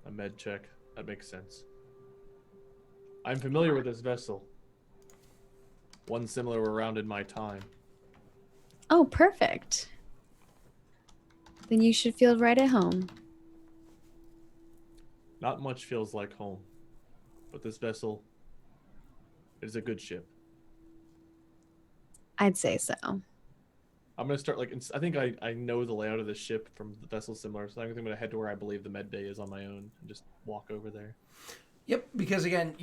A med check. That makes sense. I'm familiar with this vessel. One similar around in my time. Oh, perfect. Then you should feel right at home. Not much feels like home, but this vessel is a good ship. I'd say so. I'm gonna start like I think I know the layout of the ship from the vessel similar, so I think I'm gonna head to where I believe the med bay is on my own and just walk over there. Yep, because again,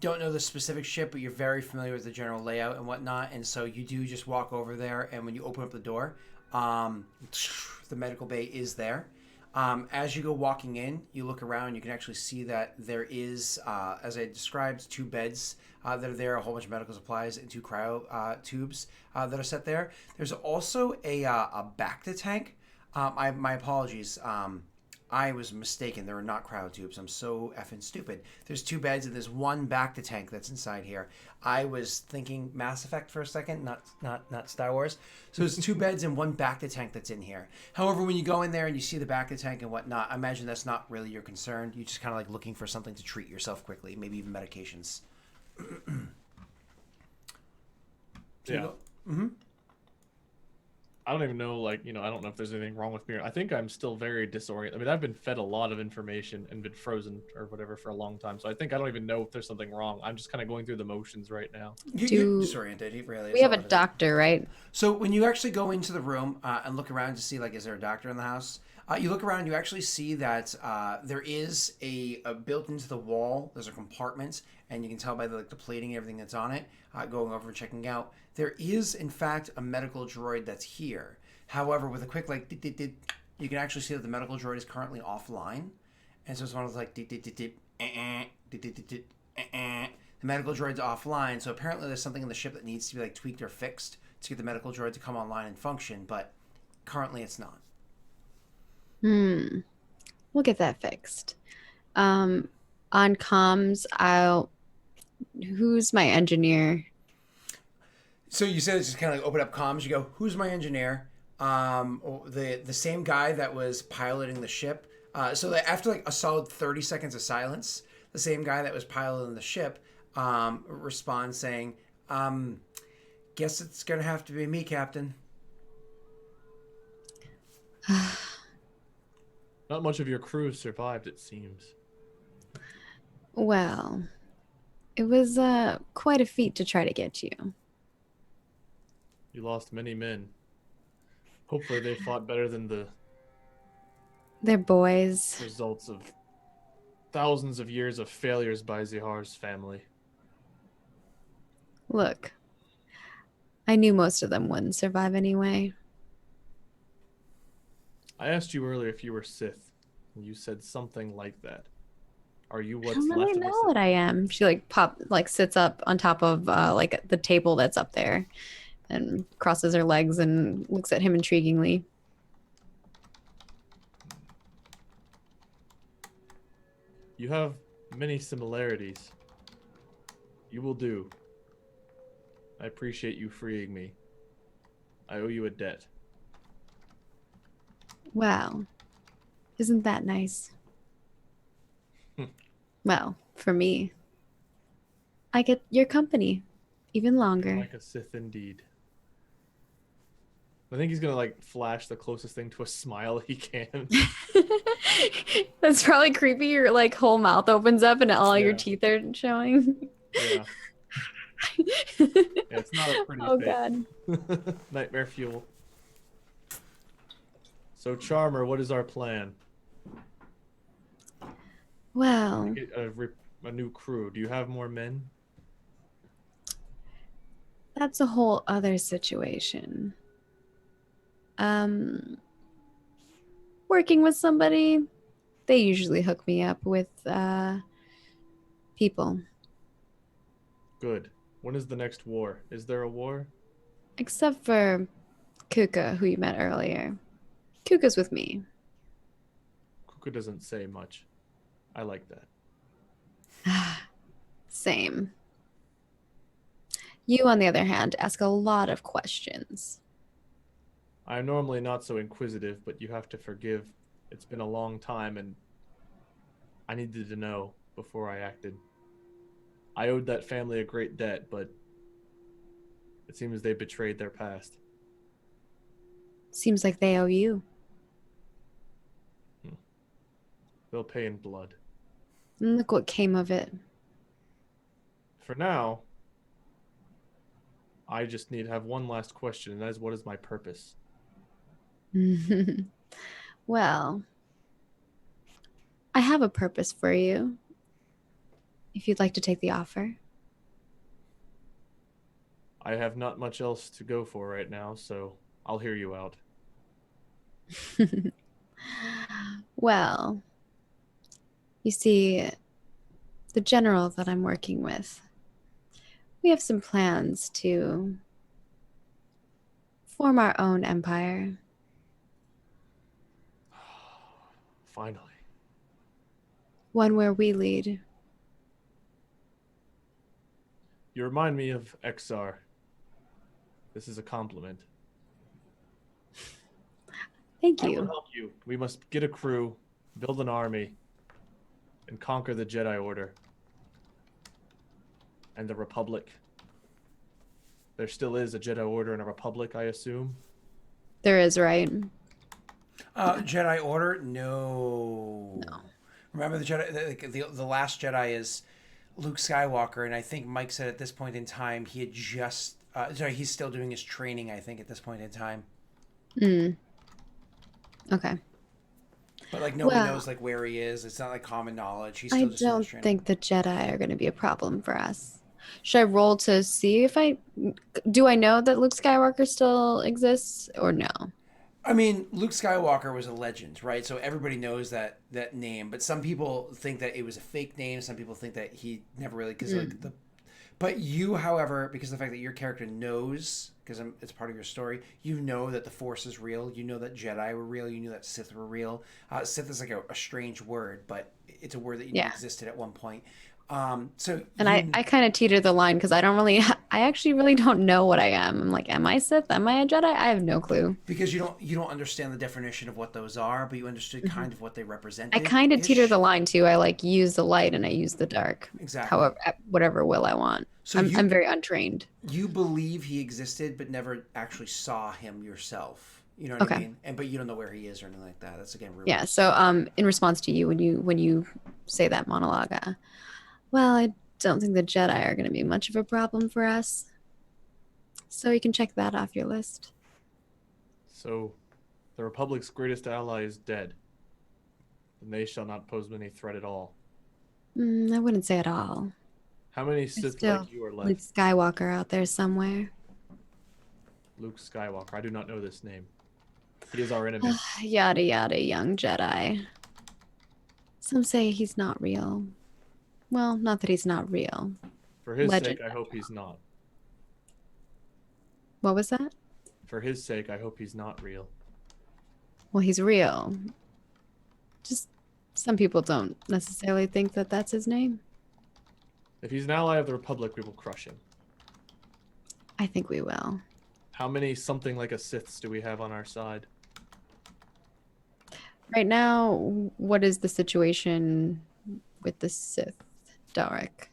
don't know the specific ship, but you're very familiar with the general layout and whatnot, and so you do just walk over there, and when you open up the door, the medical bay is there. As you go walking in, you look around, you can actually see that there is, as I described, 2 beds that are there, a whole bunch of medical supplies, and 2 cryo tubes that are set there. There's also a Bacta tank. My apologies. I was mistaken. There are not cryo tubes. I'm so effing stupid. There's 2 beds and there's 1 Bacta tank that's inside here. I was thinking Mass Effect for a second, not Star Wars. So there's 2 beds and 1 Bacta tank that's in here. However, when you go in there and you see the Bacta tank and whatnot, I imagine that's not really your concern. You're just kind of like looking for something to treat yourself quickly, maybe even medications. Yeah. Mm-hmm. I don't even know, like, I don't know if there's anything wrong with me. I think I'm still very disoriented. I mean, I've been fed a lot of information and been frozen or whatever for a long time. So I think I don't even know if there's something wrong. I'm just kind of going through the motions right now. You're disoriented, really. We have a doctor, right? So when you actually go into the room and look around to see, like, is there a doctor in the house? You look around, you actually see that there is a built into the wall, there's a compartment, and you can tell by the plating and everything that's on it, going over and checking out. There is, in fact, a medical droid that's here. However, with a quick, you can actually see that the medical droid is currently offline. And so it's one of those, the medical droid's offline. So apparently there's something in the ship that needs to be, tweaked or fixed to get the medical droid to come online and function, but currently it's not. We'll get that fixed. On comms, who's my engineer? So you said it's just kind of open up comms. You go, who's my engineer? The same guy that was piloting the ship. So that after a solid 30 seconds of silence, the same guy that was piloting the ship responds saying, guess it's going to have to be me, Captain. Not much of your crew survived, it seems. Well, it was quite a feat to try to get you. You lost many men. Hopefully they fought better than the They're boys. results of thousands of years of failures by Zihar's family. Look, I knew most of them wouldn't survive anyway. I asked you earlier if you were Sith, and you said something like that. Are you I what's don't left really of know the Sith? what I am. She sits up on top of the table that's up there and crosses her legs and looks at him intriguingly. You have many similarities. You will do. I appreciate you freeing me. I owe you a debt. Wow. Isn't that nice? Well, for me, I get your company even longer. Like a Sith indeed. I think he's gonna like flash the closest thing to a smile he can. That's probably creepy. Your like whole mouth opens up and all your Yeah. teeth are showing. Yeah. Yeah, it's not a pretty Oh face. god. Nightmare fuel. So Charmer, what is our plan? Well, Get a new crew. Do you have more men? that's a whole other situation. Um, working with somebody, they usually hook me up with people. Good. When is the next war? Is there a war? Except for Kuka, who you met earlier. Kuka's with me. Kuka doesn't say much. I like that. Same. You, on the other hand, ask a lot of questions. I'm normally not so inquisitive, but you have to forgive. It's been a long time and I needed to know before I acted. I owed that family a great debt, but it seems they betrayed their past. Seems like they owe you. They'll pay in blood. And look what came of it. For now, I just need to have one last question, and that is, what is my purpose? Well, I have a purpose for you. If you'd like to take the offer. I have not much else to go for right now, so I'll hear you out. Well, you see, the general that I'm working with, we have some plans to form our own empire. Finally. One where we lead. You remind me of Exar. This is a compliment. Thank I will you. help you. We must get a crew, build an army, and conquer the Jedi Order. And the Republic. There still is a Jedi Order and a Republic, I assume. There is, right? Jedi Order? No. No. Remember the Jedi? The last Jedi is Luke Skywalker, and I think Mike said at this point in time he had just. Sorry, he's still doing his training. I think at this point in time. Okay. But like nobody Well, knows like where he is. It's not like common knowledge. He's I still just doing his don't training. think the Jedi are going to be a problem for us. Should I roll to see if do I know that Luke Skywalker still exists or no? I mean, Luke Skywalker was a legend, right? So everybody knows that name. But some people think that it was a fake name. Some people think that he never really because like the. But you, however, because of the fact that your character knows, because it's part of your story, you know that the Force is real. You know that Jedi were real. You knew that Sith were real. Sith is like a strange word, but it's a word that you knew existed at one point. And I kind of teeter the line because I actually really don't know what I am. I'm like, am I Sith? Am I a Jedi? I have no clue. Because you don't understand the definition of what those are, but you understood kind of what they represent. I kind of teeter the line too. I like use the light and I use the dark. Exactly. However, whatever will I want. So I'm very untrained. You believe he existed, but never actually saw him yourself. You know what I mean? But you don't know where he is or anything like that. That's again rumors. Yeah. So in response to you, when you say that monologue, well, I don't think the Jedi are going to be much of a problem for us. So you can check that off your list. So, the Republic's greatest ally is dead. And they shall not pose any threat at all. I wouldn't say at all. How many Sith like you are left? Luke Skywalker out there somewhere. Luke Skywalker. I do not know this name. He is our enemy. Yada yada, young Jedi. Some say he's not real. Well, not that he's not real. For his sake, I hope he's not. What was that? For his sake, I hope he's not real. Well, he's real. Just Some people don't necessarily think that that's his name. If he's an ally of the Republic, we will crush him. I think we will. How many something like a Siths do we have on our side? Right now, what is the situation with the Sith, Derek?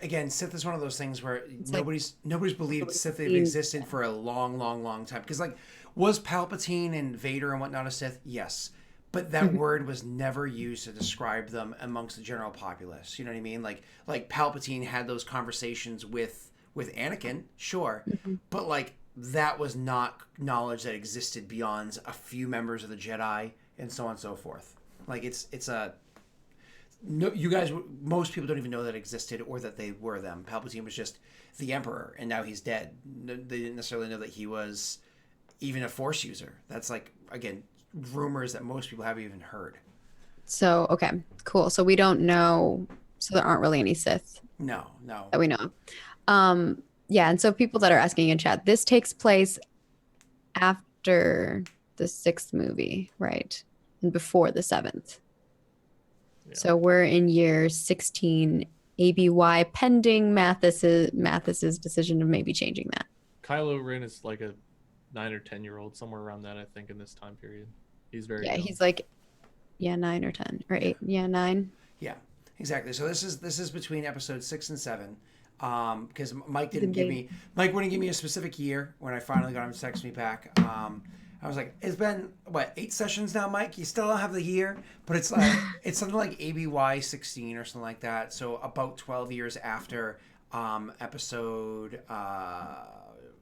Again, Sith is one of those things where It's like- nobody's believed Sith have seen existed for a long, long, long time. Because like, was Palpatine and Vader and whatnot a Sith? Yes, but that word was never used to describe them amongst the general populace. You know what I mean? Like Palpatine had those conversations with Anakin, sure, but like that was not knowledge that existed beyond a few members of the Jedi and so on and so forth. Like it's a no, you guys, most people don't even know that existed or that they were them. Palpatine was just the Emperor, and now he's dead. They didn't necessarily know that he was even a Force user. That's like, again, rumors that most people haven't even heard. So, okay, cool. So we don't know. So there aren't really any Sith No. that we know of. Yeah, and so people that are asking in chat, this takes place after the 6th movie, right? And before the 7th. Yeah. So we're in year 16 ABY, pending Mathis's decision of maybe changing that. Kylo Ren is like a 9 or 10-year-old, somewhere around that, I think, in this time period. He's very Yeah, young. he's like, 9 or 10 or 8. Yeah, 9. Yeah, exactly. So this is between episode 6 and 7. Because Mike wouldn't give me a specific year when I finally got him to text me back. I was like, it's been what, 8 sessions now, Mike? You still don't have the year, but it's like it's something like ABY 16 or something like that. So about 12 years after episode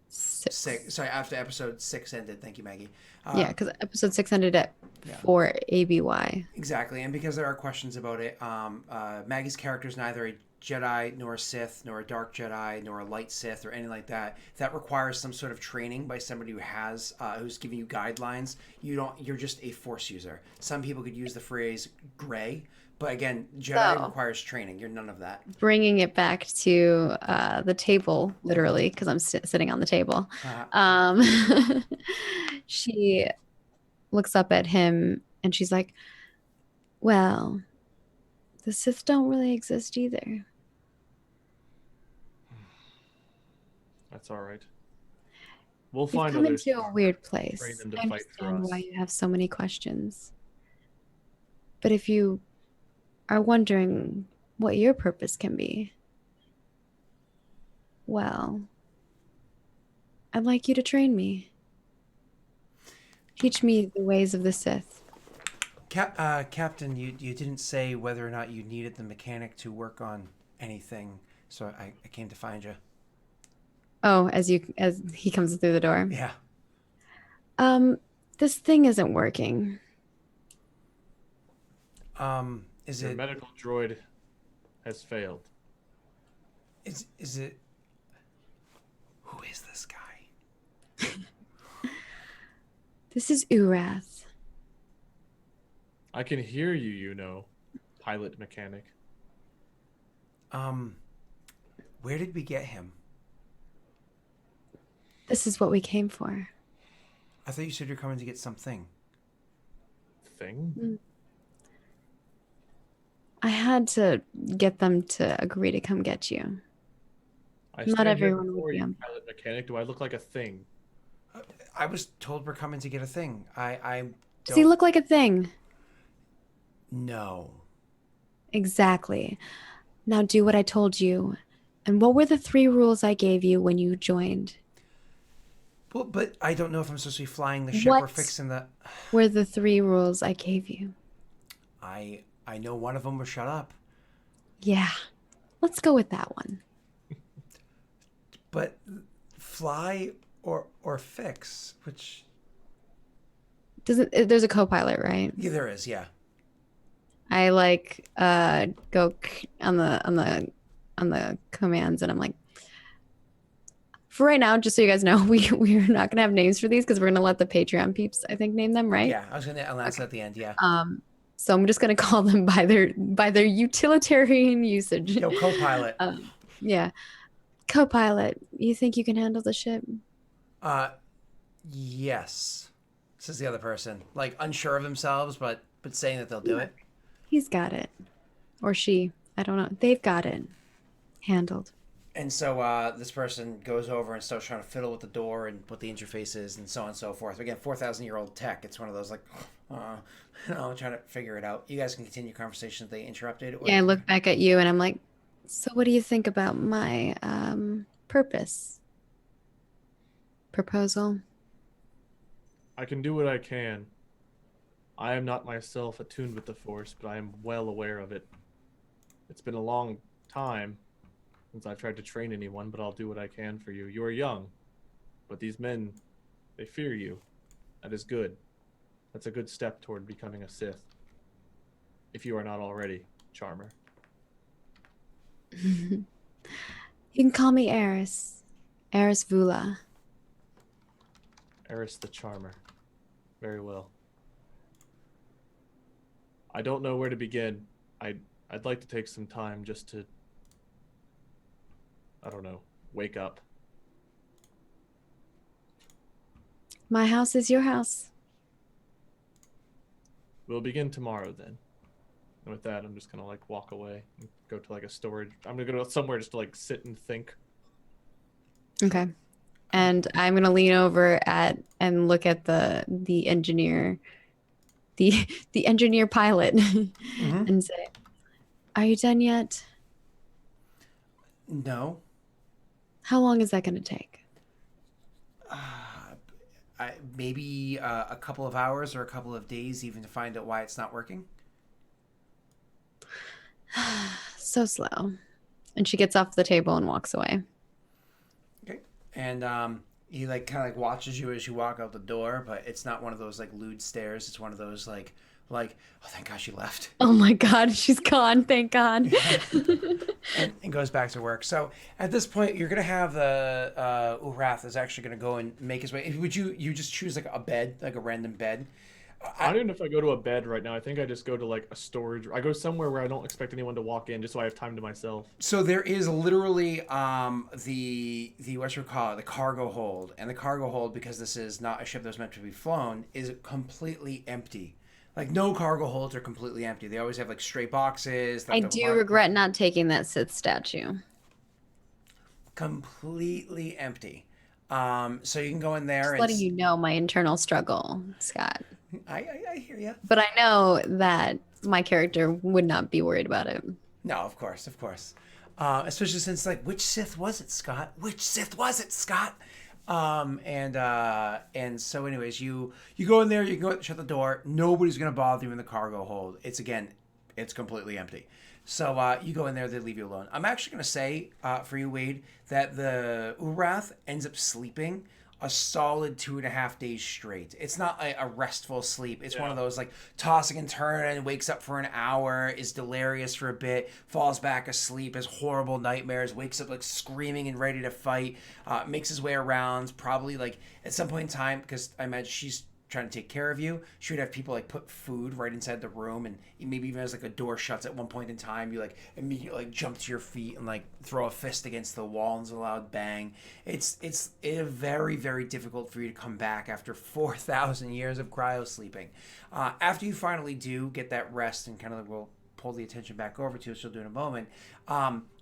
6. Sorry, after episode 6 ended. Thank you, Maggie. Yeah, because episode 6 ended at 4 ABY. Exactly, and because there are questions about it, Maggie's character is neither a Jedi nor a Sith nor a Dark Jedi nor a Light Sith or anything like that. That requires some sort of training by somebody who has who's giving you guidelines. You're just a Force user. Some people could use the phrase gray, but again, Jedi requires training. You're none of that. Bringing it back to the table, literally, because I'm sitting on the table. She looks up at him and she's like, well, the Sith don't really exist either. That's all right. We'll You've find come others. into a weird place. Train them to I fight for understand us. why you have so many questions. But if you are wondering what your purpose can be, well, I'd like you to train me. Teach me the ways of the Sith. Captain, you didn't say whether or not you needed the mechanic to work on anything, so I came to find you. Oh, as he comes through the door. Yeah. This thing isn't working. Is Your it medical droid has failed. is it who is this guy? This is Urath. I can hear you, you know, pilot mechanic. Where did we get him? This is what we came for. I thought you said you're coming to get something. Thing? I had to get them to agree to come get you. I Not stand here everyone would before be you, on- pilot mechanic. Do I look like a thing? I was told we're coming to get a thing. I Does he don't look like a thing? know. Exactly. Now do what I told you. And what were the 3 rules I gave you when you joined? Well, but I don't know if I'm supposed to be flying the ship or What? fixing the. Were the 3 rules I gave you? I know one of them was shut up, Yeah. Let's go with that one. but fly or fix, which There's a co-pilot, right? yeah, there is, yeah. I like go on the commands and I'm like, for right now, just so you guys know, we're not gonna have names for these because we're gonna let the Patreon peeps, I think, name them, right? Yeah, I was gonna announce that at the end. Yeah. So I'm just gonna call them by their utilitarian usage. Yo, co-pilot. Yeah. Co-pilot, you think you can handle the ship? Yes. says the other person, like unsure of themselves, but saying that they'll do it. He's got it. Or she. I don't know. They've got it. Handled. And so this person goes over and starts trying to fiddle with the door and what the interface is and so on and so forth. Again, 4,000-year-old tech. It's one of those like, trying to figure it out. You guys can continue conversation if they interrupted. Yeah, I look back at you and I'm like, so what do you think about my proposal? I can do what I can. I am not myself attuned with the Force, but I am well aware of it. It's been a long time since I've tried to train anyone, but I'll do what I can for you. You are young, but these men, they fear you. That is good. That's a good step toward becoming a Sith. If you are not already, Charmer. You can call me Eris. Eris Vula. Eris the Charmer. Very well. I don't know where to begin. I'd like to take some time just to, I don't know, wake up. My house is your house. We'll begin tomorrow then. And with that, I'm just gonna like walk away and go to like a storage. I'm gonna go somewhere just to like sit and think. Okay. And I'm gonna lean over and look at the engineer, the engineer pilot, and say, "Are you done yet?" No. How long is that gonna take? Maybe a couple of hours or a couple of days, even to find out why it's not working. So slow. And she gets off the table and walks away. Okay. And he like kind of like watches you as you walk out the door, but it's not one of those like lewd stares. It's one of those like oh, thank God she left. Oh my God, she's gone. Thank God. and goes back to work. So at this point, you're gonna have the Urath is actually gonna go and make his way. Would you just choose like a bed, like a random bed? I don't know if I go to a bed right now. I think I just go to like a storage. I go somewhere where I don't expect anyone to walk in, just so I have time to myself. So there is literally the what you call it, the cargo hold, and the cargo hold, because this is not a ship that's meant to be flown, is completely empty. Like no cargo holds are completely empty. They always have like stray boxes. I do regret not taking that Sith statue. Completely empty. So you can go in there. Just letting you know my internal struggle, Scott. I hear you. But I know that my character would not be worried about it. No, of course. Especially since like, which Sith was it, Scott? Which Sith was it, Scott? And so anyways, you go in there, you go shut the door. Nobody's gonna bother you in the cargo hold. It's completely empty. So you go in there, they leave you alone. I'm actually gonna say for you, Wade, that the Urath ends up sleeping a solid 2.5 days straight. It's not a restful sleep. It's one of those like tossing and turning, wakes up for an hour, is delirious for a bit, falls back asleep, has horrible nightmares, wakes up like screaming and ready to fight, makes his way around, probably like at some point in time, because I imagine she's trying to take care of you, she would have people like put food right inside the room, and maybe even as like a door shuts at one point in time, you like immediately like jump to your feet and like throw a fist against the wall and it's a loud bang. It's very, very difficult for you to come back after 4,000 years of cryo sleeping. After you finally do get that rest and kind of we'll pull the attention back over to, which you'll do in a moment,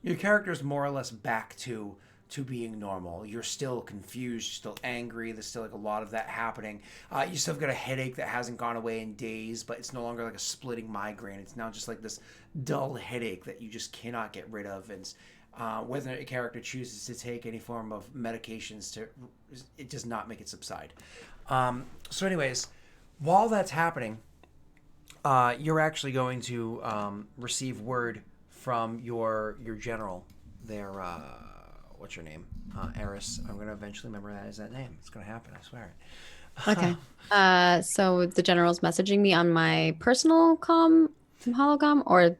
your character is more or less back to being normal. You're still confused, you're still angry, there's still like a lot of that happening. You still have got a headache that hasn't gone away in days, but it's no longer like a splitting migraine. It's now just like this dull headache that you just cannot get rid of. And whether a character chooses to take any form of medications, it does not make it subside. So anyways, while that's happening, you're actually going to receive word from your general there. What's your name? Eris. I'm going to eventually memorize that name. It's going to happen. I swear it. Okay. So the general's messaging me on my personal holocom or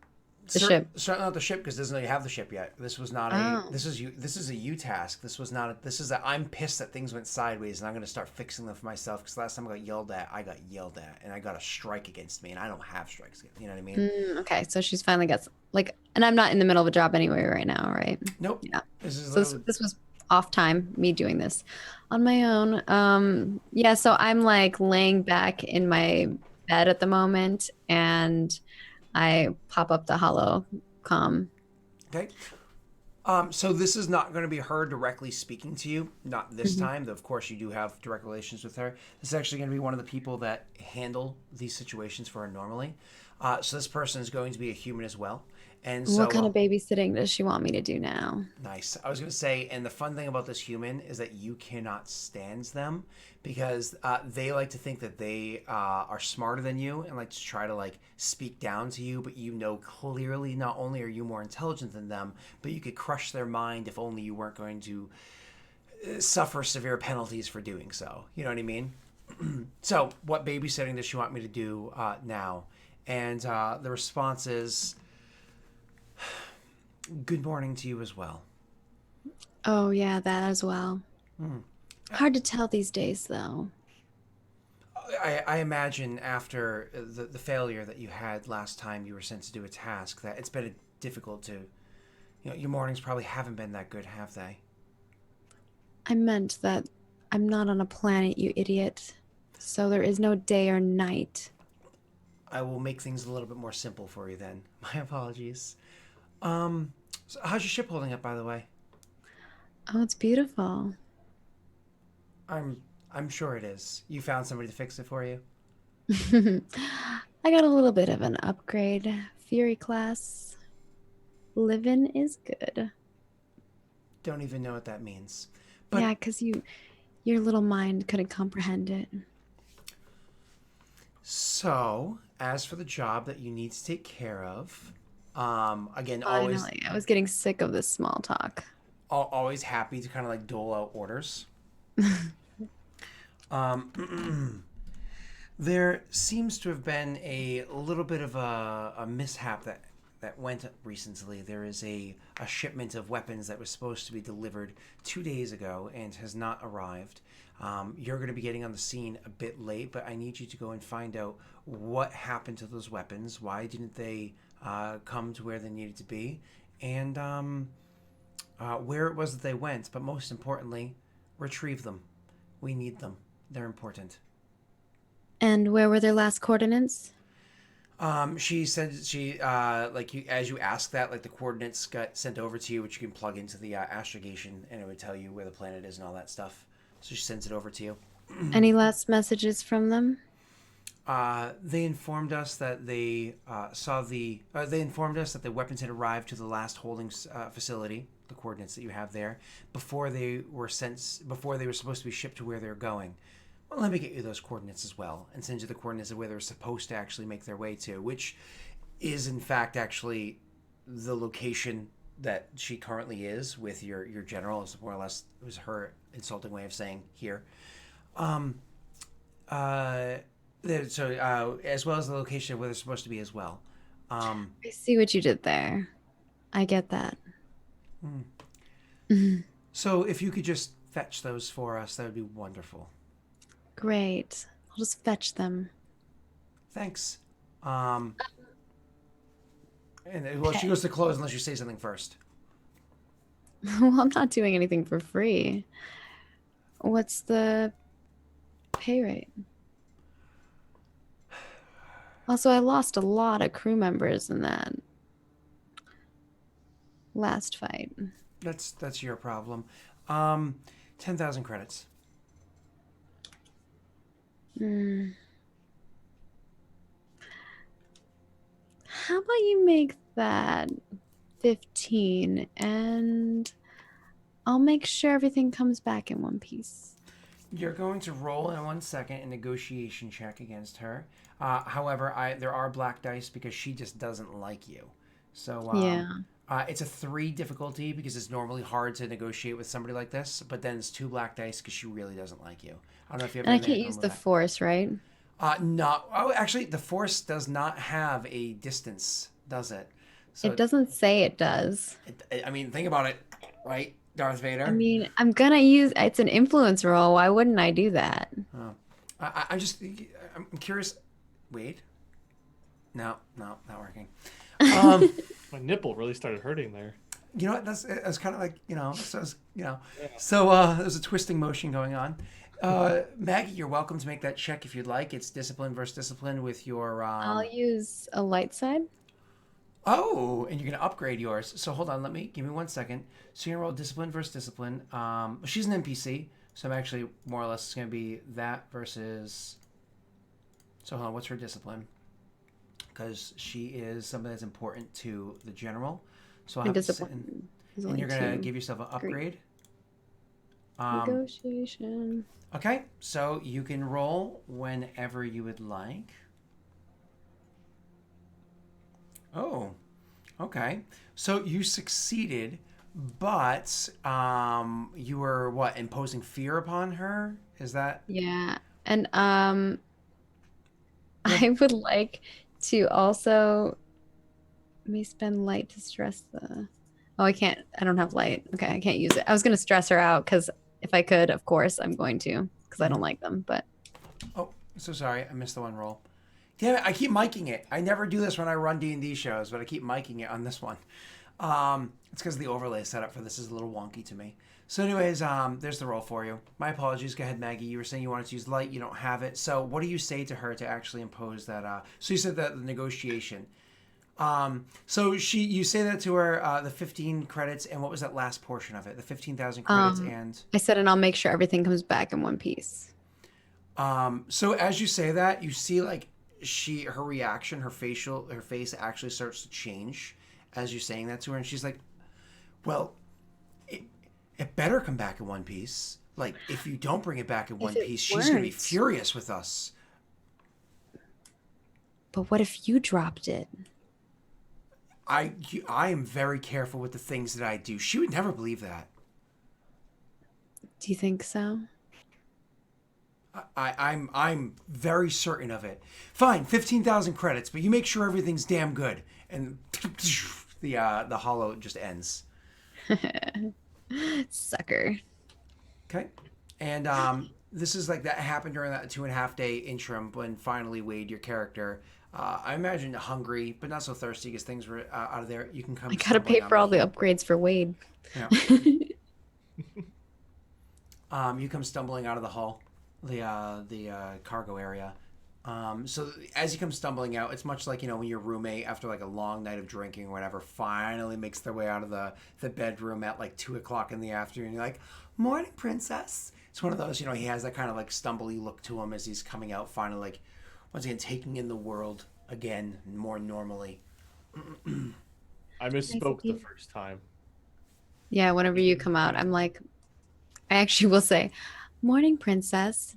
the ship? Certainly not the ship, because doesn't know you have the ship yet. This was not This is a you task. This was not. I'm pissed that things went sideways, and I'm going to start fixing them for myself. Because last time I got yelled at, and I got a strike against me, and I don't have strikes. You know what I mean? Okay. So she's finally got and I'm not in the middle of a job anyway right now, right? Nope. Yeah. This is this was off time, me doing this on my own. Yeah, so I'm like laying back in my bed at the moment, and I pop up the holocom. Okay. So this is not going to be her directly speaking to you, not this Mhm. time. Though of course you do have direct relations with her. This is actually going to be one of the people that handle these situations for her normally. So this person is going to be a human as well, and What so kind of babysitting does she want me to do now? nice. I was going to say, and the fun thing about this human is that you cannot stand them because they like to think that they are smarter than you and like to try to like speak down to you. But you know clearly, not only are you more intelligent than them, but you could crush their mind if only you weren't going to suffer severe penalties for doing so. You know what I mean? So, what babysitting does she want me to do now? And the response is, "Good morning to you as well." Oh, yeah, that as well. Hmm. Hard to tell these days, though. I imagine after the failure that you had last time you were sent to do a task that it's been difficult to, your mornings probably haven't been that good, have they? I meant that I'm not on a planet, you idiot. So there is no day or night. I will make things a little bit more simple for you then. My apologies. Um, so how's your ship holding up, by the way? Oh, it's beautiful. I'm I'm sure it is. You found somebody to fix it for you? I got a little bit of an upgrade. Fury class. Living is good. Don't even know what that means. But Yeah, because your little mind couldn't comprehend it. so, as for the job that you need to take care of, again, always Finally, I was getting sick of this small talk. always happy to kind of like dole out orders. There seems to have been a little bit of a mishap that went recently. There is a shipment of weapons that was supposed to be delivered 2 days ago and has not arrived. You're going to be getting on the scene a bit late, but I need you to go and find out what happened to those weapons. Why didn't they come to where they needed to be? And where it was that they went. But most importantly, retrieve them. We need them. They're important. And where were their last coordinates? She said she like you as you ask that, like the coordinates got sent over to you, which you can plug into the astrogation, and it would tell you where the planet is and all that stuff. So she sends it over to you. Any last messages from them? They informed us that they saw the. They informed us that the weapons had arrived to the last holding facility, the coordinates that you have there, before they were sent. Before they were supposed to be shipped to where they're going. Well, let me get you those coordinates as well, and send you the coordinates of where they're supposed to actually make their way to, which is in fact actually the location that she currently is with your general. Is more or less it was her insulting way of saying here. Um, uh, as well as the location where they're supposed to be as well. Um, I see what you did there. I get that. hmm. Mhm. So if you could just fetch those for us, that would be wonderful. Great. I'll just fetch them. Thanks. Um, and well, she Okay. goes to close unless you say something first. Well, I'm not doing anything for free. What's the pay rate? Also, I lost a lot of crew members in that last fight. That's your problem. Um, 10,000 credits. Hmm. How about you make that 15 and I'll make sure everything comes back in one piece. You're going to roll in 1 second a negotiation check against her. However, there are black dice because she just doesn't like you. So Yeah. it's a 3 difficulty because it's normally hard to negotiate with somebody like this. But then it's 2 black dice because she really doesn't like you. I don't know if you have And I anything can't in use common the with that. force, right? No. Oh, actually, the Force does not have a distance, does it? So, It doesn't say it does. I mean, think about it, right? Darth I Vader. mean, I'm gonna use it's an influence roll. Why wouldn't I do that? Oh. I'm curious. Wait. No, not working. Um, My nipple really started hurting there. You know what? That's kind of like, so Yeah. so there's a twisting motion going on. Maggie, you're welcome to make that check if you'd like. It's discipline versus discipline with your I'll use a light side. Oh, and you're gonna upgrade yours. So hold on, give me 1 second. So you're gonna roll discipline versus discipline. She's an NPC, so I'm actually more or less it's gonna be that versus. So hold on, what's her discipline? Because she is something that's important to the general. So I'll My have to discipline is and only you're gonna 2. give yourself an upgrade. Negotiation. Okay, so you can roll whenever you would like. Oh, okay. So you succeeded, but you were what, imposing fear upon her? Is that? Yeah. And Yeah. I would like to also may spend light to stress the. Oh, I can't. I don't have light. Okay, I can't use it. I was gonna stress her out because if I could, of course, I'm going to because I don't like them. But Oh, so sorry, I missed the one roll. Damn it! I keep miking it. I never do this when I run D&D shows, but I keep miking it on this one. It's because the overlay setup for this is a little wonky to me. So, anyways, there's the roll for you. My apologies. Go ahead, Maggie. You were saying you wanted to use light. You don't have it. So, what do you say to her to actually impose that? So you said that the negotiation. So you say that to her, the 15 credits, and what was that last portion of it? The 15,000 credits and. I said, and I'll make sure everything comes back in one piece. So as you say that, you see like her reaction, her face actually starts to change as you're saying that to her, and she's like, "Well, it better come back in one piece. Like if you don't bring it back in one piece, she's gonna be furious with us." But what if you dropped it? I am very careful with the things that I do. She would never believe that. Do you think so? I'm very certain of it. Fine, 15,000 credits, but you make sure everything's damn good. And the hollow just ends. Sucker. Okay, and this is like that happened during that 2.5 day interim when finally Wade, your character, I imagine hungry but not so thirsty because things were out of there. You can come. I gotta pay for all the upgrades for Wade. Yeah. You come stumbling out of the hull, the cargo area. So as you come stumbling out, it's much like, when your roommate, after like a long night of drinking or whatever, finally makes their way out of the bedroom at like 2:00 in the afternoon. You're like, "Morning, princess." It's one of those, he has that kind of like stumbly look to him as he's coming out, finally, like, once again, taking in the world again more normally. I misspoke the first time. Yeah, whenever you come out, I'm like, I actually will say, "Morning, princess."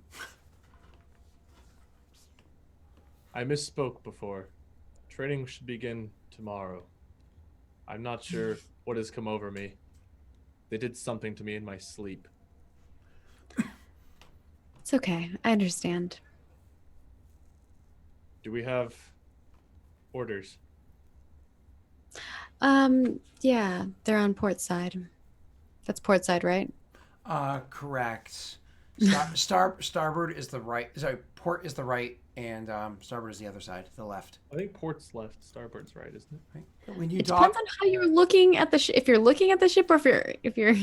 I misspoke before. Training should begin tomorrow. I'm not sure what has come over me. They did something to me in my sleep. It's okay. I understand. Do we have orders? Yeah, they're on port side. That's port side, right? Correct. Starboard is the right. Sorry, port is the right, and starboard is the other side, the left. I think port's left, starboard's right, isn't it? Right. When you It dock, depends on how you're looking at the ship. If you're looking at the ship, or if you're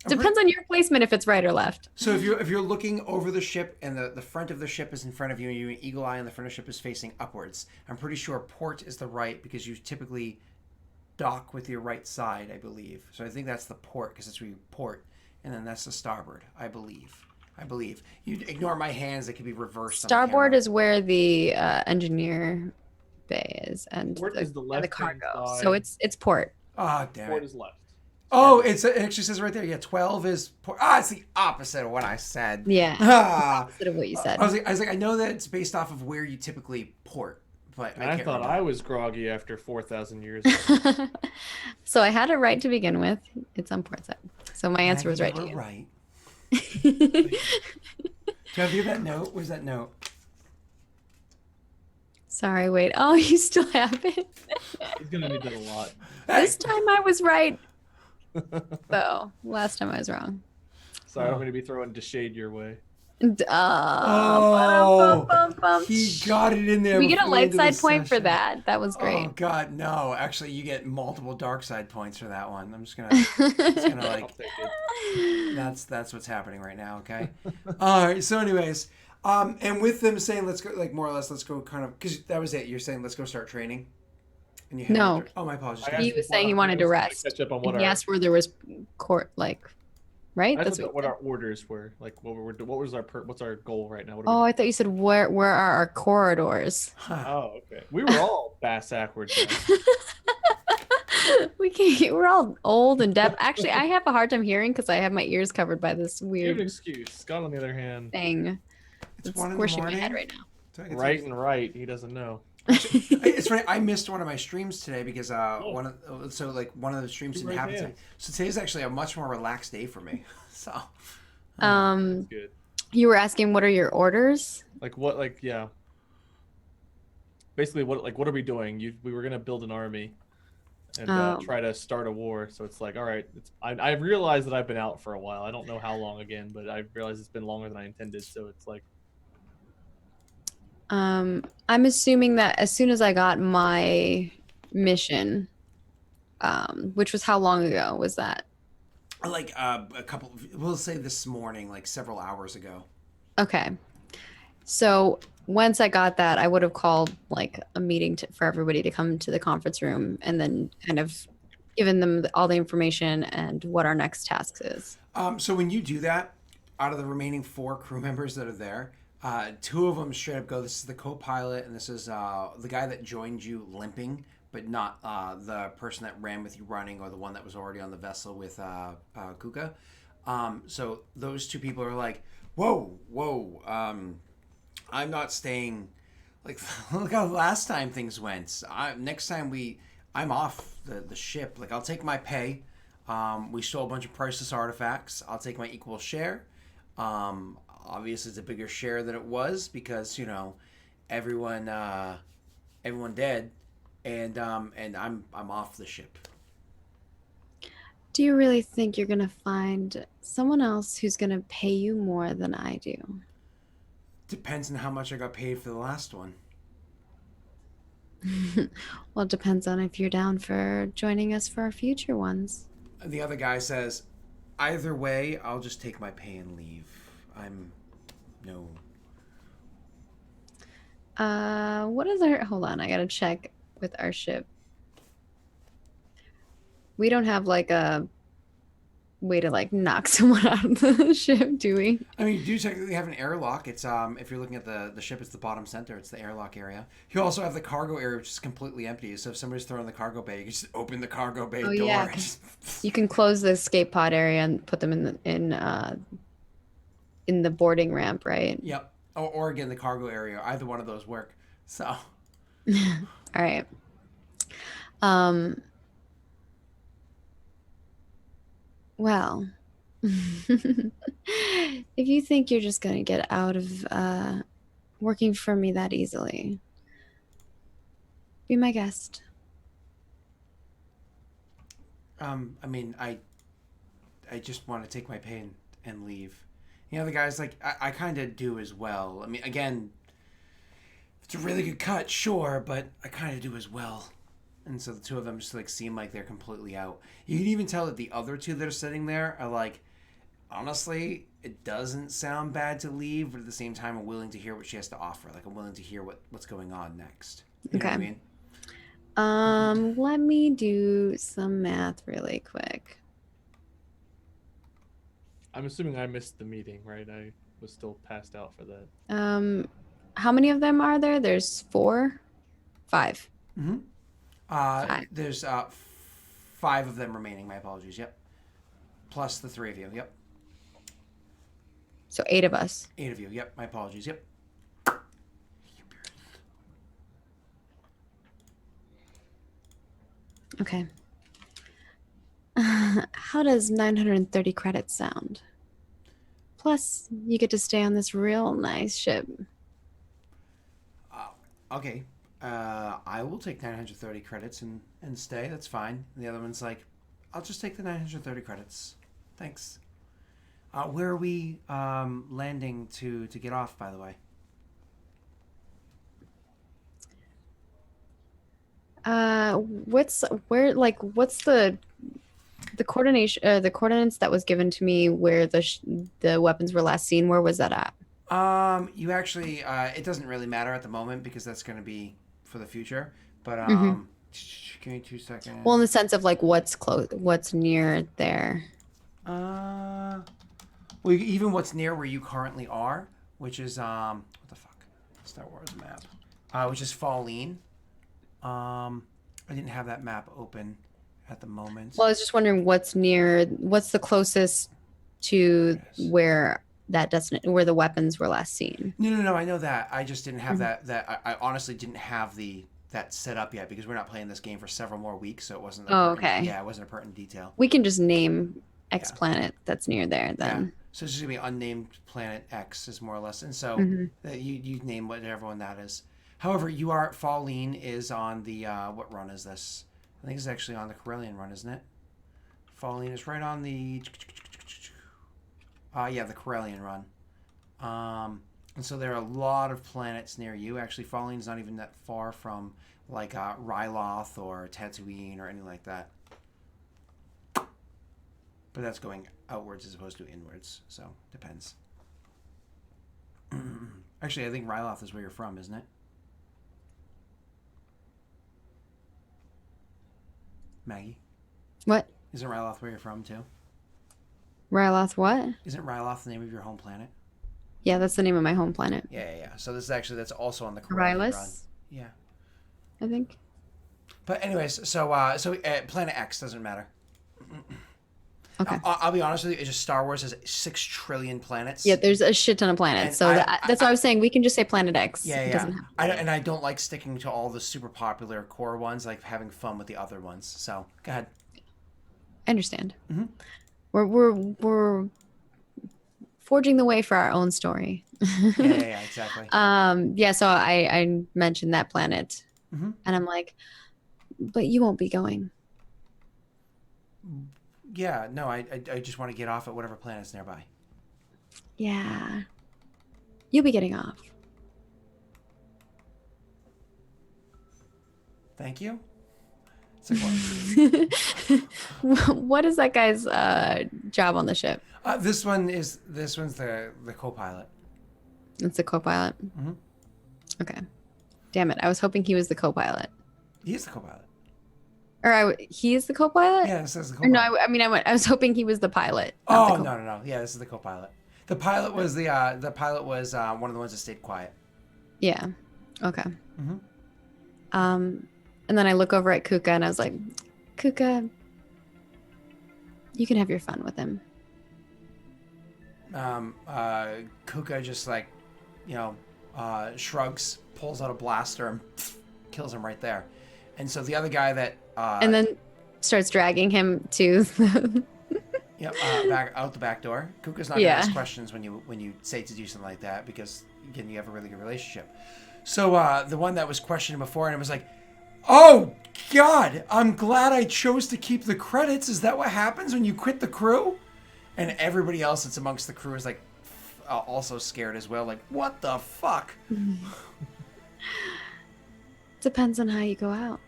depends on your placement if it's right or left. So if you're looking over the ship and the front of the ship is in front of you and you eagle eye and the front of the ship is facing upwards, I'm pretty sure port is the right because you typically dock with your right side, I believe. So I think that's the port because that's where you port, and then that's the starboard, I believe. You ignore my hands; they could be reversed. Starboard is where the engineer bay is, and Port is the the left cargo. side. So it's port. Ah, damn Port it. is left. Oh, it actually says right there. Yeah, 12 is port. It's the opposite of what I said. Yeah. Ah. Opposite of what you said. I was like, I know that it's based off of where you typically port, but I can't thought remember. I was groggy after 4,000 years. So I had it right to begin with. It's on port side. So my answer was right to You you. were right. Do I have that note? Where's that note? Sorry, wait. Oh, you still have it? He's gonna need that a lot. This time I was right. Though last time I was wrong. Sorry, I don't mean to be throwing shade your way. Oh, he got it in there We get a before the light end of the side point for session. that. That was Oh great. God, no! Actually, you get multiple dark side points for that one. I'm just gonna I'll like take it. that's what's happening right now. Okay. All right. So, anyways, and with them saying let's go, like more or less, let's go, kind of, because that was it. You're saying let's go start training, and you head No, over. Oh, my apologies. I Go ahead. he asked was before saying he I wanted to was rest. catch up on And what he our asked where there was court, like, right? I That's asked what. about what our orders were. Like what was our what's our goal right now? What are Oh, we I thought you said where are our corridors? Huh. Oh, okay. We were all bass backwards then. We can't. We're all old and deaf. Actually, I have a hard time hearing because I have my ears covered by this You have an weird excuse. Scott, on the other hand, thing It's that's 1 in the squishing my head morning. right now. Do I get to- right and right, he doesn't know. Actually, it's funny. I missed one of my streams today because Oh. one of the streams Two didn't right happen today. hands. So today's actually a much more relaxed day for me. So. Um, That's good. you were asking what are your orders? Like what? Like yeah. Basically, what are we doing? We were gonna build an army, and try to start a war. So it's like, all right, I've realized that I've been out for a while. I don't know how long again, but I've realized it's been longer than I intended. So it's like, I'm assuming that as soon as I got my mission, which was how long ago was that? Like a couple, we'll say this morning, like several hours ago. Okay. So once I got that, I would have called like a meeting for everybody to come to the conference room and then kind of given them all the information and what our next task is. So when you do that, out of the remaining 4 crew members that are there, 2 of them straight up go, this is the co-pilot, and this is the guy that joined you limping, but not the person that ran with you running, or the one that was already on the vessel with Kuka. So those 2 people are like, whoa, I'm not staying. Like, look how last time things went. Next time I'm off the ship. Like, I'll take my pay. We stole a bunch of priceless artifacts. I'll take my equal share. Obviously, it's a bigger share than it was because everyone dead, and I'm off the ship. Do you really think you're going to find someone else who's going to pay you more than I do? Depends on how much I got paid for the last one. Well, it depends on if you're down for joining us for our future ones. The other guy says, either way, I'll just take my pay and leave. No. What is our, hold on, I gotta check with our ship. We don't have like a way to like knock someone out of the ship, do we? I mean, you do technically have an airlock. It's if you're looking at the ship, it's the bottom center. It's the airlock area. You also have the cargo area, which is completely empty. So if somebody's throwing the cargo bay, you can just open the cargo bay door. Yeah, and just... you can close the escape pod area and put them in the boarding ramp, right? Yep. Or again, the cargo area. Either one of those work. So. All right. Well, if you think you're just gonna get out of working for me that easily, be my guest. I mean, I just want to take my pay and leave. The guy's like, I kind of do as well. I mean, again, it's a really good cut, sure, but I kind of do as well. And so the 2 of them just like seem like they're completely out. You can even tell that the other 2 that are sitting there are like, honestly, it doesn't sound bad to leave, but at the same time, I'm willing to hear what she has to offer. Like, I'm willing to hear what's going on next. You know what I mean? Let me do some math really quick. I'm assuming I missed the meeting, right? I was still passed out for that. How many of them are there? There's 4, 5. Mm-hmm. 5. There's 5 of them remaining. My apologies. Yep. Plus the 3 of you. Yep. So 8 of us. 8 of you. Yep. My apologies. Yep. Okay. How does 930 credits sound? Plus, you get to stay on this real nice ship. Okay. I will take 930 credits and stay. That's fine. And the other one's like, I'll just take the 930 credits. Thanks. Where are we landing to get off, by the way? What's the coordination, the coordinates that was given to me where the weapons were last seen? Where was that at? You actually, it doesn't really matter at the moment because that's going to be for the future. But Hmm. give me 2 seconds. Well, in the sense of like what's near there. Well, even what's near where you currently are, which is what the fuck, Star Wars map, which is Falleen. I didn't have that map open at the moment. Well, I was just wondering what's the closest to There it is. where where the weapons were last seen. No. I know that. I just didn't have Mhm. I honestly didn't have that set up yet because we're not playing this game for several more weeks, so it wasn't a Oh, pertinent, okay. yeah, it wasn't a pertinent detail. We can just name X Yeah. planet that's near there Yeah. then. So it's just gonna be unnamed planet X is more or less, and so Hmm. you name whatever one that is. However, you are Falleen is on the what run is this? I think it's actually on the Corellian run, isn't it? Falleen is right on the yeah, the Corellian run. And so there are a lot of planets near you. Actually, Falleen's not even that far from like Ryloth or Tatooine or anything like that. But that's going outwards as opposed to inwards, so depends. Actually, I think Ryloth is where you're from, isn't it? Maggie, What? isn't Ryloth where you're from too? Ryloth what? Isn't Ryloth the name of your home planet? Yeah, that's the name of my home planet. Yeah. So this is actually that's also on the Corellian run. Rylus, Yeah. I think. But anyways, so Planet X doesn't matter. Okay. I'll be honest with you. It's just Star Wars has 6 trillion planets. Yeah, there's a shit ton of planets. And So that's why I was saying we can just say Planet X. Yeah. It doesn't have to be. And I don't like sticking to all the super popular core ones. Like having fun with the other ones. So go ahead. I understand. Mhm. We're forging the way for our own story. Yeah, exactly. Yeah, so I mentioned that planet, Mhm. and I'm like, but you won't be going. Yeah, no, I just want to get off at whatever planet's nearby. Yeah, you'll be getting off. Thank you. It's like, What is that guy's job on the ship? this one's the co-pilot. It's the co-pilot. Mhm. Okay. Damn it! I was hoping he was the co-pilot. He's the co-pilot. Or he's the co-pilot? Yeah, this is the Or no, co-pilot. I was hoping he was the pilot. Oh not the no. Yeah, this is the co-pilot. The pilot was one of the ones that stayed quiet. Yeah. Okay. Mhm. And then I look over at Kuka and I was like, Kuka, you can have your fun with him. Kuka just like, shrugs, pulls out a blaster, and kills him right there. And so the other guy that And then starts dragging him to back out the back door. Kuka's not gonna ask questions when you say to do something like that because again you have a really good relationship. So the one that was questioning before and it was like, "Oh God, I'm glad I chose to keep the credits. Is that what happens when you quit the crew?" And everybody else that's amongst the crew is like also scared as well. Like, what the fuck? Depends on how you go out.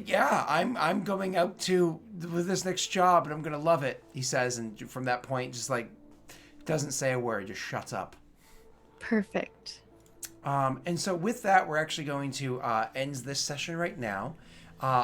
Yeah, I'm going out with this next job and I'm gonna love it, he says, and from that point just like doesn't say a word, just shuts up. Perfect. And so with that, we're actually going to end this session right now.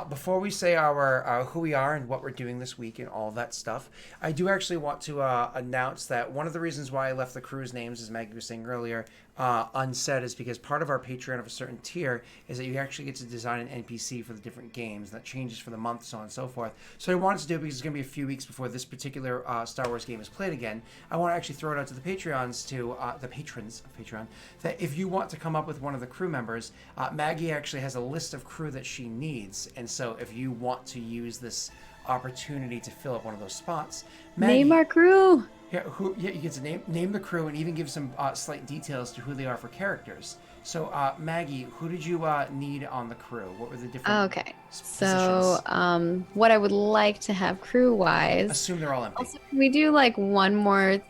Before we say our who we are and what we're doing this week and all that stuff, I do actually want to announce that one of the reasons why I left the crew's names, as Maggie was saying earlier, unsaid is because part of our Patreon of a certain tier is that you actually get to design an NPC for the different games. That changes for the month, so on and so forth. So I wanted to do it because it's going to be a few weeks before this particular Star Wars game is played again. I want to actually throw it out to the Patreons, to the patrons of Patreon, that if you want to come up with one of the crew members, Maggie actually has a list of crew that she needs. And so if you want to use this opportunity to fill up one of those spots, Maggie, Name our crew. you get to name the crew and even give some slight details to who they are for characters. So, Maggie, who did you need on the crew? What were the different Okay. positions? So, what I would like to have crew wise. Assume they're all empty. Also, can we do like one more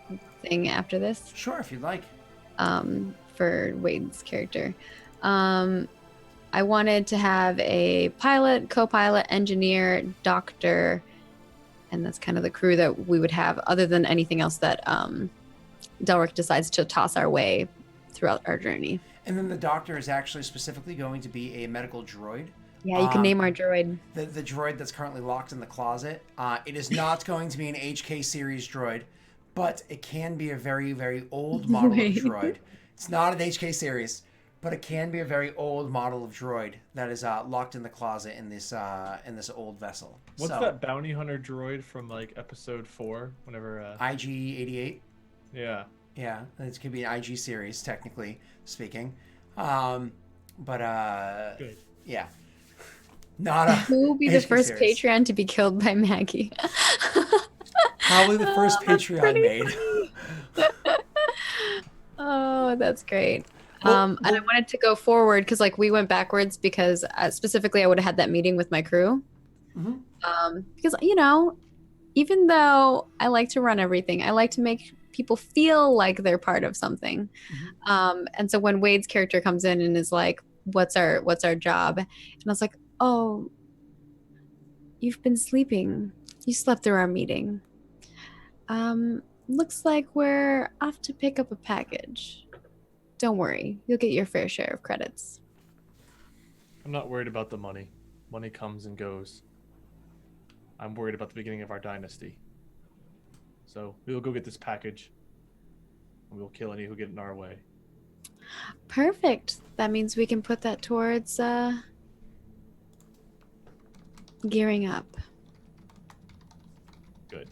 thing after this? Sure, if you'd like. For Wade's character. I wanted to have a pilot, co-pilot, engineer, doctor, and that's kind of the crew that we would have, other than anything else that Delric decides to toss our way throughout our journey. And then the doctor is actually specifically going to be a medical droid. Yeah, you can name our droid. The droid that's currently locked in the closet. It is not going to be an HK series droid, but it can be a very, very old model of droid. It's not an HK series, but it can be a very old model of droid that is locked in the closet in this old vessel. What's that bounty hunter droid from like episode 4? Whenever IG-88. Yeah. Yeah, it could be an IG series, technically speaking. Good. Yeah. Not a. Who will be the HK first series. Patreon to be killed by Maggie? Probably the first Patreon made. Oh, that's great. Well, and I wanted to go forward because like we went backwards because specifically I would have had that meeting with my crew. Mm-hmm. Because even though I like to run everything, I like to make people feel like they're part of something. Mm-hmm. And so when Wade's character comes in and is like, what's our job? And I was like, oh, you've been sleeping. You slept through our meeting. Looks like we're off to pick up a package. Don't worry, you'll get your fair share of credits. I'm not worried about the money. Money comes and goes. I'm worried about the beginning of our dynasty. So we will go get this package, and we'll kill any who get in our way. Perfect. That means we can put that towards gearing up. Good.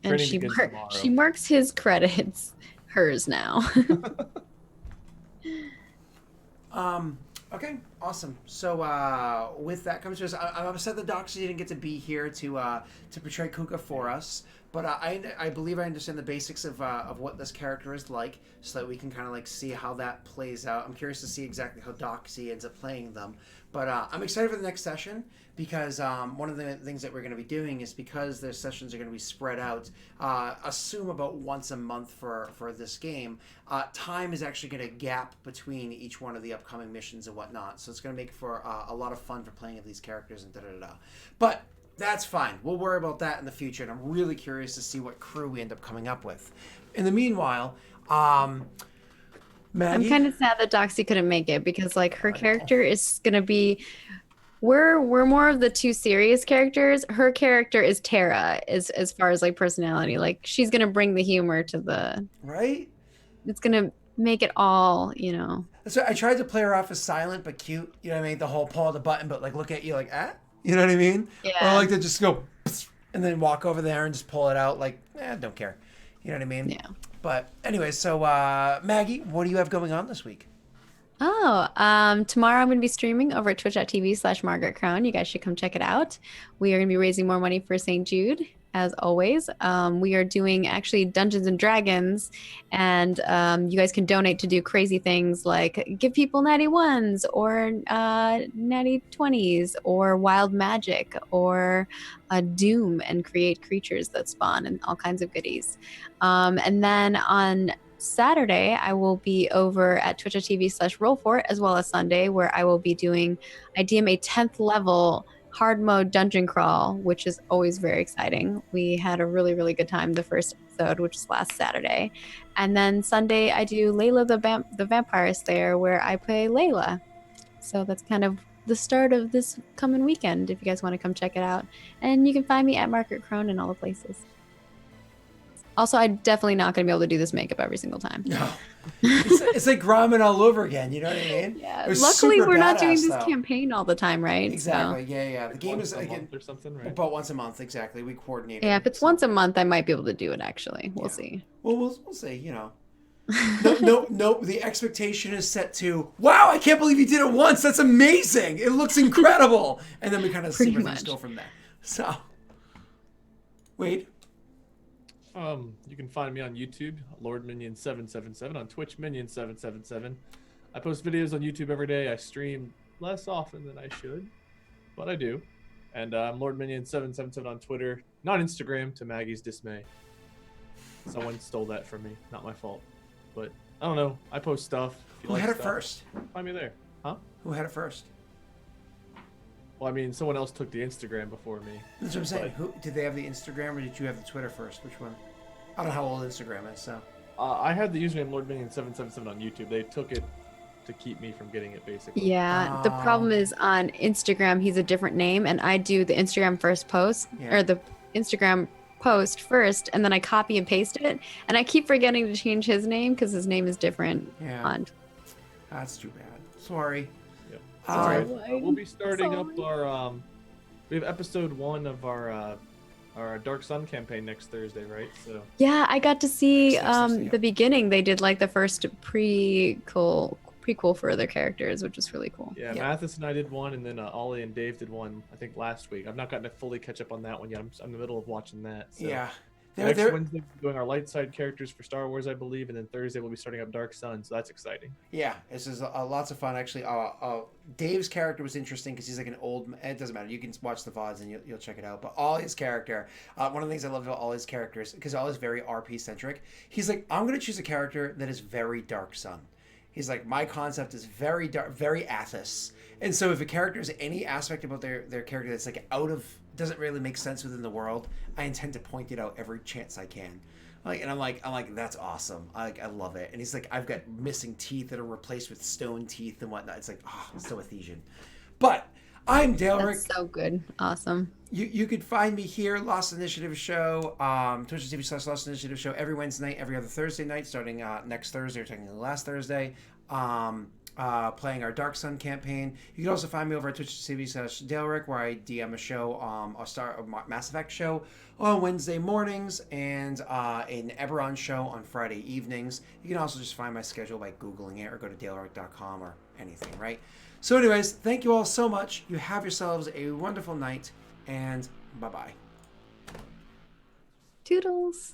And Training begins tomorrow. she marks his credits hers now. Okay, awesome. So with that comes to us. I'm upset that Doxy didn't get to be here to portray Kuka for us, but I believe I understand the basics of what this character is like, so that we can kind of like see how that plays out. I'm curious to see exactly how Doxy ends up playing them, but I'm excited for the next session because one of the things that we're going to be doing is because their sessions are going to be spread out, assume about once a month for this game. Time is actually going to gap between each one of the upcoming missions and whatnot, so it's going to make for a lot of fun for playing of these characters and da-da-da-da. But that's fine. We'll worry about that in the future, and I'm really curious to see what crew we end up coming up with. In the meanwhile, Maggie? I'm kind of sad that Doxy couldn't make it because like her character is gonna be. We're more of the two serious characters. Her character is Tara, as far as like personality. Like she's gonna bring the humor to the. Right? It's gonna make it all, So I tried to play her off as silent but cute. You know what I mean? The whole pull the button, but like look at you like You know what I mean? Yeah. Or like to just go and then walk over there and just pull it out like, don't care. You know what I mean? Yeah. But anyway, so Maggie, what do you have going on this week? Oh, tomorrow I'm going to be streaming over at twitch.tv/Margaret Crown. You guys should come check it out. We are going to be raising more money for St. Jude, as always. We are doing actually Dungeons and Dragons, and you guys can donate to do crazy things like give people natty ones or natty 20s or wild magic or doom and create creatures that spawn and all kinds of goodies. And then on Saturday, I will be over at twitch.tv/rollfort, as well as Sunday, where I will be doing, I DM a 10th level hard mode dungeon crawl, which is always very exciting. We had a really, really good time the first episode, which was last Saturday. And then Sunday, I do Layla the Vampire Slayer, where I play Layla. So that's kind of the start of this coming weekend, if you guys want to come check it out. And you can find me at Margaret Crone in all the places. Also, I'm definitely not going to be able to do this makeup every single time. No. It's like ramen all over again, you know what I mean? Yeah. Luckily, we're not doing this campaign all the time, right? Exactly, So. yeah. The game is again or something, right? About once a month, exactly. We coordinate. Yeah, if it's once a month, I might be able to do it, actually. We'll see. Well, we'll see, No, the expectation is set to, wow, I can't believe you did it once. That's amazing. It looks incredible. And then we kind of see where things go from there. So, wait. You can find me on YouTube, Lord Minion 777, on Twitch Minion 777. I post videos on YouTube every day. I stream less often than I should, but I do. And I'm Lord Minion 777 on Twitter, not Instagram, to Maggie's dismay. Someone stole that from me, not my fault. But I don't know. I post stuff. If you Who like had it stuff, first? find me there. Huh? Who had it first? Well, I mean, someone else took the Instagram before me. That's what I'm saying. But- Who did they have the Instagram or did you have the Twitter first? Which one? I don't know how old Instagram is, so. I had the username Lord Minion 777 on YouTube. They took it to keep me from getting it, basically. Yeah, the problem Oh. is on Instagram, he's a different name, and I do the Instagram first post Yeah. or the Instagram post first, and then I copy and paste it, and I keep forgetting to change his name because his name is different Yeah. on. That's too bad. Sorry. Yeah. All That's right. all right. We'll be starting up Sorry. our we have episode 1 of our Dark Sun campaign next Thursday, right? So Yeah, I got to see Next Thursday, yeah. the beginning. They did like the first prequel for their characters, which was really cool. yeah, Yeah. Mathis and I did one, and then Ollie and Dave did one, I think last week. I've not gotten to fully catch up on that one yet. I'm in the middle of watching that. So. Yeah. Next They're- Wednesday, we're doing our light side characters for Star Wars, I believe, and then Thursday we'll be starting up Dark Sun, so that's exciting. Yeah, this is lots of fun actually. Dave's character was interesting because he's like an old. It doesn't matter. You can watch the VODs and you'll check it out. But Ollie's character, one of the things I love about Ollie's characters, because Ollie's very RP centric. He's like, I'm gonna choose a character that is very Dark Sun. He's like, my concept is very dark, very Athos. And so if a character has any aspect about their character that's like doesn't really make sense within the world, I intend to point it out every chance I can. Like, and I'm like, that's awesome. I love it. And he's like, I've got missing teeth that are replaced with stone teeth and whatnot. It's like, it's so Ephesian. But I'm Daleric. That's so good. Awesome. You could find me here, Lost Initiative Show, Twitch.tv/Lost Initiative Show every Wednesday night, every other Thursday night, starting next Thursday, or technically last Thursday. Playing our Dark Sun campaign. You can also find me over at Twitch.tv/Daleric, where I DM a show, a Mass Effect show on Wednesday mornings, and an Eberron show on Friday evenings. You can also just find my schedule by Googling it, or go to daleric.com or anything, right? So anyways, thank you all so much. You have yourselves a wonderful night, and bye-bye. Toodles.